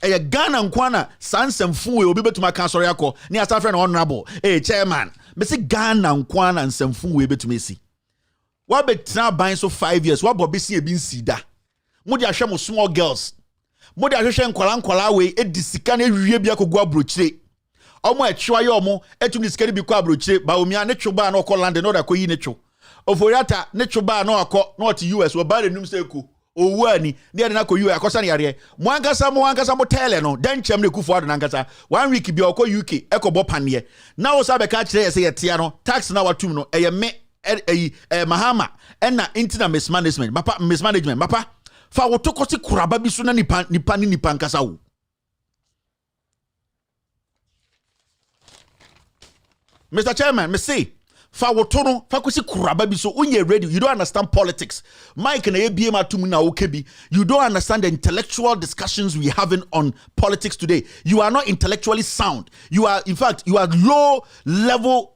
X: A Ghana and Kwana sans and fool will be able to my council yako near our friend honorable. Hey chairman, but say Ghana and Kwana and some fool will be able to see. What bet now buying so 5 years? What Bobby see been see that? Modi ashamo small girls. Modi ahwehwe nkwala we edisika na ewie bia kogua brochire omo etwa ye omo etum disika bi kwa brochire ba omia ne twoba na okoland na odakoyi ne two oforiata ne twoba na akọ north US we ba renum seku owu ani ne na akọ US akosa ne yare mo ankasa mo tele no dan chem ne kufu ado na ankasa 1 week bi okọ UK ekobo panne na wo sa be ka kire ye tia no tax na watum no eye me Mahama na intina mismanagement papa fa wotokosi kuraba bisu na nipa nkasa wo. Mr. Chairman, me say fa wotono fa kosi kuraba bisu unye ready. You don't understand politics. Mike na ebiem atum na okebi. You don't understand the intellectual discussions we having on politics today. You are not intellectually sound. You are in fact you are low level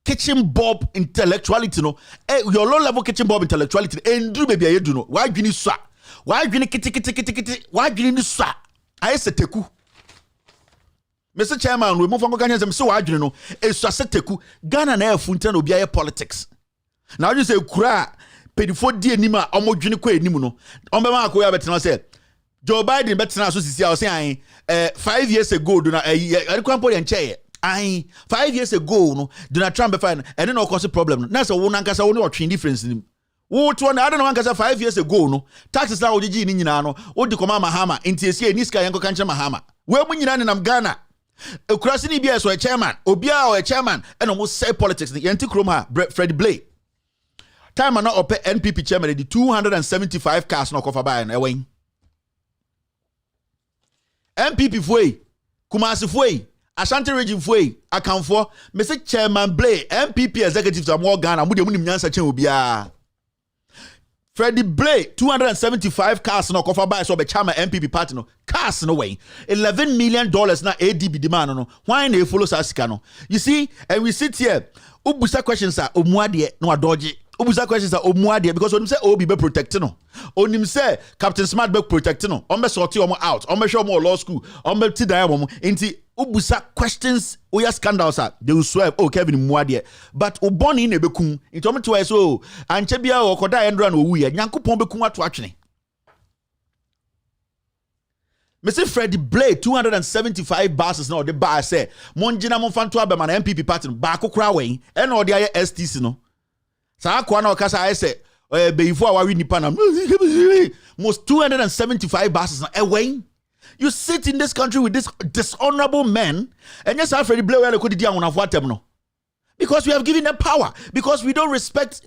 X: kitchen bob intellectuality no your low level kitchen bob intellectuality endru baby ayedu no why dwini so why dwini kiti why dwini so ayese teku Mr. Chairman we move on go Ghana so why dwini no eso aseteku Ghana na afunta na obi aye politics now you say kura pedifo di enima omodwini kwa enimu no ombema akoya betena say Joe Biden betena so sisi say 5 years ago do na arekwanpo ye ncheye 5 years ago no Donald Trump be fine and no cause problem na say wo nankasa wo ne otwe difference nim wo to na ade no nankasa 5 years ago no taxes na ogigi ni nyina no wo di koma mahama ntiesie ni ska yenko kanche mahama we mu nyina ne nam Ghana ekurasi ni bia so a chairman obia o a chairman and almost say politics ni yenti krom ha Freddie Blay time na op NPP chairman the 275 cars no cover by na ewen NPP foi Kumasi foi Ashanti region foi akanfo Mr. Chairman Blay NPP executives am Ghana mu de mu nim nyansa chen obia Freddie Blay 275 cars no cover by so be chairman NPP party no cars no way $11 million na ADB demand no why na follow sasika no you see and we sit here ubusa questions are omuade no adoje ubusa questions are omuade because onim say obi be protect no onim say Captain Smart be protect no on be sort omo out on be show omo law school on be ti dan omo nti ubusa questions oya scandals are they will swear oh Kevin muade but oboni na bekum nti omo to so anche bia okoda endra na owu ye nyankopon bekum ato atwene Mr. Freddie Blay 275 buses now the bar say monjina monfanto abema na MPP party ba kokora wen e na odi aye STC no sa akwa na okasa aye say before awa wi nipa na most 275 buses na wen you sit in this country with this dishonorable men and yes Freddie Blay we ko didi anwonafo atem no because we have given them power because we don't respect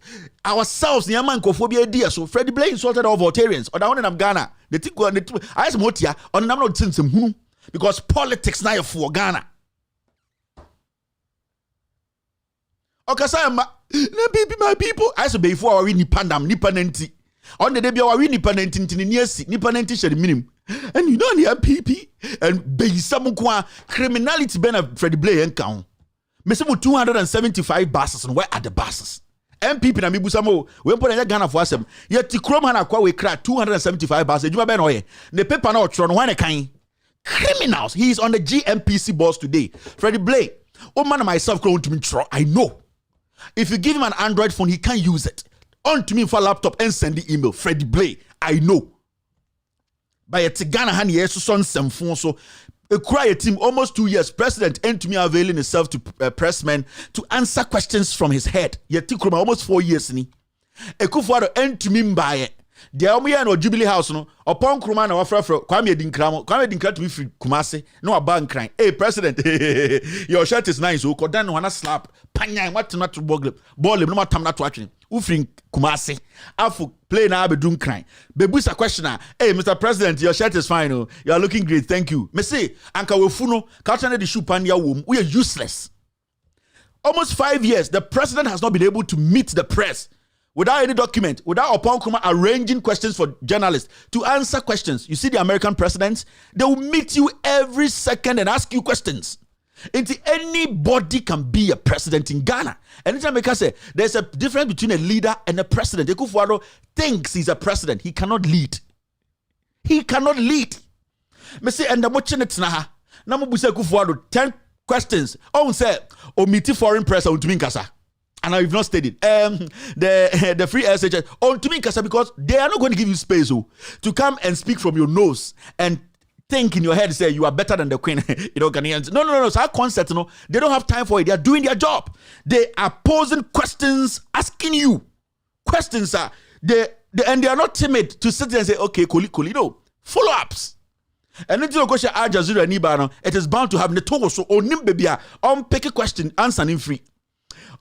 X: ourselves ni amankofo bi edi so Freddie Blay insulted all Voltarians or down in Ghana the tiku and the I motia on nam not sinsem hunu because politics na for Ghana okasa ma na baby my people I say before we nipandam nipanenti on the day bi we nipanenti ntini niasi nipanenti share minim and you know the MPP and be some criminality ben Freddie Blay encounter Mese mo 275 buses and where are the buses? MPP na mibusa mo we mpo na Ghana for asem ye ti krom ha na kwa we kra 275 buses ejuma be no ye the paper na otro no wan kan criminals he is on the GMPC boss today Freddie Blay oh man myself going to me tro I know if you give him an Android phone he can't use it on to me for laptop and send the email Freddie Blay I know by a Ghana han ye so son semfon so a quiet team almost 2 years president and to me availing himself to pressmen to answer questions from his head yet tikroma almost 4 years ni Ekufuado and to me by the omo no Jubilee House no upon kroma na wafrafro Kwame Dinkra to me free Kumase no aba nkran hey president your shirt is nice o kodan no na slap panyan what not to ball no matam na to atwene ufring Kumase afu play na abedun kran bebusa questioner hey Mr. President your shirt is fine oh you are looking great thank you me say anka wefu no culture the shoe pan ya wom we are useless almost 5 years the president has not been able to meet the press without any document without upon Kuma arranging questions for journalists to answer questions you see the American presidents they will meet you every second and ask you questions. Anybody can be a president in Ghana. Anytime I can say there's a difference between a leader and a president. Ekufuado thinks he's a president. He cannot lead. He cannot lead. Me say and the watching it na. Na mo busa Ekufuado 10 questions. Oh say omiti foreign press on Tumi Nkasa. And I've not studied. The free SHS on Tumi Nkasa because they are not going to give you space to come and speak from your nose and think in your head say you are better than the queen Ghanaians. No so that concept they don't have time for it. They are doing their job. They are posing questions, asking you questions and they are not timid to sit there and say okay koli no follow-ups and then you go to Al Jazeera Niba it is bound to have neto so onim bebia on pick a question answer in free.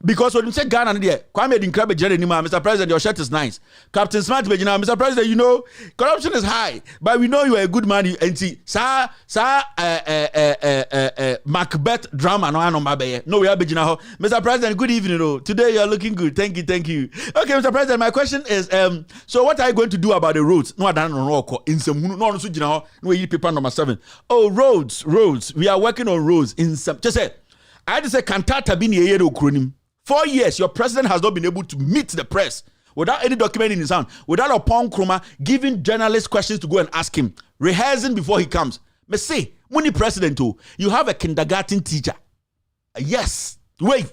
X: Because when you say Ghana there, Kwame Dinkra Bejere Nima, Mr. President, your shirt is nice. Captain Smart Bejina, Mr. President, you know, corruption is high, but we know you are a good man. And see, Macbeth drama, no, we are Bejina. Mr. President, good evening. Today you are looking good. Thank you. Okay, Mr. President, my question is, so what are you going to do about the roads? No, I don't know. In some, no, paper number 7. Oh, roads. We are working on roads in some. Just say, I just say, Kantata bini yeye okronim. 4 years, your president has not been able to meet the press without any document in his hand, without a Pong Kruma giving journalists questions to go and ask him, rehearsing before he comes. Me say, Muni president, you have a kindergarten teacher. Yes. Wait.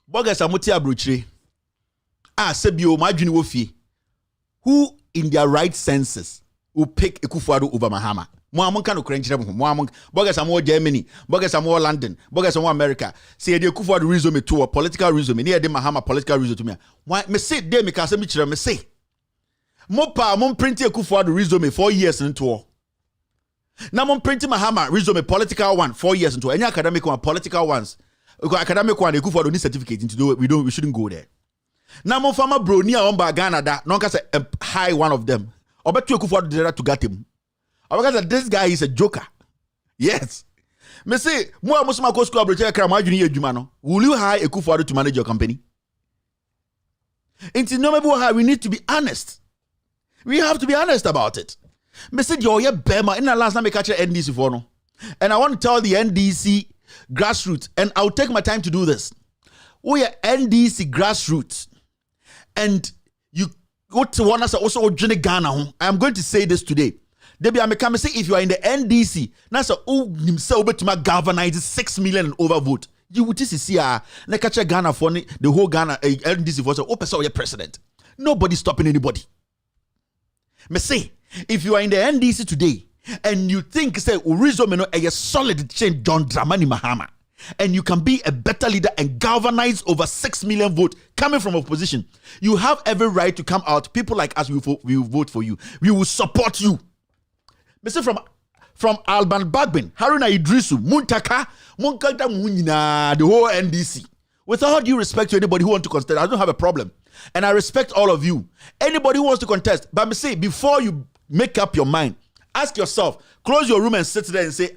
X: Bogas amuti abruchire. Sebio madwini wo fie. Who in their right senses will pick Akufo-Addo over Mahama? Mo amon kan okran kire mo amon bogas amo Germany, bogas amo London, bogas amo America. Say the Akufo-Addo resume to a political resume. Near the Mahama political resume to me. Why me say dey me ka say me kire me say. Mo pa mo print Akufo-Addo resume 4 years into. Now mo print Mahama resume political one 4 years into. Any academic one political ones. Academic one Akufo-Addo need certificate into do we shouldn't go there. Now mo farmer bro near on ba Ghana da no say high one of them. Obetu Akufo-Addo to get him. Because this guy is a joker. Yes. Me say, mo amusuma ko school abroche kra ma adwini adwuma no. Will you hire Akufo-Addo to manage your company? It's no how we need to be honest. We have to be honest about it. Me say yo ye bema in the last time me catch NDC for no. And I want to tell the NDC grassroots, and I'll take my time to do this. We are NDC grassroots. And you go to one as also Ghana. I am going to say this today. Debi Amekame say if you are in the NDC, na so himself to galvanize 6 million and overvote. You would see na catch Ghana for the whole Ghana NDC for so person your president. Nobody stopping anybody. Me say if you are in the NDC today and you think say Urizo no a solid change John Dramani Mahama, and you can be a better leader and galvanize over 6 million votes coming from opposition, you have every right to come out. People like us, we will vote for you. We will support you. Mr. From Alban Bagbin, Haruna Idrisu, Muntaka, Munkata Munina, the whole NDC. With all due respect to anybody who wants to contest, I don't have a problem. And I respect all of you. Anybody who wants to contest, but me say, before you make up your mind, ask yourself, close your room and sit there and say,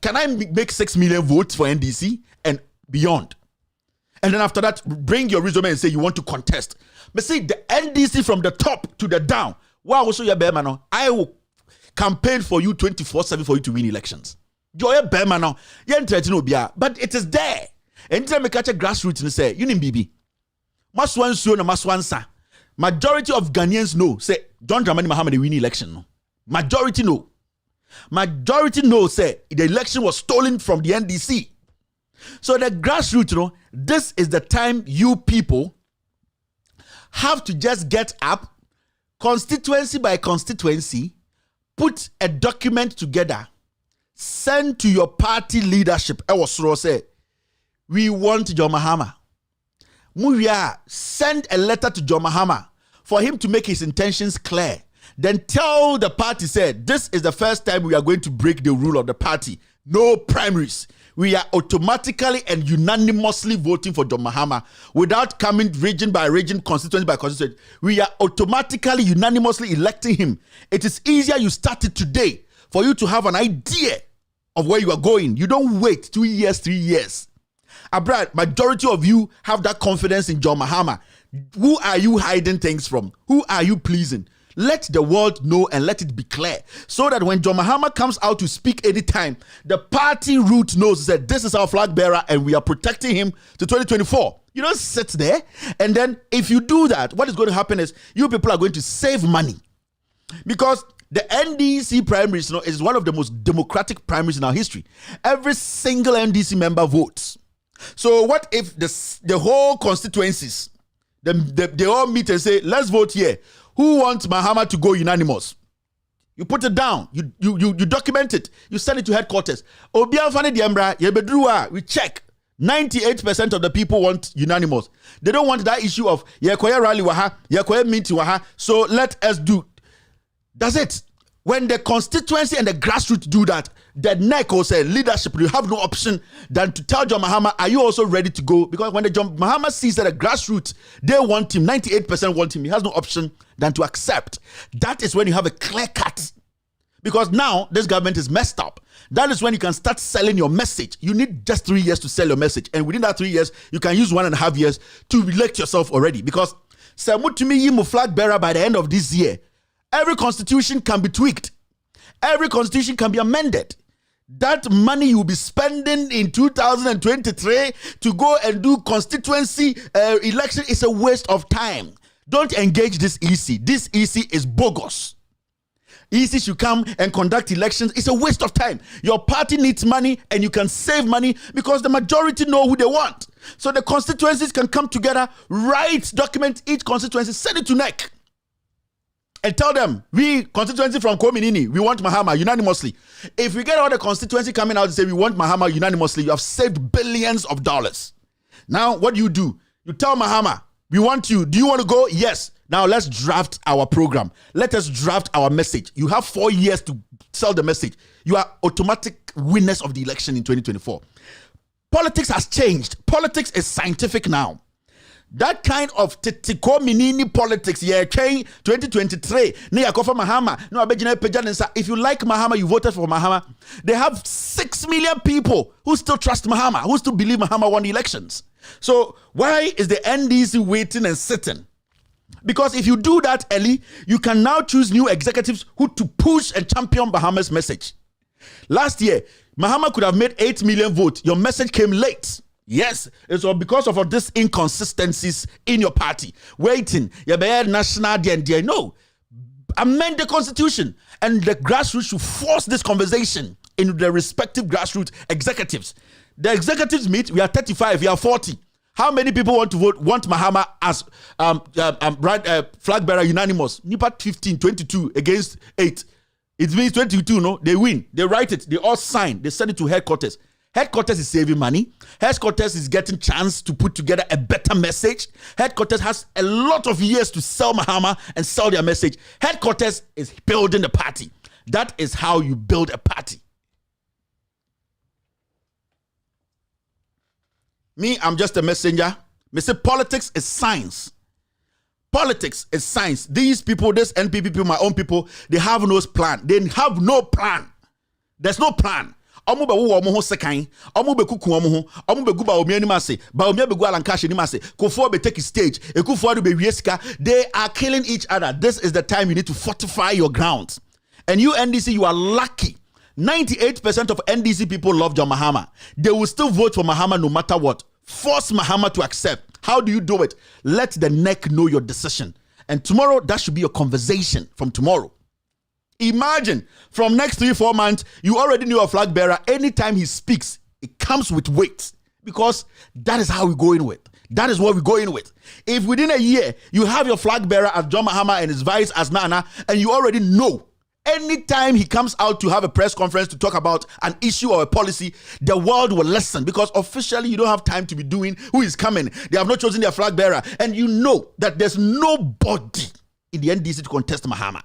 X: can I make 6 million votes for NDC and beyond? And then after that, bring your resume and say you want to contest. Me say, the NDC from the top to the down, wow, so your bear man, I will campaign for you 24/7 for you to win elections. Joy Bema now, but it is there. Anytime we catch a grassroots and say, you need BB. Maswan so na maswansa. Majority of Ghanaians know, say, John Dramani Mahama win election. No. Majority know. Majority know, say, the election was stolen from the NDC. So the grassroots, you know, this is the time you people have to just get up, constituency by constituency, put a document together, send to your party leadership. I was say, we want John Mahama. Muria, send a letter to John Mahama for him to make his intentions clear. Then tell the party, said, this is the first time we are going to break the rule of the party. No primaries. We are automatically and unanimously voting for John Mahama without coming region by region, constituency by constituency. We are automatically, unanimously electing him. It is easier you start it today for you to have an idea of where you are going. You don't wait 2 years, 3 years. Abroad, majority of you have that confidence in John Mahama. Who are you hiding things from? Who are you pleasing? Let the world know and let it be clear so that when John Mahama comes out to speak anytime, the party root knows that this is our flag bearer and we are protecting him to 2024. You don't sit there. And then if you do that, what is going to happen is you people are going to save money. Because the NDC primaries, you know, is one of the most democratic primaries in our history. Every single NDC member votes. So what if the whole constituencies, they all meet and say, let's vote here. Who wants Mahama to go unanimous? You put it down. You document it. You send it to headquarters. We check. 98% of the people want unanimous. They don't want that issue of yekoye rally waha, yekoye meeting waha. So let us do. That's it. When the constituency and the grassroots do that, the NECO say leadership, you have no option than to tell John Mahama, are you also ready to go? Because when the John Mahama sees that the grassroots, they want him, 98% want him, he has no option than to accept. That is when you have a clear cut. Because now this government is messed up. That is when you can start selling your message. You need just 3 years to sell your message. And within that 3 years, you can use 1.5 years to elect yourself already. Because Samutumi Yimu flag bearer by the end of this year, every constitution can be tweaked. Every constitution can be amended. That money you will be spending in 2023 to go and do constituency election is a waste of time. Don't engage this EC. This EC is bogus. EC should come and conduct elections. It's a waste of time. Your party needs money and you can save money because the majority know who they want. So the constituencies can come together, write, document each constituency, send it to NEC. And tell them, we constituency from Kume, we want Mahama unanimously. If we get all the constituency coming out and say we want Mahama unanimously, you have saved billions of dollars. Now, what do? You tell Mahama, we want you. Do you want to go? Yes. Now, let's draft our program. Let us draft our message. You have 4 years to sell the message. You are automatic winners of the election in 2024. Politics has changed. Politics is scientific now. That kind of titiko minini politics, 2023. If you like Mahama, you voted for Mahama. They have 6 million people who still trust Mahama, who still believe Mahama won the elections. So why is the NDC waiting and sitting? Because if you do that, Ellie, you can now choose new executives who to push and champion Mahama's message. Last year, Mahama could have made 8 million votes. Your message came late. Yes, it's all because of these inconsistencies in your party. Waiting, you're national DND. No, amend the constitution, and the grassroots should force this conversation into the respective grassroots executives. The executives meet. We are 35. We are 40. How many people want to vote? Want Mahama as flag bearer unanimous? Nipa 15, 22 against 8. It means 22. No, they win. They write it. They all sign. They send it to headquarters. Headquarters is saving money. Headquarters is getting chance to put together a better message. Headquarters has a lot of years to sell Mahama and sell their message. Headquarters is building the party. That is how you build a party. Me, I'm just a messenger. Me say politics is science. Politics is science. These people, this NPP people, my own people, they have no plan. They have no plan. There's no plan. Omu be wo omo ho sekan, omu be kuku omo ho, omu be guba omi anima se, ba omi be gu alankash anima se, Kofo be take stage, Ekufo be wiesika. They are killing each other. This is the time you need to fortify your ground. And you NDC, you are lucky. 98% of NDC people love John Mahama. They will still vote for Mahama no matter what. Force Mahama to accept. How do you do it? Let the NEC know your decision. And tomorrow, that should be your conversation from tomorrow. Imagine, from next 3-4 months, you already knew a flag bearer. Anytime he speaks, it comes with weight. Because that is how we're going with. That is what we're going with. If within a year, you have your flag bearer as John Mahama and his vice as Nana, and you already know, anytime he comes out to have a press conference to talk about an issue or a policy, the world will listen, because officially you don't have time to be doing who is coming. They have not chosen their flag bearer. And you know that there's nobody in the NDC to contest Mahama.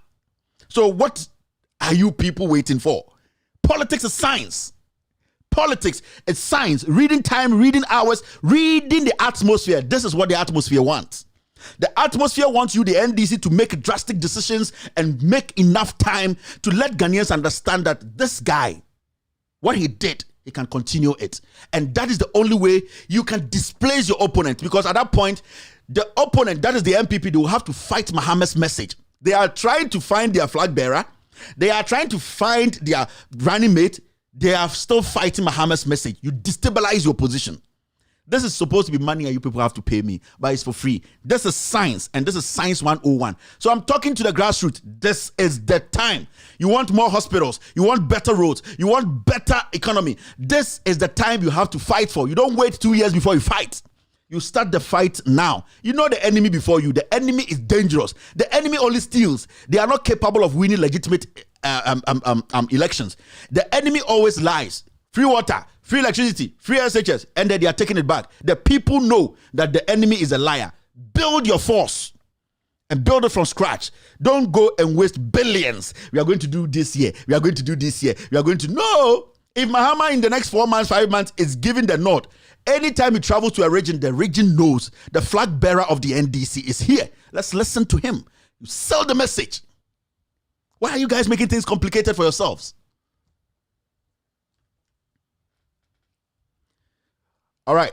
X: So what are you people waiting for? Politics is science. Politics is science. Reading time, reading hours, reading the atmosphere. This is what the atmosphere wants. The atmosphere wants you, the NDC, to make drastic decisions and make enough time to let Ghanaians understand that this guy, what he did, he can continue it. And that is the only way you can displace your opponent. Because at that point, the opponent, that is the MPP, they will have to fight Mahama's message. They are trying to find their flag bearer. They are trying to find their running mate. They are still fighting Mahama's message. You destabilize your position. This is supposed to be money and you people have to pay me, but it's for free. This is science, and this is Science 101. So I'm talking to the grassroots. This is the time. You want more hospitals. You want better roads. You want better economy. This is the time you have to fight for. You don't wait 2 years before you fight. You start the fight now. You know the enemy before you. The enemy is dangerous. The enemy only steals. They are not capable of winning legitimate elections. The enemy always lies. Free water, free electricity, free SHS, and then they are taking it back. The people know that the enemy is a liar. Build your force and build it from scratch. Don't go and waste billions. We are going to do this year. We are going to do this year. We are going to... No! If Mahama in the next 4 months, 5 months is giving the nod, anytime he travels to a region, the region knows the flag bearer of the NDC is here. Let's listen to him. You sell the message. Why are you guys making things complicated for yourselves? All right.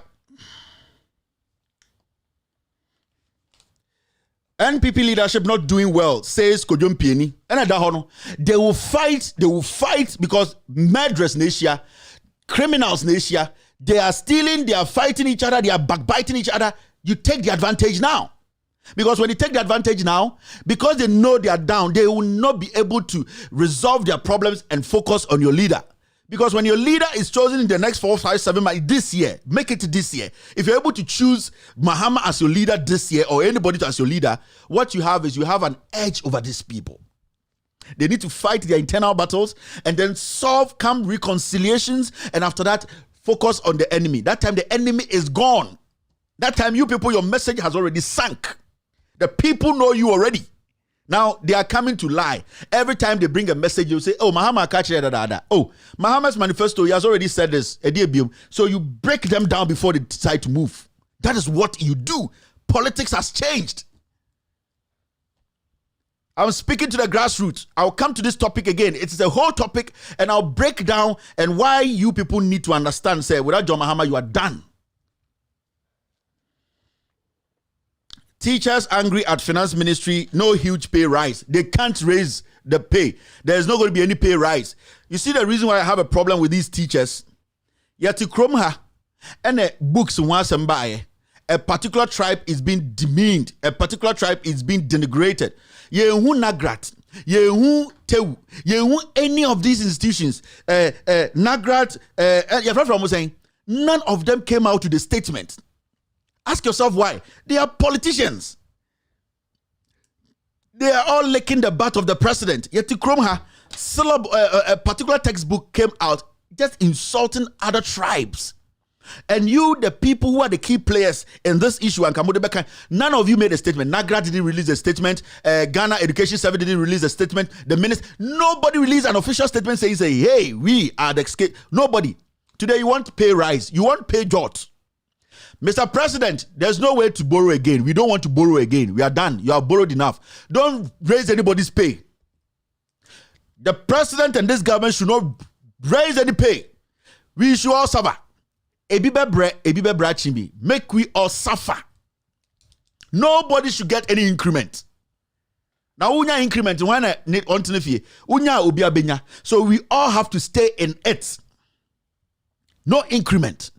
X: NPP leadership not doing well, says Kojom Pieni. And they will fight because murderers in Asia, criminals in Asia, they are stealing, they are fighting each other, they are backbiting each other. You take the advantage now. Because when you take the advantage now, because they know they are down, they will not be able to resolve their problems and focus on your leader. Because when your leader is chosen in the next 4, 5, 7 months, this year, make it this year. If you're able to choose Mahama as your leader this year or anybody as your leader, what you have is you have an edge over these people. They need to fight their internal battles and then come reconciliations, and after that, focus on the enemy. That time the enemy is gone. That time you people, your message has already sunk. The people know you already. Now they are coming to lie. Every time they bring a message, you say, oh, Mahama catch da. Oh, Mahama's manifesto, he has already said this. So you break them down before they decide to move. That is what you do. Politics has changed. I'm speaking to the grassroots. I'll come to this topic again. It's a whole topic, and I'll break down and why you people need to understand. Say, without John Mahama, you are done. Teachers angry at finance ministry, no huge pay rise. They can't raise the pay. There's not going to be any pay rise. You see the reason why I have a problem with these teachers? Yati kromha and books once and by a particular tribe is being demeaned. A particular tribe is being denigrated. Yehu Nagrat, Yehu Tewu, Yehu any of these institutions, Nagrat, you're saying none of them came out to the statement. Ask yourself why. They are politicians. They are all licking the butt of the president. Yet to Kromha, a particular textbook came out just insulting other tribes. And you, the people who are the key players in this issue, and Kamodebeka, none of you made a statement. Nagra didn't release a statement. Ghana Education Service didn't release a statement. The minister, nobody released an official statement saying, hey, we are the skate. Nobody. Today you want pay rise. You want pay jot. Mr. President, there's no way to borrow again. We don't want to borrow again. We are done. You have borrowed enough. Don't raise anybody's pay. The president and this government should not raise any pay. We should all suffer. Make we all suffer. Nobody should get any increment. Now, unya increment, so we all have to stay in it. No increment.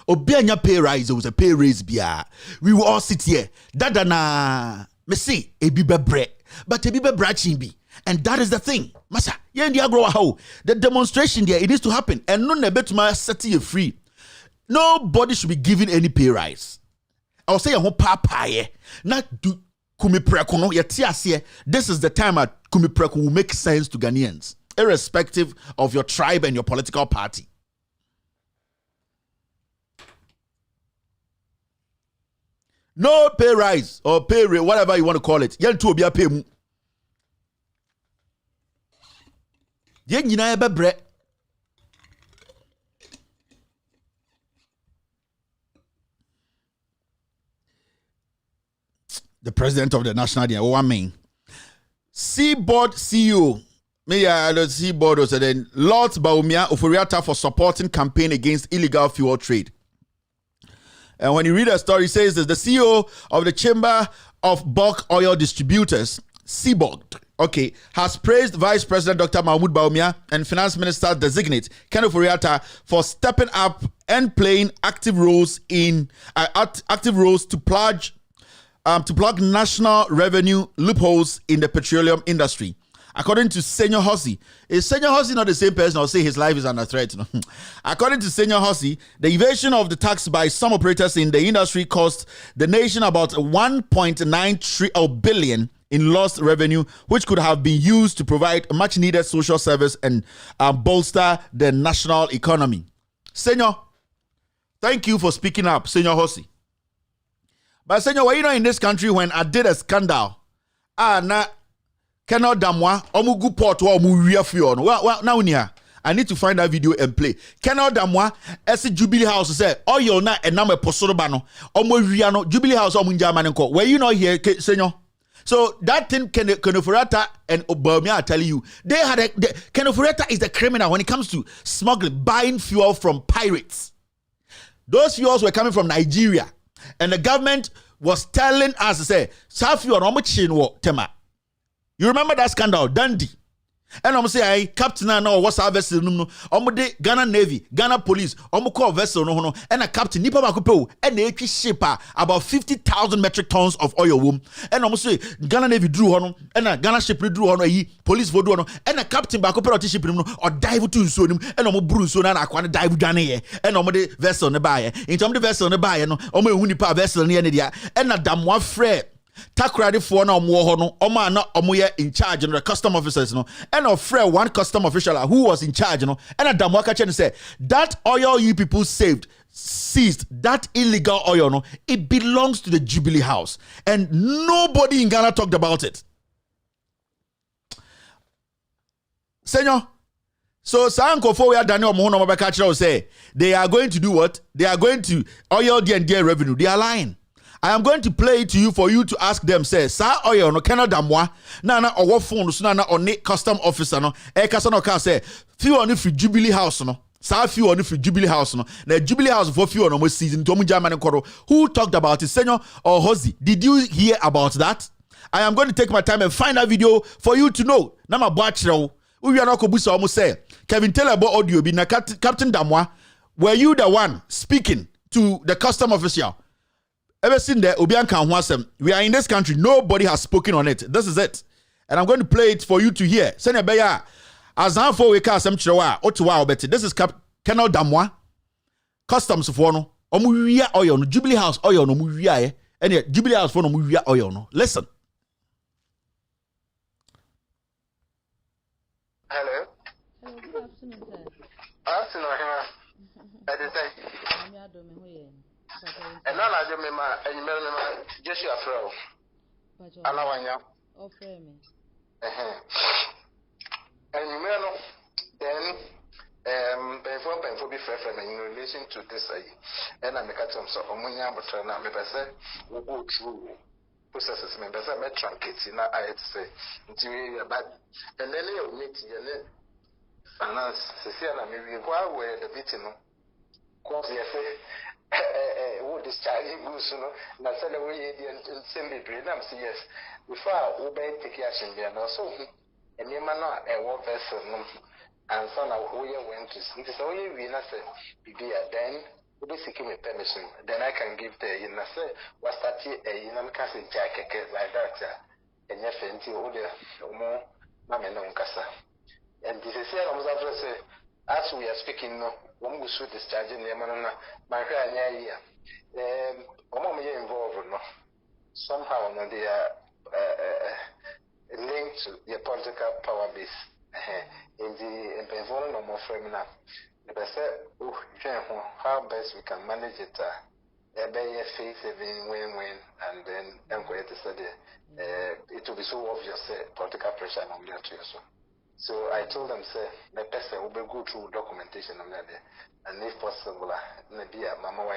X: Obianya pay rise, there was a pay raise bia. We will all sit here. Dada na me see ebibe bre, but ebibe bra chimbi. And that is the thing. Masa, the demonstration there, it needs to happen. And no nebetuma set you free. Nobody should be given any pay rise. I'll say papa not do Kume Preko no yetiasie. This is the time at Kume Preko will make sense to Ghanaians, irrespective of your tribe and your political party. No pay rise or pay rate, whatever you want to call it. Yen to be a pay mu. Yen yina ebe bre. The president of the National Day, Seaboard CEO, the Seaboard was then Lord Baumia Oforiata for supporting campaign against illegal fuel trade. And when you read a story, it says that the CEO of the Chamber of Bulk Oil Distributors, Seaboard, has praised Vice President Dr. Mahmoud Baumia and Finance Minister designate Ken Oforiata for stepping up and playing active roles to plug national revenue loopholes in the petroleum industry. According to Senior Hossi, is Senior Hossi not the same person? I'll say his life is under threat. No? According to Senior Hossi, the evasion of the tax by some operators in the industry cost the nation about 1.9 billion in lost revenue, which could have been used to provide much needed social service and bolster the national economy. Senior, thank you for speaking up, Senior Hossi. But Senior, were you not in this country when I did a scandal? Cannot damwa omugu port wa omuria fuel. Well, now I need to find that video and play. Cannot damwa esi Jubilee House say oil na enam eposoro ba no omuria no Jubilee House omunja manenko. Were you not here, Senior? So that thing Kenofurata and Obama are telling you they had Kenofurata is the criminal when it comes to smuggling, buying fuel from pirates. Those fuels were coming from Nigeria. And the government was telling us, say, Safi or Omachin Tema. You remember that scandal, Dandy? And I'm say, Captain, no, what's our vessel? No, Ghana Navy, Ghana Police, call vessel, no, and a Captain Nipa Makupo, and the shipper about 50,000 metric tons of oil womb. And I'm say, Ghana Navy drew on, and a Ghana ship drew on, police for doing, and a Captain Bakupo ship or dive to so him, and I'm Bruce, and I can't dive down here, and I'm the vessel on the buyer, in terms of the vessel on the buyer, no, Unipa vessel near the and a damn one fret. Takrade for na omo no omo na omo ye in charge no the custom officers no and of friend one custom official who was in charge no and Adamu aka chen say that oil you people seized that illegal oil no it belongs to the Jubilee House and nobody in Ghana talked about it. Senor, so Sanko for we are Daniel Mohono Mabaka say they are going to do what? They are going to oil the revenue. They are lying. I am going to play it to you for you to ask them, say, Sa oyo no Canada moi, na owo phone so na on custom officer no, kasa no ka say, few on free Jubilee House no. Sa few on free Jubilee House no. Na Jubilee House for few on almost season to German koro. Who talked about it, Senor or Hozi? Did you hear about that? I am going to take my time and find that video for you to know. Na ma boachro. We are not kobusa almost say, Kevin Taylor about audio be na Captain Damwa, were you the one speaking to the custom official? Ever seen there, we are in this country, nobody has spoken on it. This is it. And I'm going to play it for you to hear. This is Colonel Damwa, Customs for no, oil, Jubilee House oil, no, and Jubilee House for no, oil, no. Listen.
E: Hello.
H: Hello, good afternoon, sir.
E: And none of them, and you remember Joshua Fro. Alawanya.
H: Oh, frame.
E: And you know, then, before be fair from in relation to this, and I'm a catum so Omunia, but I say, will go through processes, members, I met truncates in I say, until but and then you meet your finance, Cecilia, maybe while we're the beating, cause the would discharging goose, not send away and send me brain. I'm saying yes. Before we take action, there now so and you man not a war vessel, and son of who you went to see. So you will not say, be then we'll be seeking a permission. Then I can give the in a say, what's that here a young casting jacket like that, and your friend, you order more mamma non cassa. And this is here, I was after say. As we are speaking, no, one goes through discharging the man, my hair, involved, no. Somehow, no, they are linked to the political power base. In the involvement of more feminine, the best, how best we can manage it, a face, win-win, and then enquire to study. It will be so obvious, political pressure on the two. So I told them, say, my person will be go through documentation on that, and if possible, maybe a mama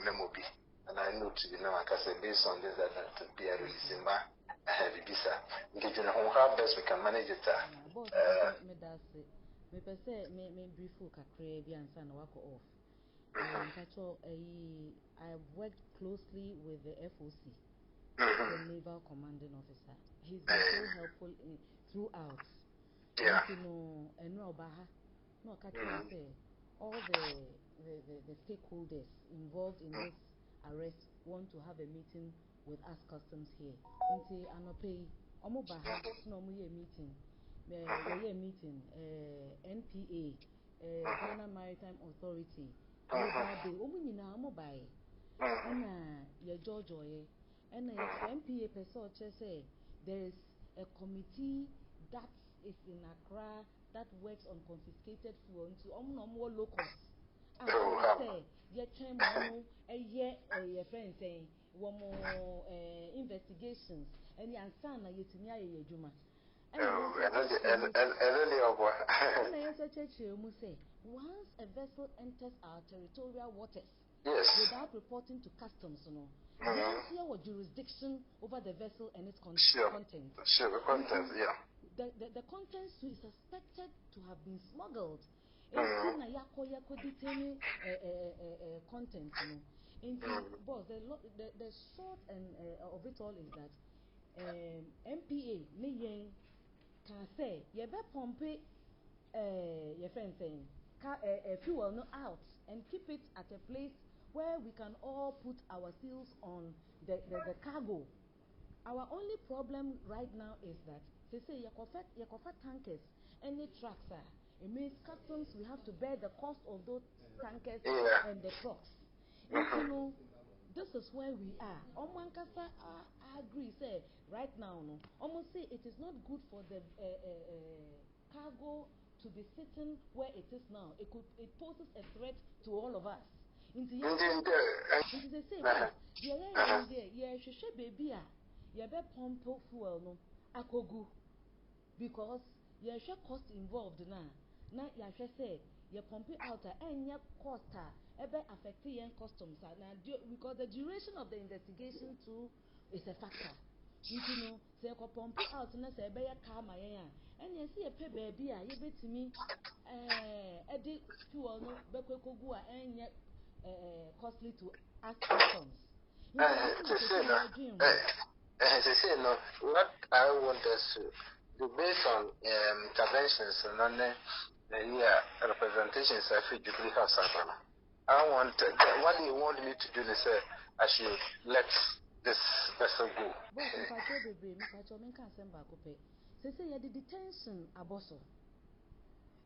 E: memo be, and I know to you now, I can say based on this that to be a releasing my heavy visa. Give you know how best we can manage it.
H: Me say me brief kakrebi and san wako off. I worked closely with the FOC, the Naval Commanding Officer. He's been so helpful throughout.
E: Yeah.
H: And no Baha, no say all the stakeholders involved in this arrest want to have a meeting with us customs here. Until Anope, Omo Baha, no meeting. Meeting, NPA, Ghana Maritime Authority, Omunina Mobile, and your George and NPA person say there is a committee that is in Accra that works on confiscated fuel into more locals. I say, your chairman, a year, a friend saying, one more investigations, and your son, you to me, Juma. And once a vessel enters our territorial waters, without reporting to customs, once you have jurisdiction over the vessel and its contents.
E: Sure, contents, yeah.
H: The contents is suspected to have been smuggled. Contents, Boss, the short and of it all is that MPA can say you better pump your friend saying fuel no out and keep it at a place where we can all put our seals on the cargo. Our only problem right now is that they say your tankers, any trucks it means customs we have to bear the cost of those tankers and the trucks. You know, this is where we are. Omankasa I agree. Say right now, no. Almost say it is not good for the cargo to be sitting where it is now. It poses a threat to all of us. Into the same baby pump fuel no akogu because cost involved na say you pump it out and cost affect customs because the duration of the investigation too is a factor. You know, say pump it out na say car and you see a pay baby you bet to me edit fuel no bekogu and costly to ask customs.
E: What I want us to do based on interventions and on representations I feel Jubilee House. I want what do you want me to do? They say I should let this vessel go.
H: They say the detention aboso.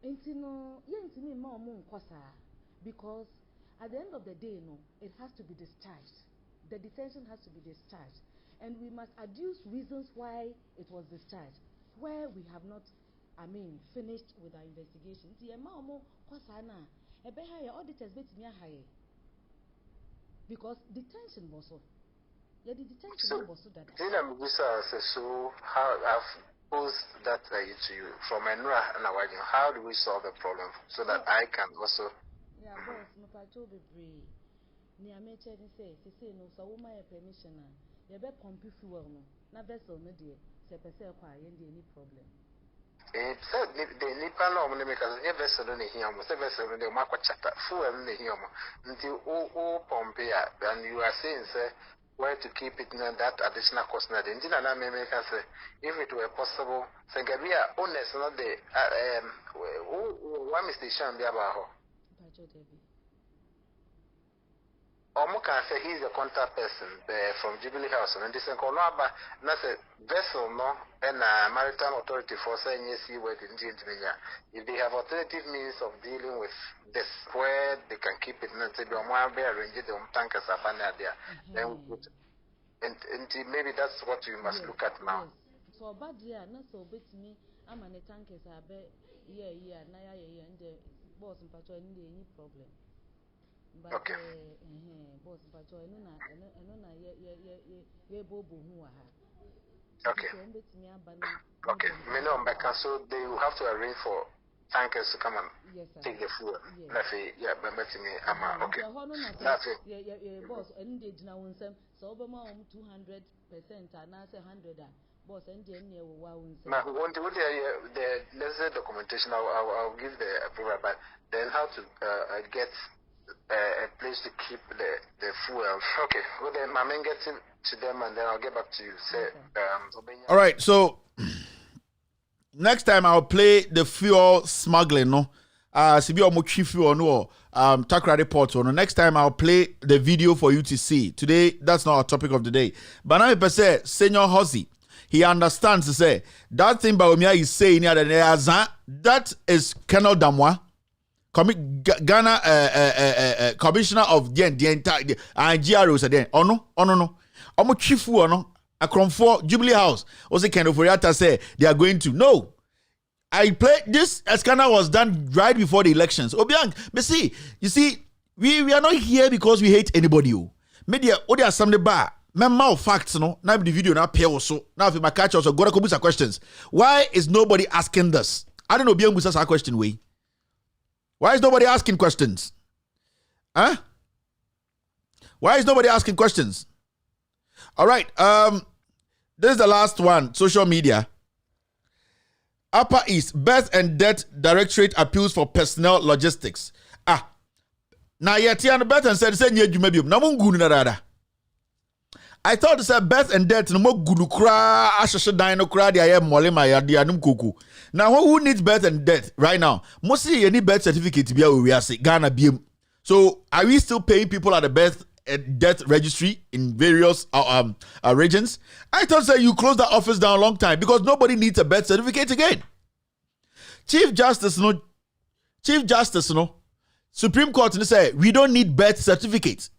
H: Intino yentimi ma omo nkwasa because at the end of the day no it has to be discharged. The detention has to be discharged and we must adduce reasons why it was discharged where we have not finished with our investigation. Ti ma omo kwasa na ebe higher auditors betimi higher because detention was so. Yeah, the detention was so that.
E: So how I've posed that to you from Enra and Awajin. How do we solve the problem so that I can also?
H: Yeah, boss, no patrol be brave. Ni ameche ni say no so wo my permission na. You be pump fuel no. Na vessel no dey. Se pese kwa yende any problem.
E: Said the nipa no mo make as vessel no here mo. Se vessel no dey ma kwa chata. Fuel no here mo. Until o pump ya and you are saying say where to keep it and that additional cost na the na me make say if it were possible say gabia honest not the one station be about Omo can say he's a contact person from Jubilee House and this and Kolaba na say vessel no and maritime authority for saying yes where the if they have alternative means of dealing with this where they can keep it and say be omo arrange the tankers abandon there then we put and maybe that's what we must look at now.
H: So bad year na so bet me ama ne tankers abe yeah na ya and the boss in patrol any problem. But boss patrol no ye bobo hu wa ha.
E: Okay. So they will have to arrange for tankers to come and take the fuel. Yeah, but okay. That's it.
H: Yeah, boss, and they did now so Obama 200% and I say 100. Boss, and then you will
E: now, the necessary documentation, I'll give the approval, but then how to get a place to keep the fuel. Okay, well then, my man gets to them and then I'll get back to you. Say,
X: all right, so next time I'll play the fuel smuggling, no? Sibi omo fuel no Takra report no. Next time I'll play the video for you to see. Today, that's not our topic of the day. But now per se, Senior Hossie, he understands to say that thing Baumia is saying here that is Colonel Damwa, Ghana commissioner of the entire and GROs again. Oh no. Omo chifu no. Akromfo Jubilee House. Also kind of Oriata say they are going to no. I played this scandal was done right before the elections. Obiang, but see, you see, we are not here because we hate anybody. Media, Odia Samde Bar, member facts, no. Now the video now pay also. Now if my catch also go to questions. Why is nobody asking this? I don't know. Obiang was a question way. Why is nobody asking questions? Huh? Why is nobody asking questions? All right. This is the last one. Social media. Upper East, Birth and Death Directorate appeals for personnel logistics. Na yeti and bet and said say nye dwuma biom. Na mo ngunu na dada. I thought it's a birth and death no more guru kra ashashe dan no kra dia mole ma ya dia num koku. Now who needs birth and death right now? Mostly you need birth certificate bia we ase Ghana biem. So are we still paying people at the birth and death registry in various regions? I thought that you closed that office down a long time because nobody needs a birth certificate again. Chief Justice Supreme Court say we don't need birth certificates.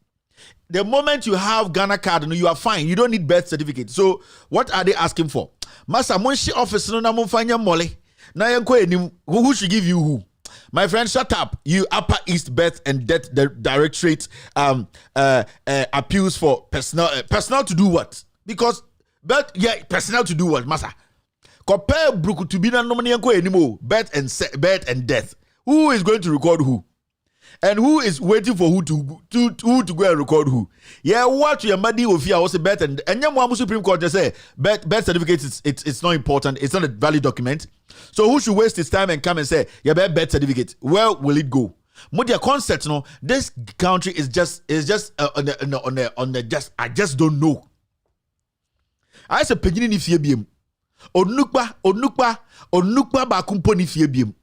X: The moment you have Ghana card, you are fine. You don't need birth certificate. So what are they asking for? Masa monshi office no na mufanya mole. Na yanko enim who should give you who? My friend, shut up. You Upper East Birth and Death Directorate appeals for personnel to do what? Because personnel to do what? Masa. Compare bruku to be na no yanko enimo birth and death. Who is going to record who? And who is waiting for who to go and record who? Yeah, what your money will fear was a bet and your Supreme Court just say birth certificate it's not important, it's not a valid document. So who should waste his time and come and say yeah, birth certificate? Where will it go? Modia concept, no, this country is just on the just I just don't know. I say pejini ni fie biem. Onukpa ba kumpo ni fie biem.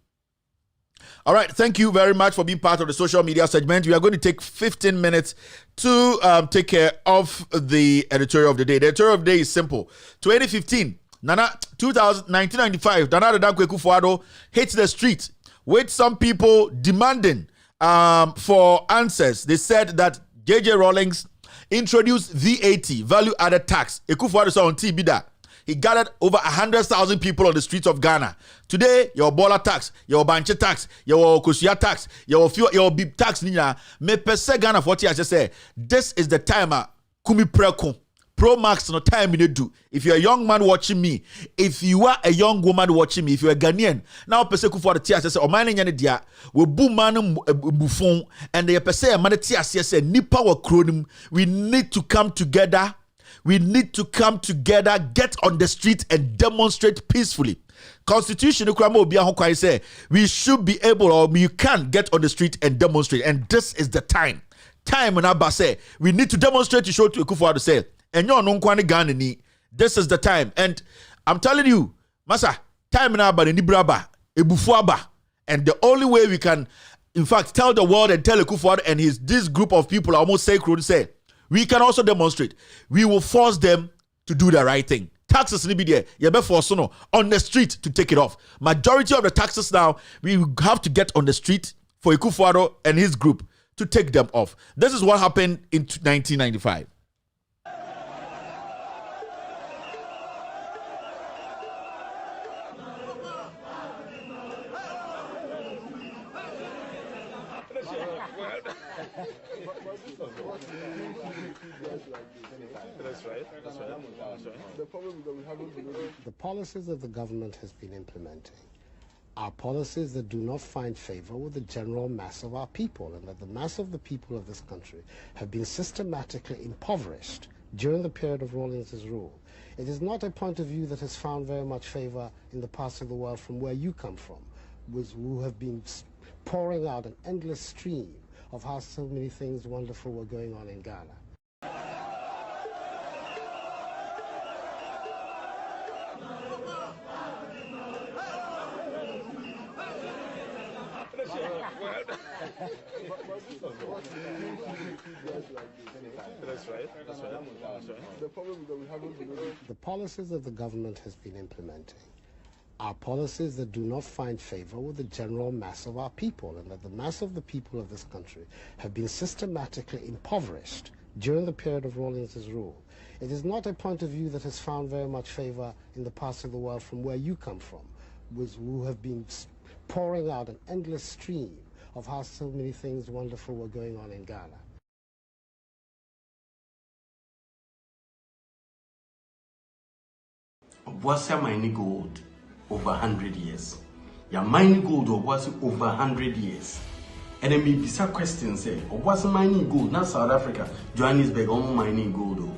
X: All right, thank you very much for being part of the social media segment. We are going to take 15 minutes to take care of the editorial of the day. The editorial of the day is simple. 2015, 1995, Nana Addo Akufo-Addo hit the street with some people demanding for answers. They said that J.J. Rawlings introduced VAT, value-added tax. Akufo-Addo saw on TV that he gathered over 100,000 people on the streets of Ghana. Today, your Bola tax, your Banche tax, your Kosia tax, your Bib tax, Nina, me pese Ghana 40 as I say, this is the time Kume Preko. Pro Max no time you do. If you're a young man watching me, if you are a young woman watching me, if you're a Ghanaian, now pese ku for the tears say o man nyane dia, we bu man bufon and the pese man tears say nipa wa kronim, we need to come together. We need to come together, get on the street and demonstrate peacefully. Constitution say we should be able or you can get on the street and demonstrate. And this is the time. Time when Abba say we need to demonstrate to show to Akufo-Addo say and you're no Ghana ni. This is the time. And I'm telling you, Masa, time in Abba ni braba, ebufuaba. And the only way we can in fact tell the world and tell Akufo-Addo and this group of people are almost sacred to say we can also demonstrate. We will force them to do the right thing. Taxes need be there. You better force on the street to take it off. Majority of the taxes now, we have to get on the street for Akufo-Addo and his group to take them off. This is what happened in 1995.
I: The policies that the government has been implementing are policies that do not find favor with the general mass of our people, and that the mass of the people of this country have been systematically impoverished during the period of Rawlings' rule. It is not a point of view that has found very much favor in the parts of the world from where you come from, who have been pouring out an endless stream of how so many things wonderful were going on in Ghana. The policies that the government has been implementing are policies that do not find favor with the general mass of our people, and that the mass of the people of this country have been systematically impoverished during the period of Rawlings' rule. It is not a point of view that has found very much favor in the parts of the world from where you come from, who have been pouring out an endless stream of how so many things wonderful were going on in Ghana.
F: What's mining gold over 100 years? Your mining gold was over 100 years. And then maybe some questions say, what's mining gold? Not South Africa, Johannesburg, almost mining gold.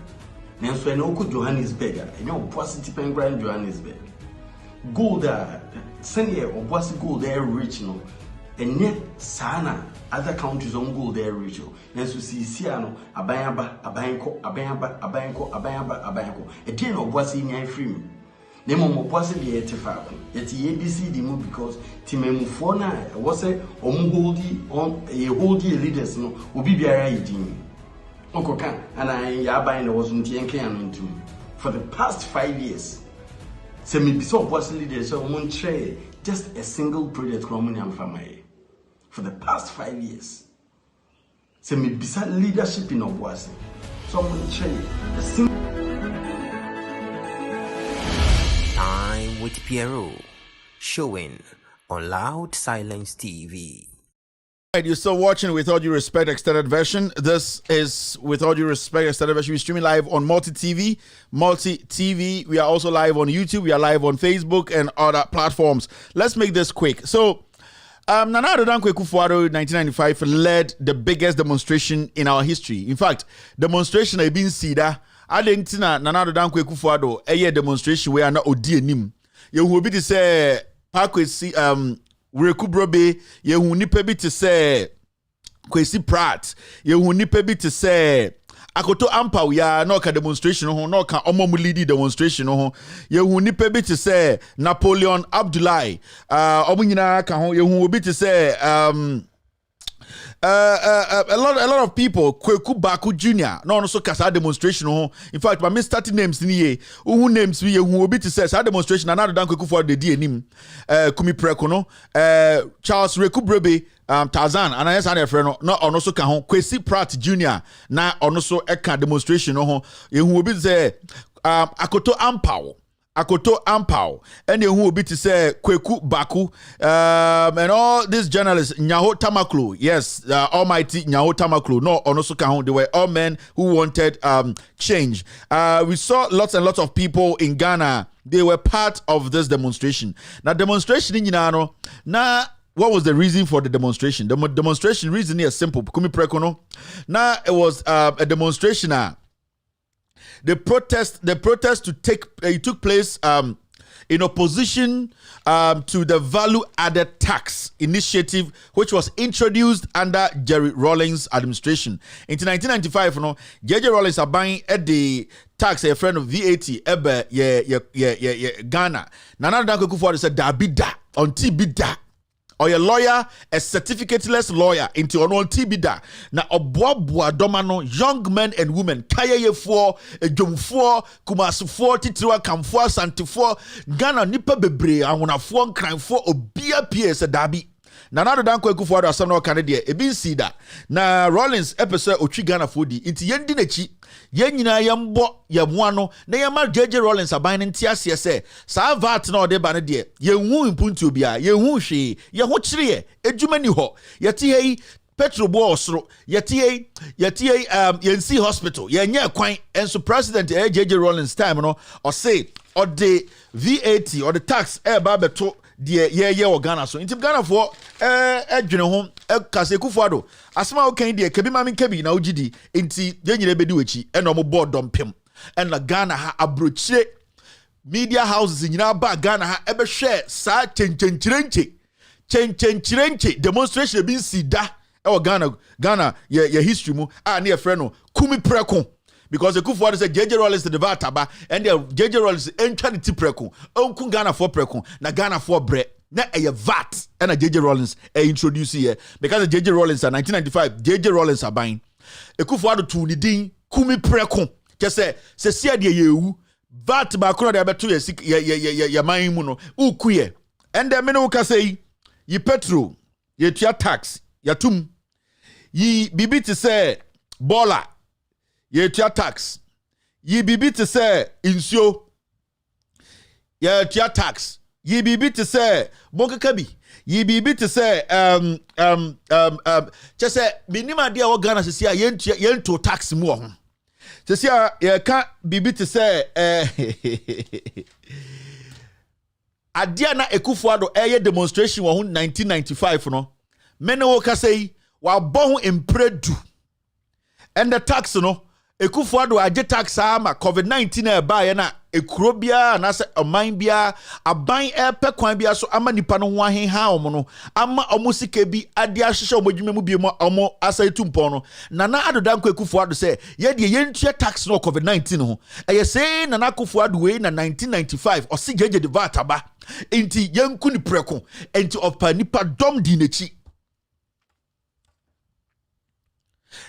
F: Then so I know Johannesburg, and your positive grand Johannesburg. Gold, send here, or what's gold, they're rich, no. And yet, Sana, other countries don't go there, Rachel. And so see Siano, Abayaba, Abayanko. A tin of what's in your free. Nemo Moposi be etifaku. Yet ABC the move because Timemufona was a holdy leaders no will be riding. Uncle Kan and I Yabain wasn't Yankan for the past 5 years. So maybe so possibly there's a one tray, just a single project from family. For the past 5 years. So maybe leadership in Obuasi. Someone tray a single
C: Time with Piero, showing on Loud Silence TV.
X: You're still watching With All Due Respect extended version. This is With All Due Respect extended version. We're streaming live on Multi TV. We are also live on YouTube. We are live on Facebook and other platforms. Let's make this quick. So, Nana Addo Dankwa Akufo-Addo 1995 led the biggest demonstration in our history. In fact, demonstration has been sida. Adentina Nana Addo Dankwa Akufo-Addo a demonstration where na odi anim. You will be to say Pakwesi Rekubrobe, yehu nipa bi te se Kwesi Pratt, yehu nipa bi te se Akoto Ampaw ya no ka demonstration ho no ka omomu lead demonstration ho yehu nipa bi te se Napoleon Abdullahi omu nyina ka ho yehu obi te se a lot of people Kweku Baku Jr. no so kasa demonstration ho. In fact, my starting names ni ye who names we who obi to say demonstration another dan Kweku for the DNim Kume Preko no Charles Rekubrobe Tarzan and I say friend no ono so ka ho Kwesi Pratt Jr. na ono so eka demonstration ho who obi say Akoto Ampaw and who will be to say Kweku Baku and all these journalists Nyaho Tamaklo, yes, almighty Nyaho Tamaklo, no Onosuka, they were all men who wanted change. We saw lots and lots of people in Ghana. They were part of this demonstration. Now demonstration in Ghana, now what was the reason for the demonstration? The demonstration reason is simple. Kume Preko no. Now it was a demonstration. The protest took place in opposition to the value-added tax initiative, which was introduced under Jerry Rawlings' administration. In 1995, Jerry Rawlings are buying at the tax a friend of VAT Ghana. Nana Addo Akufo-Addo said dabida on tibida. Or a lawyer, a certificateless lawyer, into an old tibida. Na obuabua domano, young men and women, kaya for a jumfo, kumasufo, titiwa kamfo, santifo, Ghana nipa bebre, and when a phone crime for obia PS a dabi. Nana Addo Dankwa Akufo-Addo asamna Canada, e bin sida. Na Rawlings episode ochi Ghana fodi, inti yendi nechi, yen nyina yambo yamwano, na yama JJ Rawlings aban ntiase se, sa vat na ode bane de, yenhu impuntu bia, yenhu hwe, yeho chire, edwuma ni ho, yeti hei Petro bo osro yeti yensi hospital yenye kwan enso president JJ Rawlings time no or say or the VAT or the tax ba beto de ye Ghana so intim Ghana for edwene ho kase Akufo-Addo asema o kan de kebi mami kebi na ogidi inti yenyire bedi wechi e no mo board dompem and na Ghana ha abrochire media houses nyina ba Ghana ha ebe hwe sa chenchenchirenche demonstration bin sida Ghana ye history mu na your friend no Kume Preko because Akufo-Addo said JJ Rawlings the debataba and the JJ Rawlings entwa the Preko onku Ghana for Preko na Ghana for bre na a VAT and a JJ Rawlings introduce here because JJ Rawlings in 1995 JJ Rawlings aban Akufo-Addo to ni din Kume Preko just say sia de yewu VAT ba kono de beto ye man mu no ukuye and the meno ka say yi petrol ye tua tax yatum yi bibi te say bola ye tua tax yi bibi te say insio ye tua tax yi bibi te say bonkakabi yi bibi te say just say minima dia wo Ghana se ye to tax mu ho se sia ye ka bibi te say adia na Akufo-Addo demonstration wo 1995 no mene wo ka say wa bo ho impredu and the tax no Ekufuado aje tax ama COVID-19 e ba ye na ekuro bia na se oman bia aban epe kwan bia so ama nipa no ho ahenha omo no ama omo sika bi ade ahwehwe omo dwuma mu bi mo omo asai tumpo no Nana Adodankwa Ekufuado se ye de yentua tax no COVID-19 ho eye se Nana Akufuado we na 1995 o se jeje de VAT aba enti yenku ni Preko enti opa nipa dom di nechi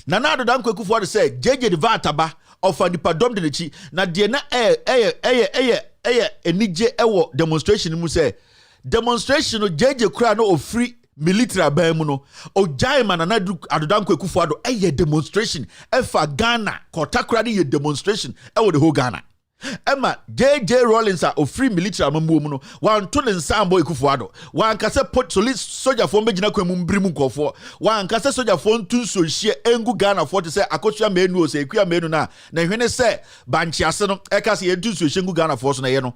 X: Nana Adodankwa Ekufuado say jeje de VAT aba ofa nipa dom de nechi na de na enije ewo demonstration mu say demonstration no jeje kura no ofri military aban mu no ojaima Nana Adodankwa Ekufuado demonstration efa Ghana kotakura de demonstration ewo the whole Ghana Emma JJ Rollins a ofri military amambu mu no wan to ne nsambo Ekufuado wan kase police soldier fo megina kwam mbrim nkofo wan kase soldier fo ntunso hie engu Ghana fo te se akotwa menu o se ekua menu na hwene se banchi ase no ekase ye ntunso hie engu Ghana fo so na ye no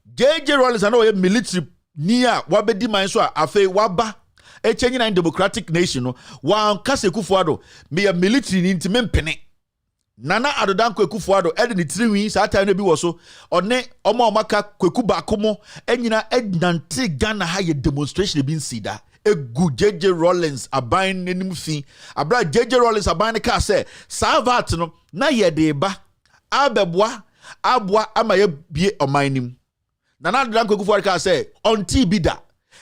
X: JJ Rollins na o military ni a wabedi man so a afi waba echenyi na democratic nation no wan kase Ekufuado me military ni ntime mpene Nana Adodankwa Ekufuado edi ni tiriwi sa ata no bi wo so one omaka kweku bakomo enyina ednante Ghana ha ye demonstration bi nsida egu JJ Rollins aban nenim fi abra JJ Rollins aban ne ka se savat no na ye de ba abeboa aboa ama ye bie omanim Nana Adodankwa Ekufuado ka se onti bida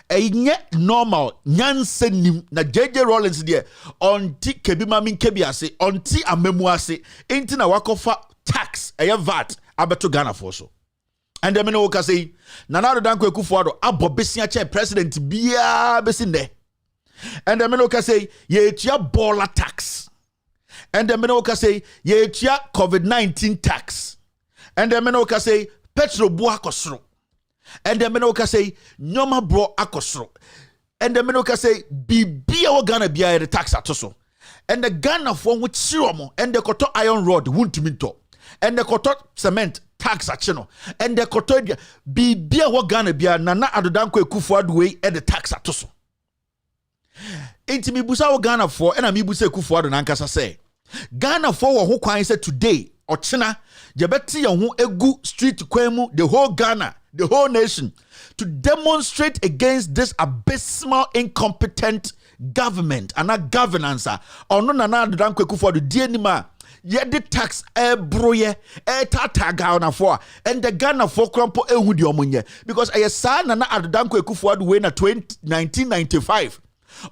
X: enye normal nyanse nim na JJ Rollins de onti kebima min kebiase onti amemuase enti na wakofa tax VAT abeto Ghana for so and the meno ka say Nana Adodankwa Ekufuado abobesia che president bia besinde and the meno ka say ye tia bola tax and the meno ka say ye tia COVID-19 tax and the meno ka say petrol bua kosro and the meno ka say nyoma bro akosro and the meno ka say bibia wo Ghana bia the tax atoso and the Ghana for which chiromo and the koto iron rod wuntuminto and the koto cement tax achino and the koto bibia wo Ghana bia Nana Adodankwa Ekufuado we and the tax atoso enti mibusa wo Ghana for and mibusa Ekufuado na nkasa say Ghana for wo ho kwan say today ochina jebeti ye ho egu street kwemu the whole Ghana the whole nation to demonstrate against this abysmal incompetent government and not governance ono Nana Adodankwa Ekufuado die nima ye the tax broye tata Ghana for and the Ghana for krompo ehu di omunye because ayesa Nana Adodankwa Ekufuado we na 1995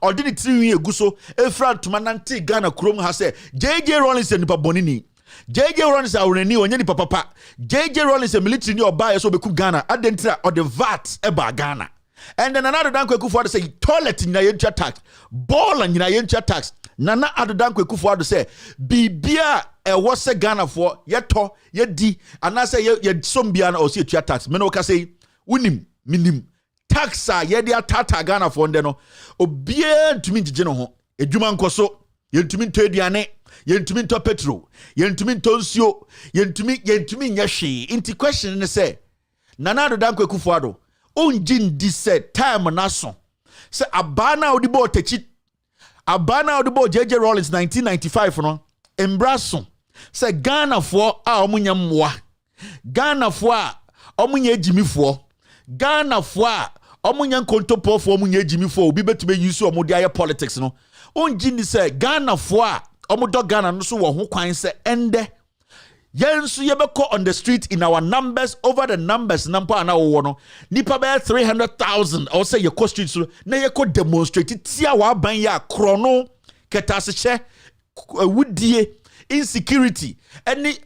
X: or did it 3 years guso efran tumananti Ghana krom ha say JJ Rollins nipa bonini JJ Rollins awreni onye nipa papa JJ Rollins military ni oba so beku Ghana adentra or the VAT eba Ghana and then Nana Adodankwa Ekufuado say toilet nyina yentua tax ball nyina yentua tax Nana Adodankwa Ekufuado say bibia was se Ghana for yeto yedi anase ye sombia na osi etua tax me no ka say unim minim tax a ye dia tata Ghana for nde no obia ntumi ngije no ho edwuma nkoso yentumi ntoaduane yentumi nto petrol yentumi nto nsuo yentumi nyahwe inti question ne say Nana Adodankwa Ekufuado onjin di say time na so say abana odibo tachi abana odibo JJ Rollins 1995 no embraso say Ghana for a omunya mmoa Ghana for a omunya ejimifo Ghana for a omunya nkontopo for omunya ejimifo obi betube use omudi aye politics no onjin di say Ghana for a omudo Ghana no so wo ho kwan say ende yensu yebeko on the street in our numbers over the numbers nampa na wo no nipa be 300,000 or say your street so na ye ko demonstrate tia wa ban ya krono ketasehye wudie insecurity any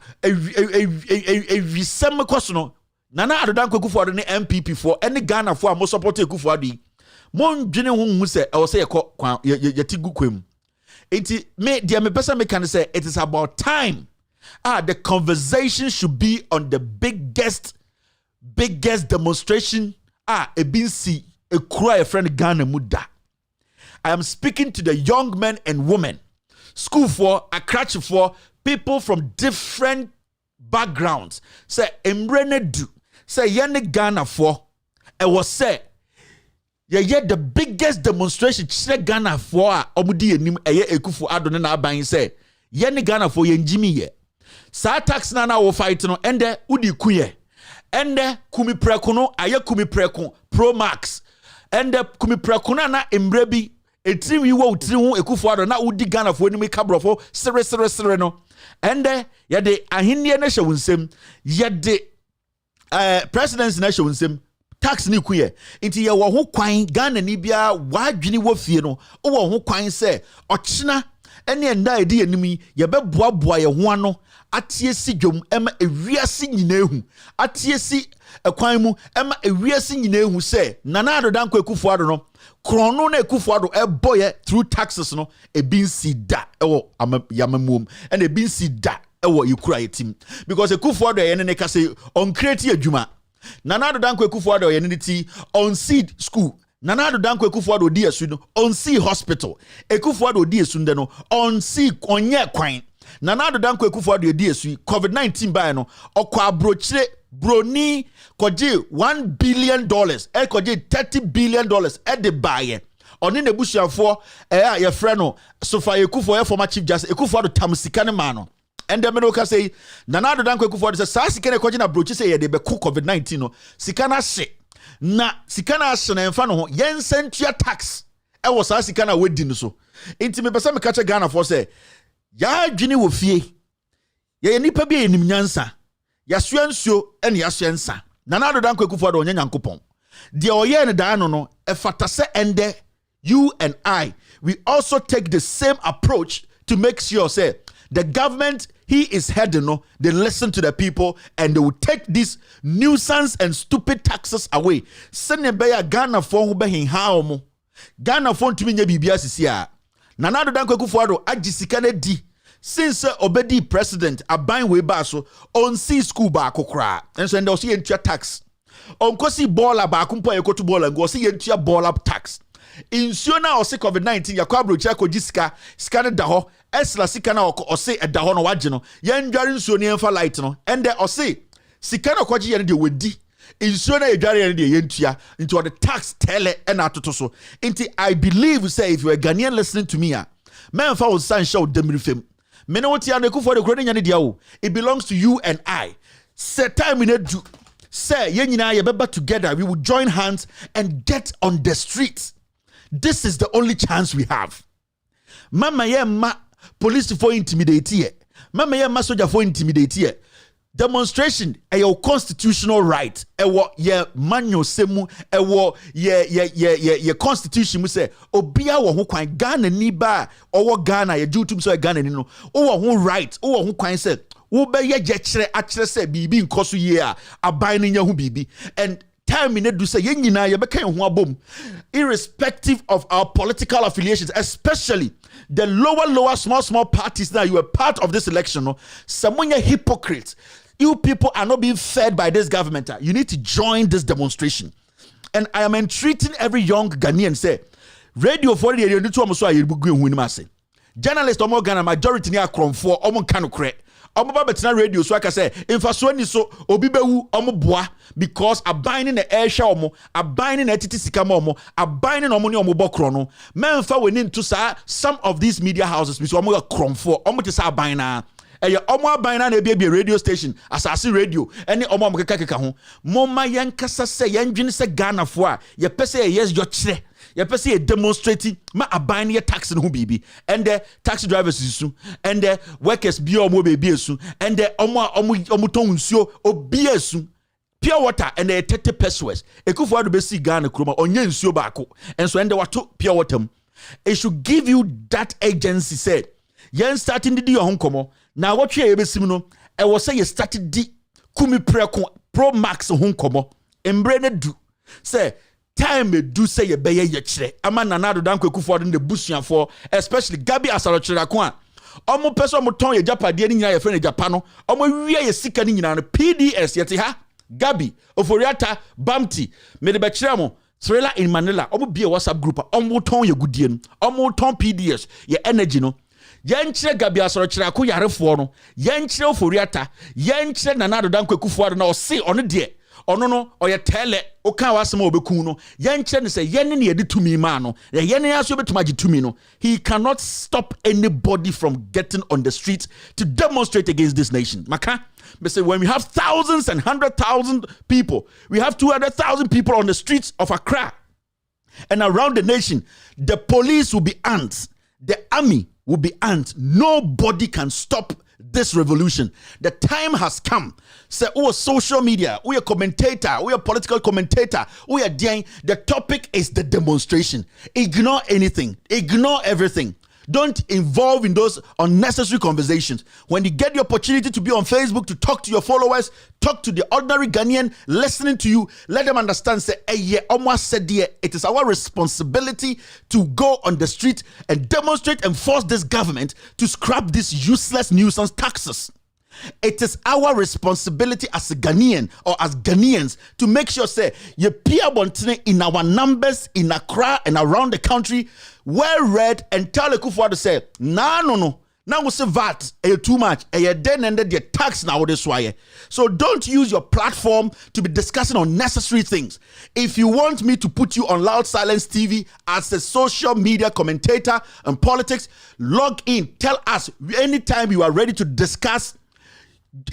X: visem kwaso no Nana Adodankwa Ekufuado ne MPP for any Ghana for mo support Ekufuado mon dwene hu se o say ye ti gukwem enti me dia me pesa me kan say it is about time the conversation should be on the biggest demonstration ebinsi ekura a friend Ghana muda. I am speaking to the young men and women, school for, akrachi for, people from different backgrounds. Say embrene du, say yene Ghana for, it was say the biggest demonstration chire Ghana for omudi enim eye Ekufuado na ban say yene Ghana for yenjimi ye. sa tax na wo fight no ende udi kuye ende Kume Preko no aye Kume Preko Pro Max ende Kume Preko na embre bi etrim yi wo utri ho Akufo-Addo na udi Ghana fo enimi kabrofo sere no ende yede ahennie na hye wunsem yede presidency na hye wunsem tax ni kuye inti ye wo ho kwan Ghana ni bia wadwini wo fie no wo ho kwan se ochina ene enda edi enimi ye beboaboa ye ho ano atie si dwom ema ewiase nyina ehu atie si ekwan mu ema ewiase nyina ehu se Nana Addo Dankwa Akufo-Addo no krono na Akufo-Addo eboye through taxes no ebinsi da ewo yamamum ene ebinsi da ewo yekura yetim because Akufo-Addo ye ne ka say on create adwuma Nana Addo Dankwa Akufo-Addo ye ne ti on seed school Nana Addo Dankwa Akufo-Addo di esu no on see hospital Akufo-Addo di esu nde no on see onye kwan Nana Addo Dankwa Akufo-Addo di esu COVID-19 by no okwa abrochire broni koje $1 billion koje $30 billion de baye oni ne busuafo ye frɛ no Sofa Akufo ye former chief justice Akufo-Addo tamsika ne ma no and the middle can say Nana Addo Dankwa Akufo-Addo say sa sika ne koje na brochi say ye de be COVID-19 no sika na hye na sika na hye na emfa no ho yen sentua tax e wo sa sika na wedi no so enti me pesa me ka che Ghana for say ya adwini wo fie ye nipa bi enim nyansa ya suansuo ene ya suansa Nana Addo Dankwa Akufo-Addo onya nyankopon de oye ne dan no e fata se ende you and I we also take the same approach to make sure say the government he is heading no they listen to the people and they will take these nuisance and stupid taxes away sene be ya Ghana for ho be hinha omo Ghana for ntumi nya bibia sisi a Nana Addo Dankwa Akufo-Addo agisika na di since obedi president aban we ba so on see school ba kokra enso ende o see entua tax on kosi baller ba kumpo ekotu baller go see entua baller tax insuo na o see COVID-19 yakwa abrocha ko gisika sika ne da ho esla sika na o see eda ho no wage no ye ndware nsuo ne emfa light no ende o see sika na kwaji ye ne de wedi insuo na edware ye ne de ye ntua into the tax tele na atoto so into I believe say if you are Ghanaian listening to me men fa wo san show demirifem mene woti ande Akufo-Addo kro ne nya ne dia o it belongs to you and I set time in do say ye nyina ye beba together we will join hands and get on the streets. This is the only chance we have. Mama ye ma police for intimidate ye. Mama ye ma soldier for intimidate ye. Demonstration a your constitutional right. Ewo ye manual semu ewo ye constitution mu say obia wo ho kwan Ghana ni ba owo Ghana ye jutum so Ghana ni no. Wo ho right, wo ho kwan say wo be ye kire akire say bibi nkoso ye a aban ni nya ho bibi and time in do say ye nyina ye be kan ho abom irrespective of our political affiliations, especially the lower small parties that you were part of this election. No, someone a hypocrite. You people are not being fed by this government. You need to join this demonstration. And I am entreating every young Ghanaian say, radio for the journalists omo Ghana majority ni akromfo omo kanu kre. Omo ba betina radio so aka say infaso ni so obi bewu omo boa because abinding the air show omo abinding the titi sika omo abinding omo ni omo bokro no memfa weni into some of these media houses because omo akromfo omo te say abina eye omo abina na ebie radio station asase radio ene omo amkeka ho momma yenkasa se yendwene se Ghana fo a ye pese yes yo kire ye pese demonstrating ma abine ye tax no bibi and the taxi drivers isu and the workers bi omo be esu and the omo ton nsuo obi esu pure water and the 30 pesos Akufo-Addo be see Ghana kroma onye nsuo baako and so and the water pure water it should give you that agency said yen starting di your honkomo na what ye be sim no e was say you started di Kume Preko Pro Max honkomo embre ne du say time do say ye be ye kire ama Nana Addo Dankwa Akufo-Addo ne busuafo especially Gabi Asarokire ko a omo person omo ton ye japade ni nyina ye fre ne japa no omo wie ye sika ni nyina no PDS yete ha Gabi Oforiata Bamti me de be kire mo Thriller in Manila omo be WhatsApp group omo ton ye gudie no omo ton PDS ye energy no yenkire Gabi Asarokire ko yarefo no yenkire Oforiata yenkire Nana Addo Dankwa Akufo-Addo na o se ono de ono no oye tele o kan wasem obeku no yen kire ne say yen ne ye de tumi ma no yen ne aso betuma gi tumi no he cannot stop anybody from getting on the street to demonstrate against this nation. Maka they say when we have thousands and 100,000 people, we have 200,000 people on the streets of Accra and around the nation, the police will be ants, the army will be ants. Nobody can stop this revolution. The time has come. Say, oh, social media, we a commentator, we a political commentator, we are doing. The topic is the demonstration. Ignore anything, ignore everything. Don't involve in those unnecessary conversations. When you get the opportunity to be on Facebook, to talk to your followers, talk to the ordinary Ghanaian listening to you, let them understand, say, hey, yeah, almost said, yeah, it is our responsibility to go on the street and demonstrate and force this government to scrap these useless nuisance taxes. It is our responsibility as a Ghanaian or as Ghanaians to make sure, say, you peer in our numbers in Accra and around the country, well read and tell the Kufuor to say, no. Now we say VAT, too much, then ended the tax now this way. So don't use your platform to be discussing unnecessary things. If you want me to put you on Loud Silence TV as a social media commentator and politics, log in, tell us anytime you are ready to discuss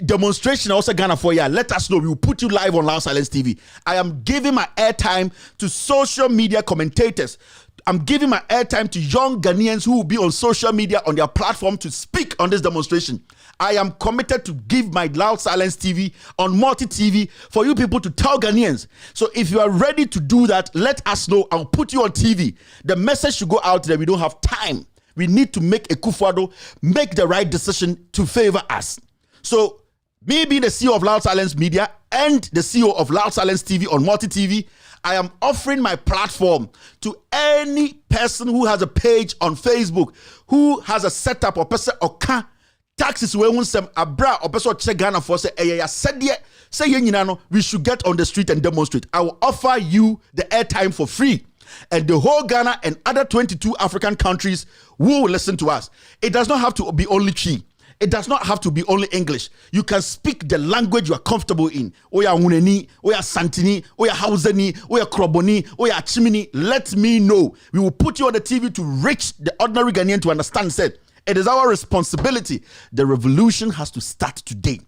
X: demonstration also Ghana for you. Let us know. We will put you live on Loud Silence TV. I am giving my airtime to social media commentators. I'm giving my airtime to young Ghanaians who will be on social media on their platform to speak on this demonstration. I am committed to give my Loud Silence TV on Multi TV for you people to tell Ghanaians. So if you are ready to do that, let us know. I'll put you on TV. The message should go out there. We don't have time. We need to make a Kufuor make the right decision to favor us. So, me being the CEO of Loud Silence Media and the CEO of Loud Silence TV on Multi TV, I am offering my platform to any person who has a page on Facebook, who has a setup or person or can taxes we want some abra or person check Ghana for say we should get on the street and demonstrate. I will offer you the airtime for free. And the whole Ghana and other 22 African countries will listen to us. It does not have to be only Chi. It does not have to be only English. You can speak the language you are comfortable in. Oya Huneni, Oya Santini, Oya Hauseni, Oya Kroboni, Oya Chimini. Let me know. We will put you on the TV to reach the ordinary Ghanaian to understand. Said, it is our responsibility. The revolution has to start today.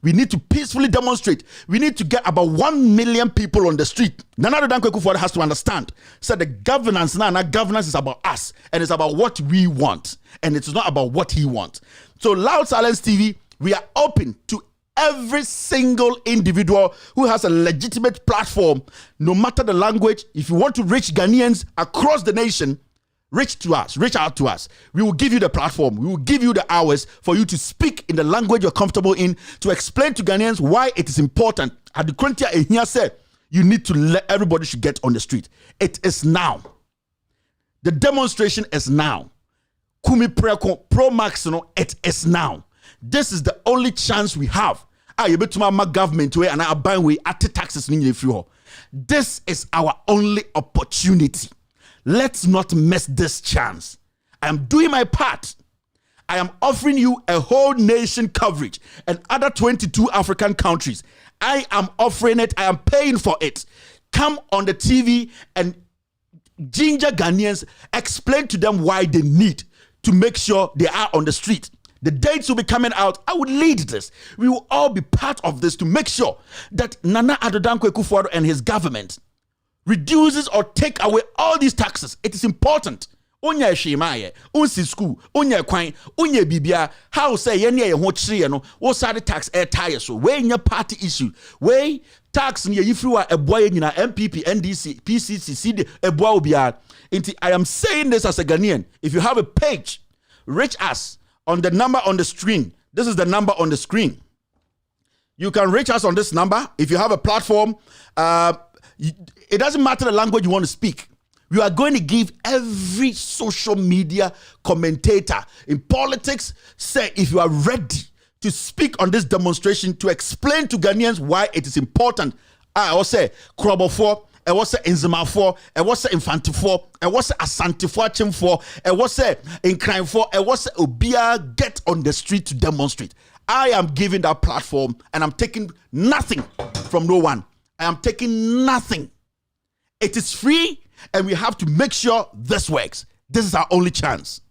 X: We need to peacefully demonstrate. We need to get about 1 million people on the street. Nana Dankwe Kufuor has to understand. So the governance is about us. And it's about what we want. And it's not about what he wants. So Loud Silence TV, we are open to every single individual who has a legitimate platform, no matter the language. If you want to reach Ghanaians across the nation, reach out to us. We will give you the platform. We will give you the hours for you to speak in the language you're comfortable in, to explain to Ghanaians why it is important. At the Quintia here said, you need to let everybody should get on the street. It is now. The demonstration is now. Kume Preko Pro Max, it is now. This is the only chance we have. Government way and I buy way at taxes. This is our only opportunity. Let's not miss this chance. I am doing my part. I am offering you a whole nation coverage and other 22 African countries. I am offering it. I am paying for it. Come on the TV and ginger Ghanaians, explain to them why they need to make sure they are on the street. The dates will be coming out. I will lead this. We will all be part of this to make sure that Nana Addo Dankwa Kufuor and his government reduces or take away all these taxes. It is important. Onya shemaye, unsi school, onya kwan, onya bibia. How say yenye ye ho chire no? Wo sade tax air tire so. We nya party issue. We tax ni ye ifriwa eboye nyina MPP, NDC, PCC, CD eboa obia. Inti I am saying this as a Ghanaian. If you have a page, reach us on the number on the screen. This is the number on the screen. You can reach us on this number. If you have a platform, it doesn't matter the language you want to speak. We are going to give every social media commentator in politics, say if you are ready to speak on this demonstration, to explain to Ghanaians why it is important. I will say Krobofo, I will say Inzimafo, I will say Infantifo, I will say Asantifo Chimfo, I will say Inkrainfo, I will say Obia, get on the street to demonstrate. I am giving that platform and I'm taking nothing from no one. I am taking nothing. It is free, and we have to make sure this works. This is our only chance.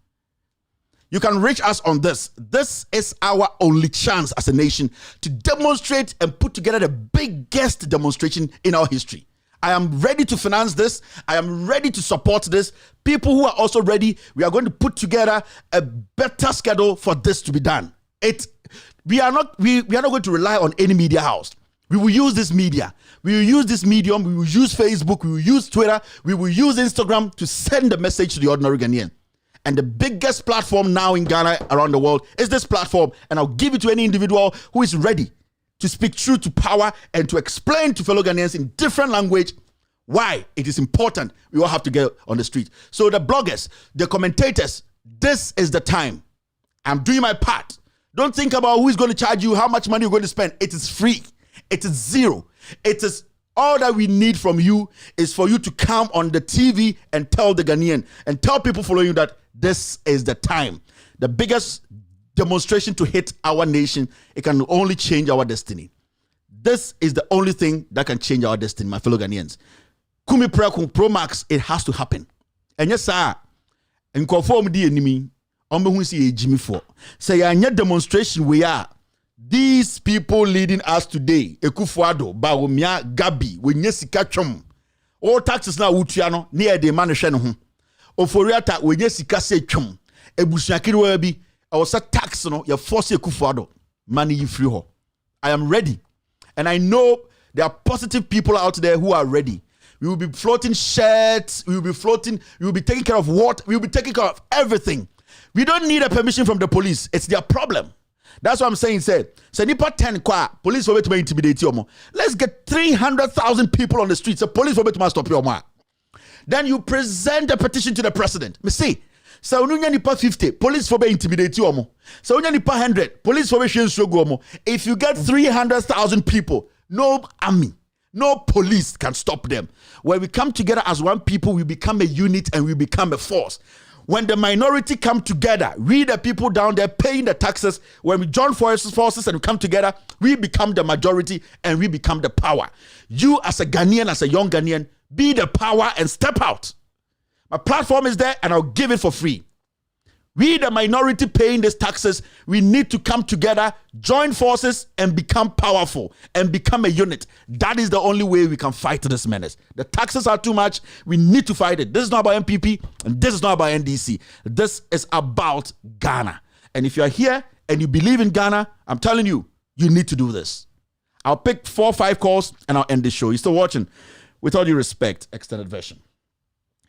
X: You can reach us on this. This is our only chance as a nation to demonstrate and put together the biggest demonstration in our history. I am ready to finance this. I am ready to support this. People who are also ready, we are going to put together a better schedule for this to be done. We are not going to rely on any media house. We will use this media. We will use this medium. We will use Facebook. We will use Twitter. We will use Instagram to send the message to the ordinary Ghanaian. And the biggest platform now in Ghana around the world is this platform. And I'll give it to any individual who is ready to speak truth to power and to explain to fellow Ghanaians in different language why it is important we all have to get on the street. So the bloggers, the commentators, this is the time. I'm doing my part. Don't think about who is going to charge you, how much money you're going to spend. It is free. It is zero. It is all that we need from you is for you to come on the TV and tell the Ghanaian and tell people following you that this is the time. The biggest demonstration to hit our nation, it can only change our destiny. This is the only thing that can change our destiny, my fellow Ghanaians. Kume Preko Pro Max, it has to happen. And yes, sir, and conform the enemy, who see Jimmy for. Say, a demonstration we are. These people leading us today, Ekufuado, Bawumia, Gabi, Wenyesika Chom, all taxes now Utiano, near the Manashano, Oforiata, Wenyesika Se Chom, Ebushakiri Webi, I was a tax, no, your force Ekufuado, money you free ho. I am ready. And I know there are positive people out there who are ready. We will be floating shirts, we will be taking care of what, we will be taking care of everything. We don't need a permission from the police. It's their problem. That's what I'm saying. Say nipa 10 kwa police for to intimidate you. Let's get 300,000 people on the streets. The police for to stop you. Then you present a petition to the president. Me see. So unya nipa 50 police for intimidate you. So unya nipa 100 police for go. If you get 300,000 people, no army, no police can stop them. When we come together as one people, we become a unit and we become a force. When the minority come together, we the people down there paying the taxes, when we join forces and we come together, we become the majority and we become the power. You as a Ghanaian, as a young Ghanaian, be the power and step out. My platform is there and I'll give it for free. We the minority paying these taxes, we need to come together, join forces and become powerful and become a unit. That is the only way we can fight this menace. The taxes are too much. We need to fight it. This is not about MPP and this is not about NDC. This is about Ghana. And if you're here and you believe in Ghana, I'm telling you, you need to do this. I'll pick 4 or 5 calls and I'll end the show. You're still watching. With all due respect, extended version.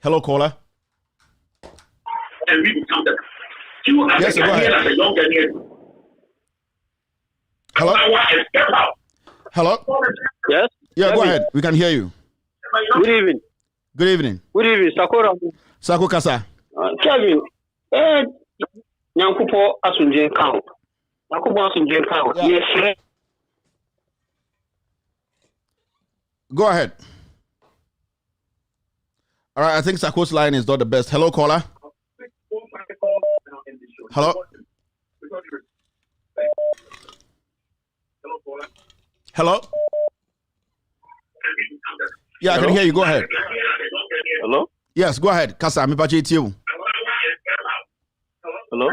X: Hello, caller.
J: And we become the
X: yes, go ahead. Hello? Hello?
K: Yes?
X: Yeah, go ahead. We can hear you.
K: Good evening.
X: Good evening.
K: Good evening. Sakura.
X: Sako Kasa.
K: Kevin, Nyankupo Asunjen Count. Nyankupo Asunjen Count. Yes.
X: Go ahead. All right, I think Sako's line is not the best. Hello, caller. Hello? Hello? Yeah, I can hear you. Go ahead.
K: Hello?
X: Yes, go ahead. Kasa, me pacho you.
K: Hello?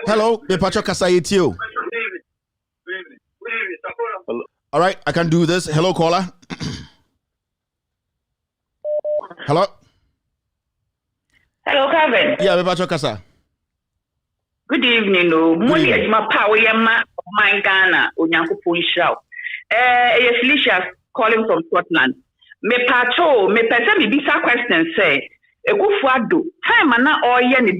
X: Hello, me pacho Kasa you. All right, I can do this. Hello, caller. Hello?
L: Hello, Kevin.
X: Yeah, me pacho Kasa.
L: Good evening, no. Money is my power, my Ghana, Onyankupo Ishao. Felicia calling from Scotland. Me pacho, me pesa me bisa question say, Ekufuado, time na oye ni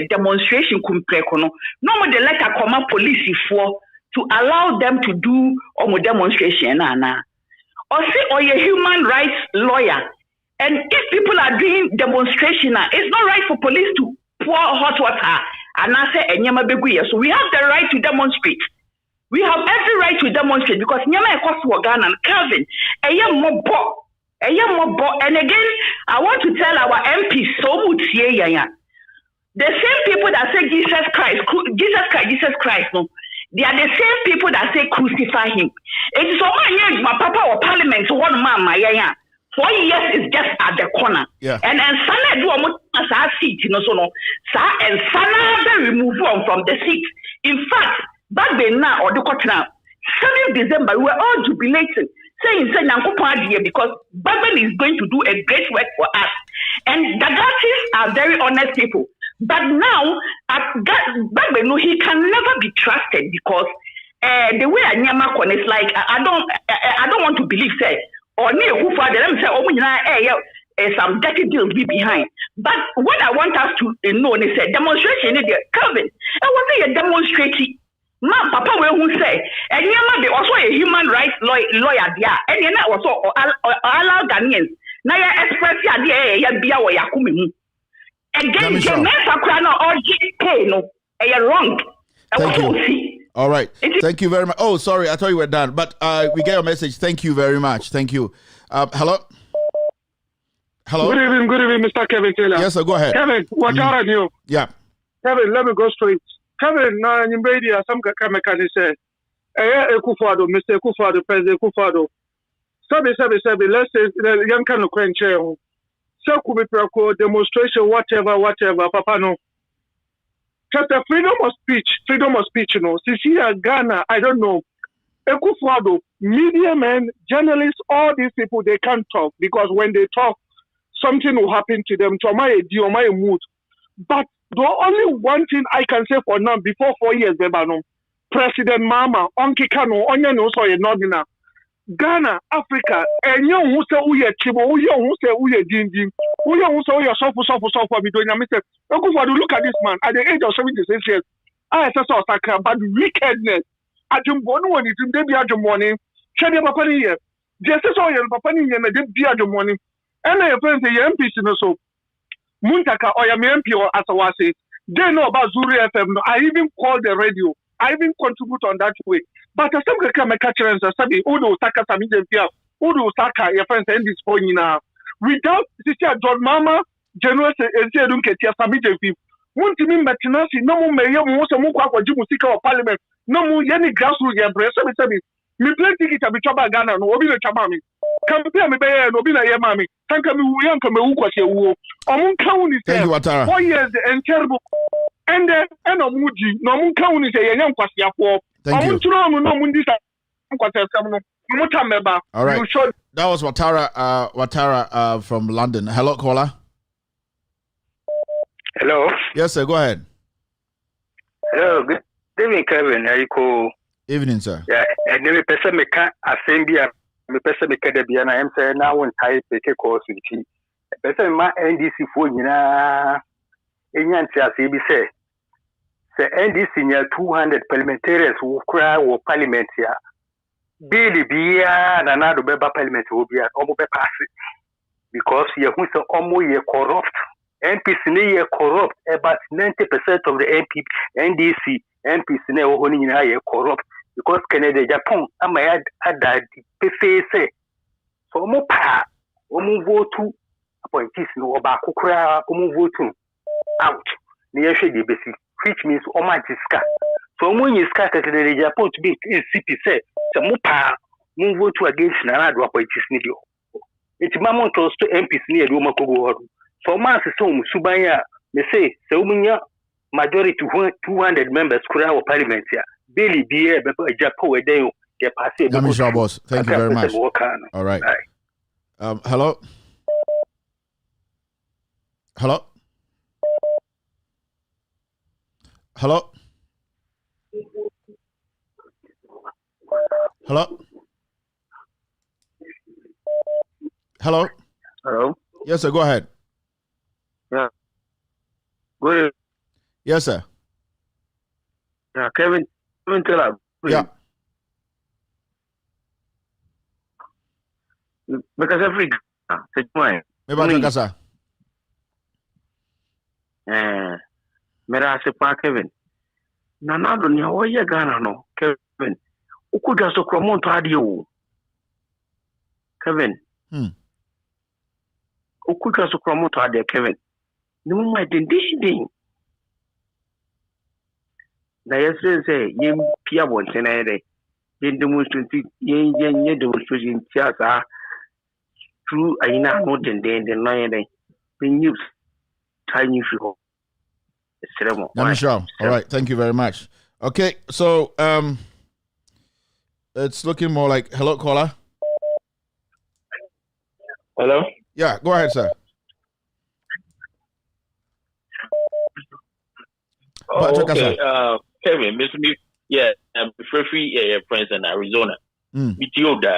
L: demonstration kumpreko no. No mo de let a command police for to allow them to do omo demonstration na. Or say oye human rights lawyer. And if people are doing demonstration, it's not right for police to pour hot water. And I say, so we have the right to demonstrate. We have every right to demonstrate because Nyama Ekosu Ghana and Calvin, and again, I want to tell our MPs so much here. The same people that say Jesus Christ, no, they are the same people that say crucify glorify him. It is so many my papa or parliament one man my 4 years is just at the corner.
X: Yeah.
L: And Sana do almost as a seat, you know, so no, sir, and Sana they remove one from the seat. In fact, back then now or the quarter now, 7th December, we were all jubilating, saying because Bagben is going to do a great work for us. And Dagatis are very honest people. But now, Bagben, he can never be trusted because the way Anyamakon is like, I don't want to believe, say, or near who father, let me say, some dirty deals be behind. But what I want us to know is a demonstration in the Calvin. I want to demonstrate. Man, Papa will say, and you also a human rights lawyer there, and you know also allow Ghanaians. Now you express the idea, you be our Yakumi. Again, the men are crying or GK, no, you're wrong.
X: Thank you. All right. Thank you very much. Oh, sorry, I thought you were done, but we get your message. Thank you very much. Thank you. Hello. Hello.
J: Good evening, Mr. Kevin Taylor.
X: Yes, sir. Go ahead.
J: Kevin, what are you?
X: Yeah.
J: Kevin, let me go straight. Kevin, na nyimbedia some kameka ni say Ekufado, Mr. Ekufado, President Ekufado. Sabi, let's say young can no kwenche ho. So Kume Preko demonstration whatever papa no. Chapter freedom of speech, you know. Since here Ghana, I don't know. Ekufado, media men, journalists, all these people they can't talk because when they talk, something will happen to them. To my mood. But the only one thing I can say for now, before 4 years, President Mama, Onki Kano, Onya no so Nodina, Ghana, Africa, and you who say Uye Chibo, who say Uye Dindi, who say Uye Sofu, between Mr. Look at this man at the age of 76 years. I saw Saka, but wickedness. At your one is in the other morning, Shady Papani here. Just as all your Papani and the other morning. And I have friends, the MPs in the soap. Muntaka or MP or Asawase, they know about Zuri FM. I even call the radio. I even contribute on that way. But as some can catch and say, Udo Saka Samija, Udo Saka, your friends, and this point now. Without Sister John Mama, General Dunketia Samija, Muntimi Matinasi, no more mayor, most of Mukwa, Jimusika or Parliament, no more any grassroots embrace. Me play ticket to be Chaba Ghana, no, Obi Chamami. Compare me by Nobina Yamami. Thank you, Yanka.
X: Thank you, Watara.
J: 4 years and terrible. And then, and a Muji, no Moon County, a young Quasia for.
X: Thank you. All right. That was Watara from London. Hello, caller.
M: Hello.
X: Yes, sir. Go ahead.
M: Hello. Good evening, Kevin. Are you cool?
X: Evening, sir.
M: Yeah, and then person me can assembly. Me person me can be an I am saying now one type Preko course with you. Person ma NDC for you na. Enyanti asibi say NDC near 200 parliamentarians who cry or parliament here. Billy Bia and another member parliament will be at almost pass it because you who say almost corrupt. MPs corrupt. About 90% of the NDC MPs are corrupt because Canada, Japan, I may add that say so more power. Vote to appointees no about Kukra, vote to out near the basic, which means Omajiska. So when you start at the Japan to be in CP say, some more power, move to against another appointees nidio. It's Mamon to MPs near Romakogo. So Mass is home, Subaya, they say, so majority 200 members could have parliament here. Billy Bia, Japan, they pass it.
X: Boss. Thank you very much. All right. Hello. Hello. Hello. Hello. Hello.
M: Hello.
X: Yes, sir. Go ahead.
M: Yeah. Good.
X: Yes, sir.
M: Yeah, Kevin Taylor.
X: Yeah.
M: Because every Mera se pa Kevin. Nanado ni oye Ghana no Kevin. Ukuja so kromonto adi o. Kevin. Ukuja so kromonto adi Kevin. Ni mo ma dindin. Na yesterday say yim pia wonte na ere.
K: yen demonstrate yen demonstration tiasa through ayina no den no yen the news tiny for
X: All right, thank you very much. Okay, so it's looking more like hello caller.
K: Hello?
X: Yeah, go ahead, sir.
N: Okay, Kevin, Miss Me, yeah, I'm free friends in Arizona. With you, we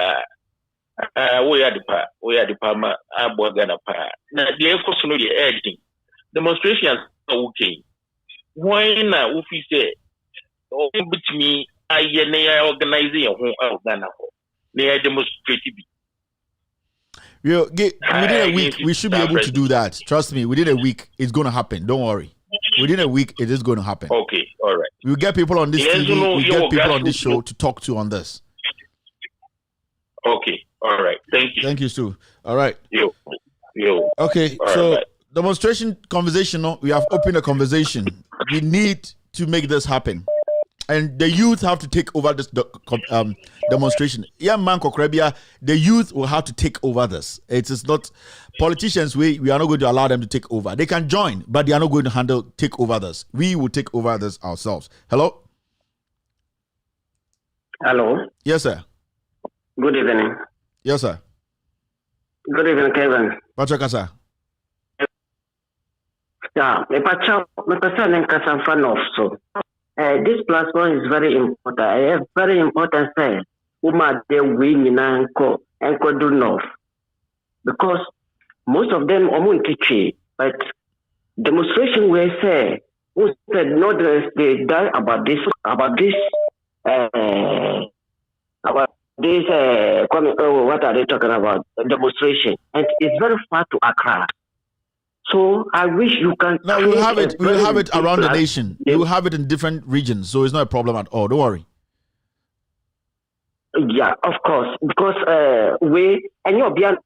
N: are the Palma, Abogana Pa. Now, the air force no the editing. Demonstrations are okay. Why not, if you say, oh, with me, I organizing a home out Ghana. They are demonstrating.
X: Within a week, we should be able to do that. Trust me, within a week, it's going to happen. Don't worry. Within a week, it is going to happen.
N: Okay, all right.
X: We'll get people on this TV, we get people on this show to talk to on this.
N: Okay, all right. Thank you.
X: Thank you, Stu. All right.
N: Yo.
X: Okay,
N: all
X: so
N: right,
X: demonstration conversation, we have opened a conversation. We need to make this happen. And the youth have to take over this demonstration. Yeah, man, Kokrebia, the youth will have to take over this. It is not politicians. We are not going to allow them to take over. They can join, but they are not going to take over this. We will take over this ourselves. Hello?
K: Hello?
X: Yes, sir.
K: Good evening.
X: Yes, sir.
K: Good evening, Kevin.
X: Patrick, sir.
K: Yeah, my person in Kasan so. This platform is very important. Very important say Uma they win and do north. Because most of them are teaching, but demonstration where say who said no they die about this what are they talking about? Demonstration. And it's very far to Accra. So I wish you can.
X: No, we will have it. We will have it around the nation. We will have it in different regions, so it's not a problem at all. Don't worry.
K: Yeah, of course, because and you're beyond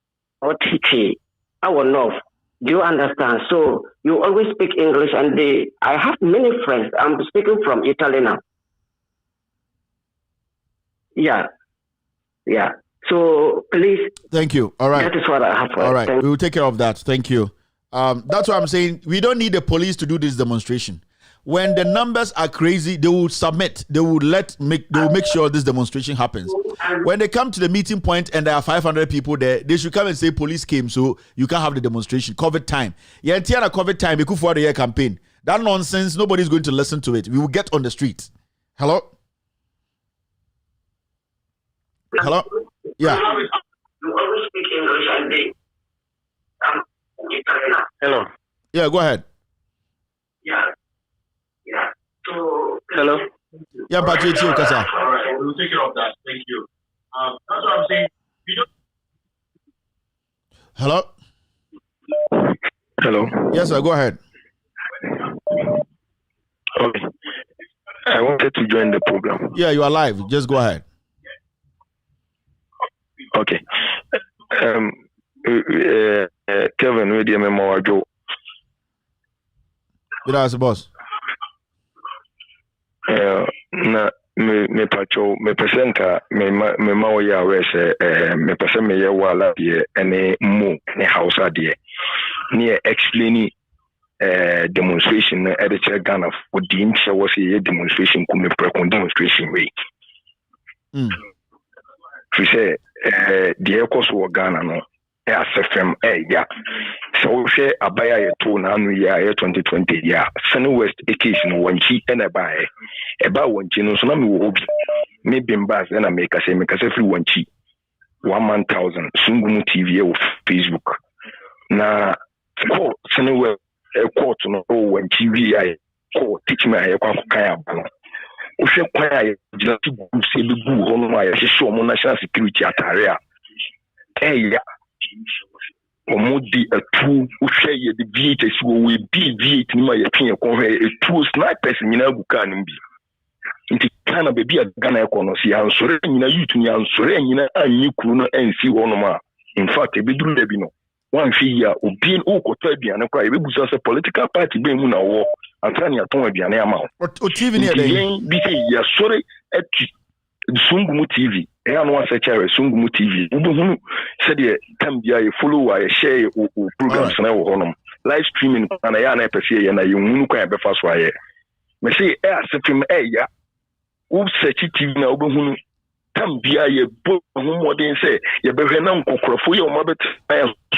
K: or teaching our north. Do you understand? So you always speak English, and I have many friends. I'm speaking from Italy now. Yeah. So please.
X: Thank you. All right.
K: That is what I have.
X: All right. We will take care of that. Thank you. That's what I'm saying. We don't need the police to do this demonstration. When the numbers are crazy, they will submit. They will make sure this demonstration happens. When they come to the meeting point and there are 500 people there, they should come and say police came, so you can't have the demonstration. COVID time. Yeah, Tiana COVID time. We could for the year campaign. That nonsense. Nobody's going to listen to it. We will get on the street. Hello. Hello. Yeah.
K: Hello.
X: Yeah, go ahead.
K: Yeah. So, hello.
X: Yeah, but it's you, Kasa.
N: all right. We'll take care of that. Thank you. That's what I'm saying.
X: Hello.
O: Hello.
X: Yes, sir. Go ahead.
O: Okay. I wanted to join the program.
X: Yeah, you are live. Just go ahead.
O: Okay. Kevin, where do you remember Joe?
X: That's boss.
O: Na me pacho me presenta me ma ya wese me pese me ye wala die ene mu ne Hausa die ne explain demonstration na e de che Ghana for di nche wo se ye demonstration Kume Preko demonstration we fi say die ekoso Ghana no e asefem ya so she abaya ye to na anu ya 2020 ya Sani West case no wanchi ena bae e ba wanchi no so na me wo obi me bimbas na me ka se free wanchi 1,000 sungumu TV or Facebook na ko Sani West court no wanchi wi ai ko teach me ai kwa kan aba no o hwe kwan ai jina ti bu se bi bu ho no ai hwe so mo national security atare a ya omodi atu uhwe ye de V8 si wo we V8 ni ma ye twen ko hwe etu snipers nyina buka no bi nti kana bebi a Ghana ekono si ansore nyina youth ni ansore nyina anyi kuru no ansi ho no ma in fact ebeduru da bi no wan fi ya obi o kota aduane kwa ebebusa se political party be mu na wo antani aton aduane ama o
X: TV ni e
O: bi se ya sore atu Sungumu TV. I don't want to share Sungumu TV. Ubuhunu said the time you follow I share programs now live streaming and I am a person and I you can be fast wire. Me say film ya. Who search TV na ubuhunu tam bia ye bo modern say ye be hwe na nkokrofo ye o mabet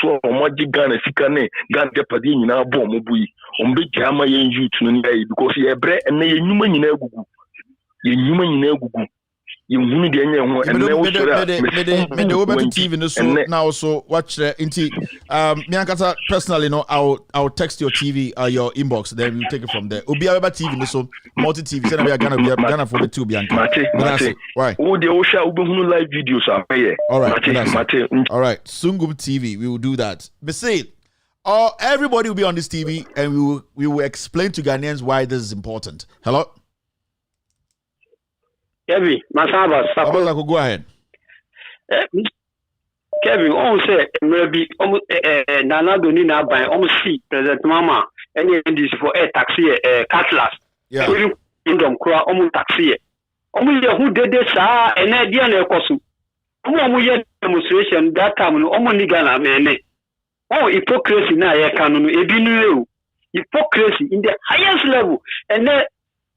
O: so o modi Ghana sika ne Ghana padi nyina bo mo bui o mbe jama ye youth no ne because ye bre na ye nyuma nyina agugu ye nyuma nyina agugu ye hunu de anya ho enne wo so me
X: de over TV no so now so watch inti me ankasa personally no I'll text your TV your inbox then you take it from there obi over TV no so multi TV say na be Ghana for the two bianca why
O: o de o sha ubehunu live videos are
X: all right Sungum TV we will do that me say everybody will be on this TV and we will explain to Ghanaians why this is important. Hello
Q: Kevin, Masaba,
X: go ahead.
Q: Kevin, on say maybe Nana Doni na buy see President Mama any this for a taxi Catlas.
X: Yeah.
Q: Kingdom Crow taxi. Who did this and idea na kosu. Demonstration that time no nigana mene. Hypocrisy na ye kanunu ebinu hypocrisy in the highest level and then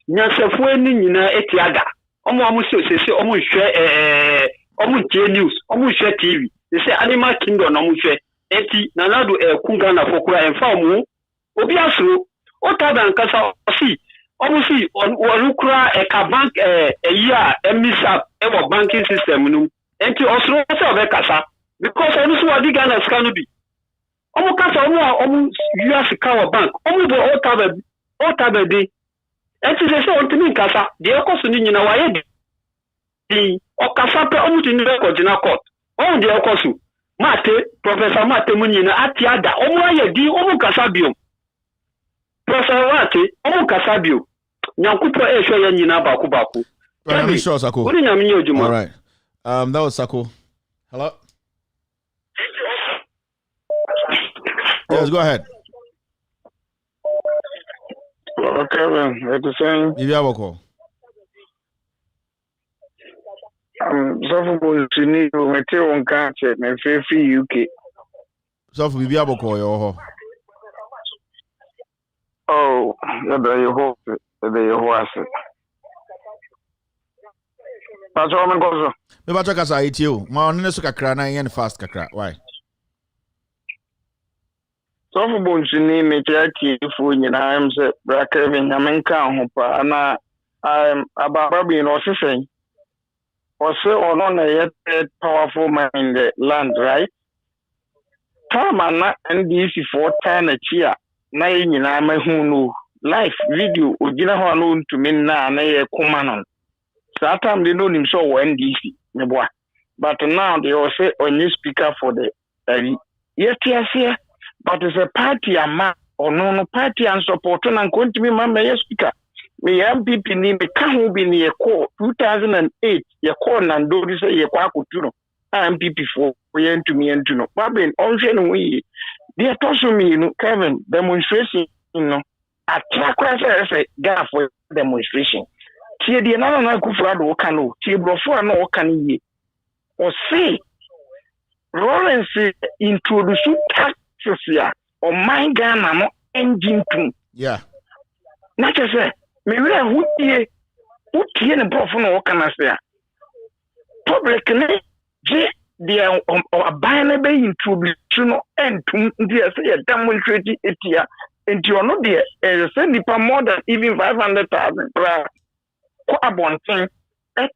Q: nyansefo ni nyina etiaga. Omo se omo hwe news omo hwe TV they say animal kingdom omo hwe eti nanado kunga na fokura enfa omo obi asro o tada nkasa si omo si orukura ka bank year emisa wo banking system no enti osro se obekasa because omo so odi Ghana ska no bi omo kasa omo US ka bank omo bo o tada de enti se ontimi nkasa de ekoso ni nyina waye di okasa pe omuti ni record na court on de ekoso mate professor mate munyina atiada omo aye di omo kasa biom professor mate omo kasa biom nyankupo ehwe ya nyina baku
X: I'm sure Sako
Q: odi nyamenye ojuma
X: all right that was Sako hello yes go ahead.
Q: Kevin, it's the same.
X: Ibiaboko.
Q: Suffer to need to material on catcher and free UK.
X: Suffer Ibiaboko, yo.
Q: Oh, you hope they was it. That's all I'm going to say.
X: Me bacha kasa iti you. Ma onene so kakra na yen fast kakra. Why?
Q: Suffer to need me to food and I'm say Kevin Yamenka hopa and I'm about being saying. Also, on a yet powerful man in the land, right? Tamana and this for 10 a cheer. Nine in I'm a who life video, Ujina Hanoon to me na a command. Sometimes they know him so NDC, but now they all say on new speaker for the yes, here, but it's a party a man or no party and support and going to be my mayor speaker. Me MPP ni me kahu bi ni yeko 2008 yeko na ndo say yeko akutuno MPP for yentumi entuno babin onhwe no yi de toso mi no Kevin demonstration no atrakwa say ga for demonstration tie de na kufura do ka no tie brofo na o ka ni o say Lawrence introduce taxes ya o my Ghana no engine tun
X: yeah
Q: na say me who tie ne brofo no kana se public ne je dia aban na be introduce no entum dia say demonstrate etia enti ono de say nipa more than even 500,000 pra ko abonten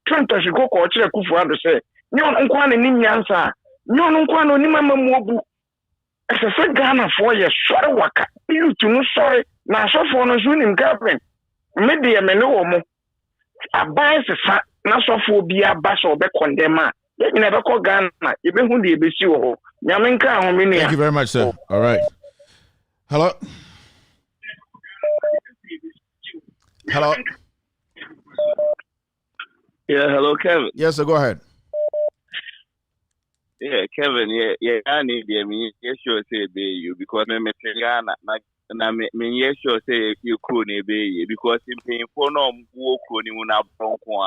Q: trenta shigo ko kire kufu ado say nyon nkwa na ni nyansa nyon nkwa na ni mama muobu ese Ghana for ye sore waka you to no sorry na so for no zunim government media me no wo mo abai sefa na sofo bia ba so be condemn a you never call Ghana e be hu de be si wo nyame nka ho me.
X: Thank you very much, sir. All right, hello
R: yeah, hello Kevin.
X: Yes sir, go ahead.
R: Yeah, Kevin, I need me sure say be you because me Ghana na me sure say you could be because in paying for no go ni una bronco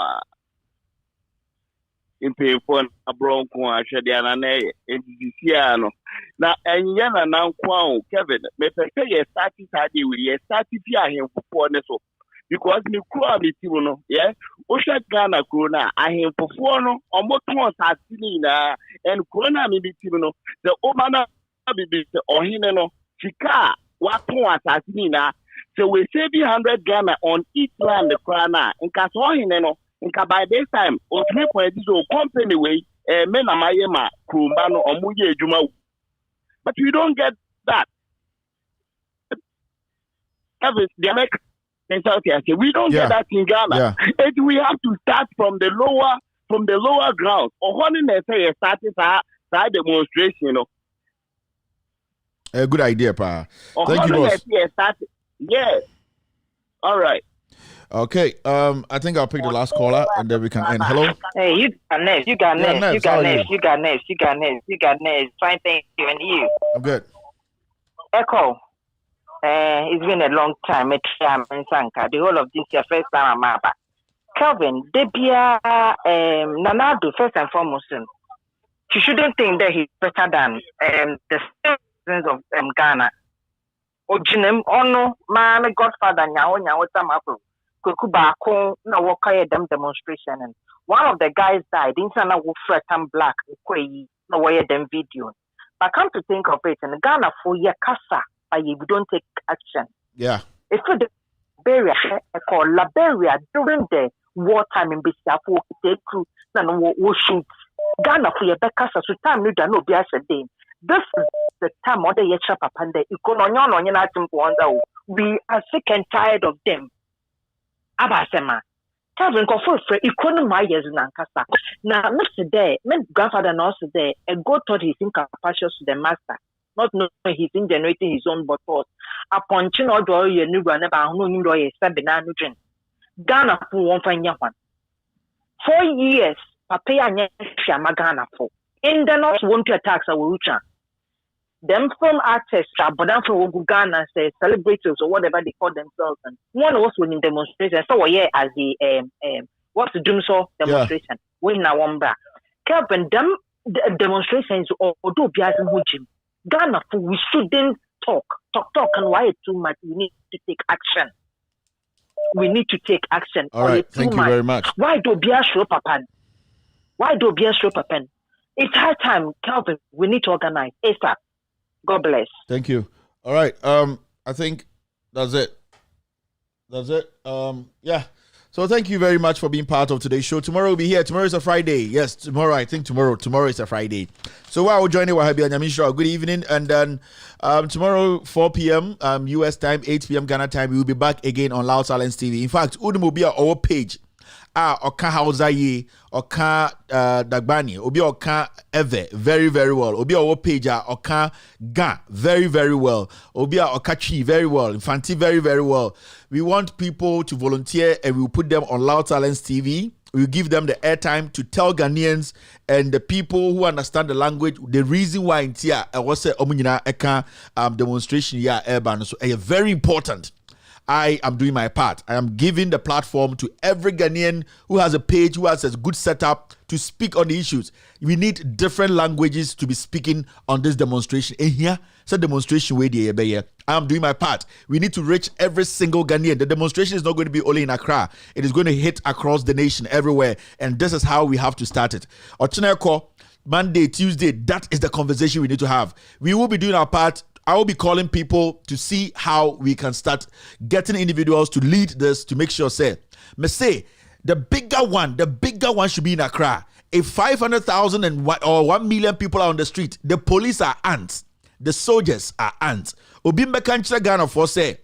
R: mpemfo na bronco ahwede ana na ye entisia no na enya na nankwa Kevin me pese ye start Saturday we ye start fi ahemfofo ne so because me kura me team no yeah o hwe Ghana kuro na ahemfofo no omoto asasini na en kuro na me team no the omana bibi se ohine no sika waton asasini na so we save 100 Ghana on each land the krana nka so ohine no nka by this time o tumi point this company way me na mayema kurumba no omuye ejuma but we don't get that the American mentality we don't get that in Ghana and we have to start from the lower ground or honey say starting that demonstration you know
X: a good idea pa thank you boss
R: yes all right.
X: Okay, I think I'll pick the last caller and then we can end. Hello?
D: Hey, you got next. Fine, thank you, and you?
X: I'm good.
D: Echo, it's been a long time. The whole of this year, first time I'm up. Calvin, Debia, Nanado, first and foremost, you shouldn't think that he's better than the citizens of Ghana. Ojinem, Ono, my godfather, Nyawo, Tamako. Kubako na waka them demonstration and one of the guys died in Sana Wufretan Black na wire them video. But come to think of it, in Ghana for your casa, but you don't take action.
X: Yeah.
D: If the Liberia called Liberia during the wartime in Bissau, take crew and shoot Ghana for your casa, so time you don't know be as a day. This is the time of the year chapa pande. We are sick and tired of them. Abasema. Kevin Kofor for economy years in Ankasa. Now, Mr. Day, my grandfather and also there, a God thought he's incapacious to the master, not knowing he's in generating his own bottles. Upon chin or door, you knew about who knew a Sabina Nugent. Ghana for 1 one. 4 years, Papaya Shama Ghana for. In the North, won't to attack Awucha. Them film artists, but them from Ghana, say celebrities or whatever they call themselves, and one was winning demonstration. So yeah, as the what's the doom so demonstration? When na wamba, Kevin, them demonstrations or do bias in Jim. Ghana, we shouldn't talk, and why it's too much. We need to take action. We need to take action.
X: All right, thank you very much.
D: Why do bias show papan? It's high time, Calvin. We need to organize ASAP. God bless.
X: Thank you. All right. I think that's it. Yeah. So thank you very much for being part of today's show. Tomorrow we'll be here. Tomorrow is a Friday. Yes, tomorrow. I think tomorrow is a Friday. So I will join you. Good evening. And then tomorrow 4 p.m. US time, 8 p.m. Ghana time. We will be back again on Loud Silence TV. In fact, Udum will be on our page. Oka Hausa ye, Oka Dagbani, Obi Oka Eve, very, very well. Obi our page, Oka Ga, very, very well. Obi Oka Chi, very well. Infanti, very, very well. We want people to volunteer and we'll put them on Loud Silence TV. We'll give them the airtime to tell Ghanaians and the people who understand the language the reason why in Tia was a demonstration here urban. So very important. I am doing my part. I am giving the platform to every Ghanaian who has a page, who has a good setup to speak on the issues. We need different languages to be speaking on this demonstration. And here, it's a demonstration where I am doing my part. We need to reach every single Ghanaian. The demonstration is not going to be only in Accra. It is going to hit across the nation, everywhere. And this is how we have to start it. Ochineko, Monday, Tuesday, that is the conversation we need to have. We will be doing our part. I will be calling people to see how we can start getting individuals to lead this to make sure, say the bigger one should be in Accra. If 500,000 or 1 million people are on the street, the police are ants, the soldiers are ants. Obimbe kanchira Ghana for say,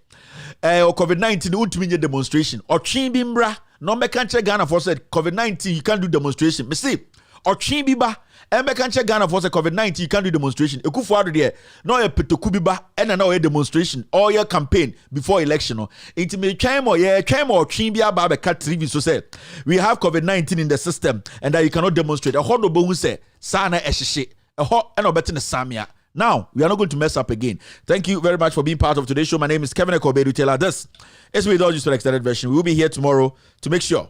X: COVID-19 ultimate demonstration. Or Chimbra, no me kanchira Ghana for say COVID-19 you can't do demonstration. Me say, or Chimbiba. Can't Ghana for COVID-19, you can't do demonstration. You could forward there. No, a Petokubiba and a demonstration or your campaign before election. Intimate chime or Chimbia Baba Cat TV. So said we have COVID-19 in the system and that you cannot demonstrate. A honorable who say Sana Eshishi, a hot and a better Samia. Now, we are not going to mess up again. Thank you very much for being part of today's show. My name is Kevin Ekobedu. Tell us this. As we do just for the extended version, we will be here tomorrow to make sure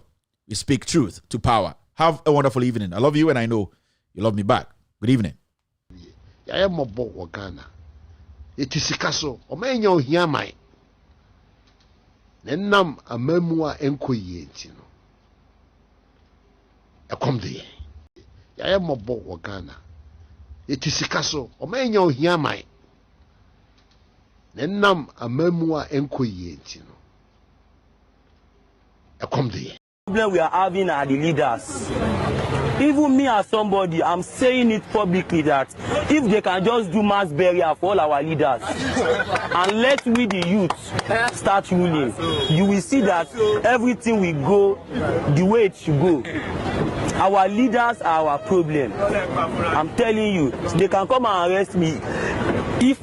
X: we speak truth to power. Have a wonderful evening. I love you and I know you love me back. Good evening.
I: I am a boat Wakana. It is Sikaso, or may you hear my Nenam a memoir enquiet, A come there. I am a boat Wakana. It is Sikaso, or may you hear my Nenam a memoir enquiet, A come there.
S: Problem we are having are the leaders. Even me as somebody, I'm saying it publicly that if they can just do mass burial for all our leaders and let we the youth start ruling, you will see that everything will go the way it should go. Our leaders are our problem. I'm telling you, they can come and arrest me. If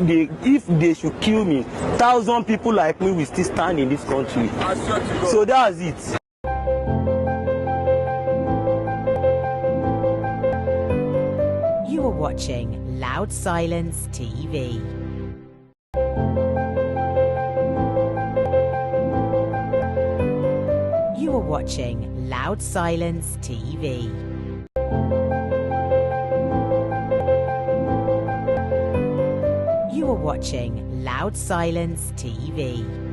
S: they should kill me, 1,000 people like me will still stand in this country. So that's it.
T: You are watching Loud Silence TV. You are watching Loud Silence TV. You are watching Loud Silence TV.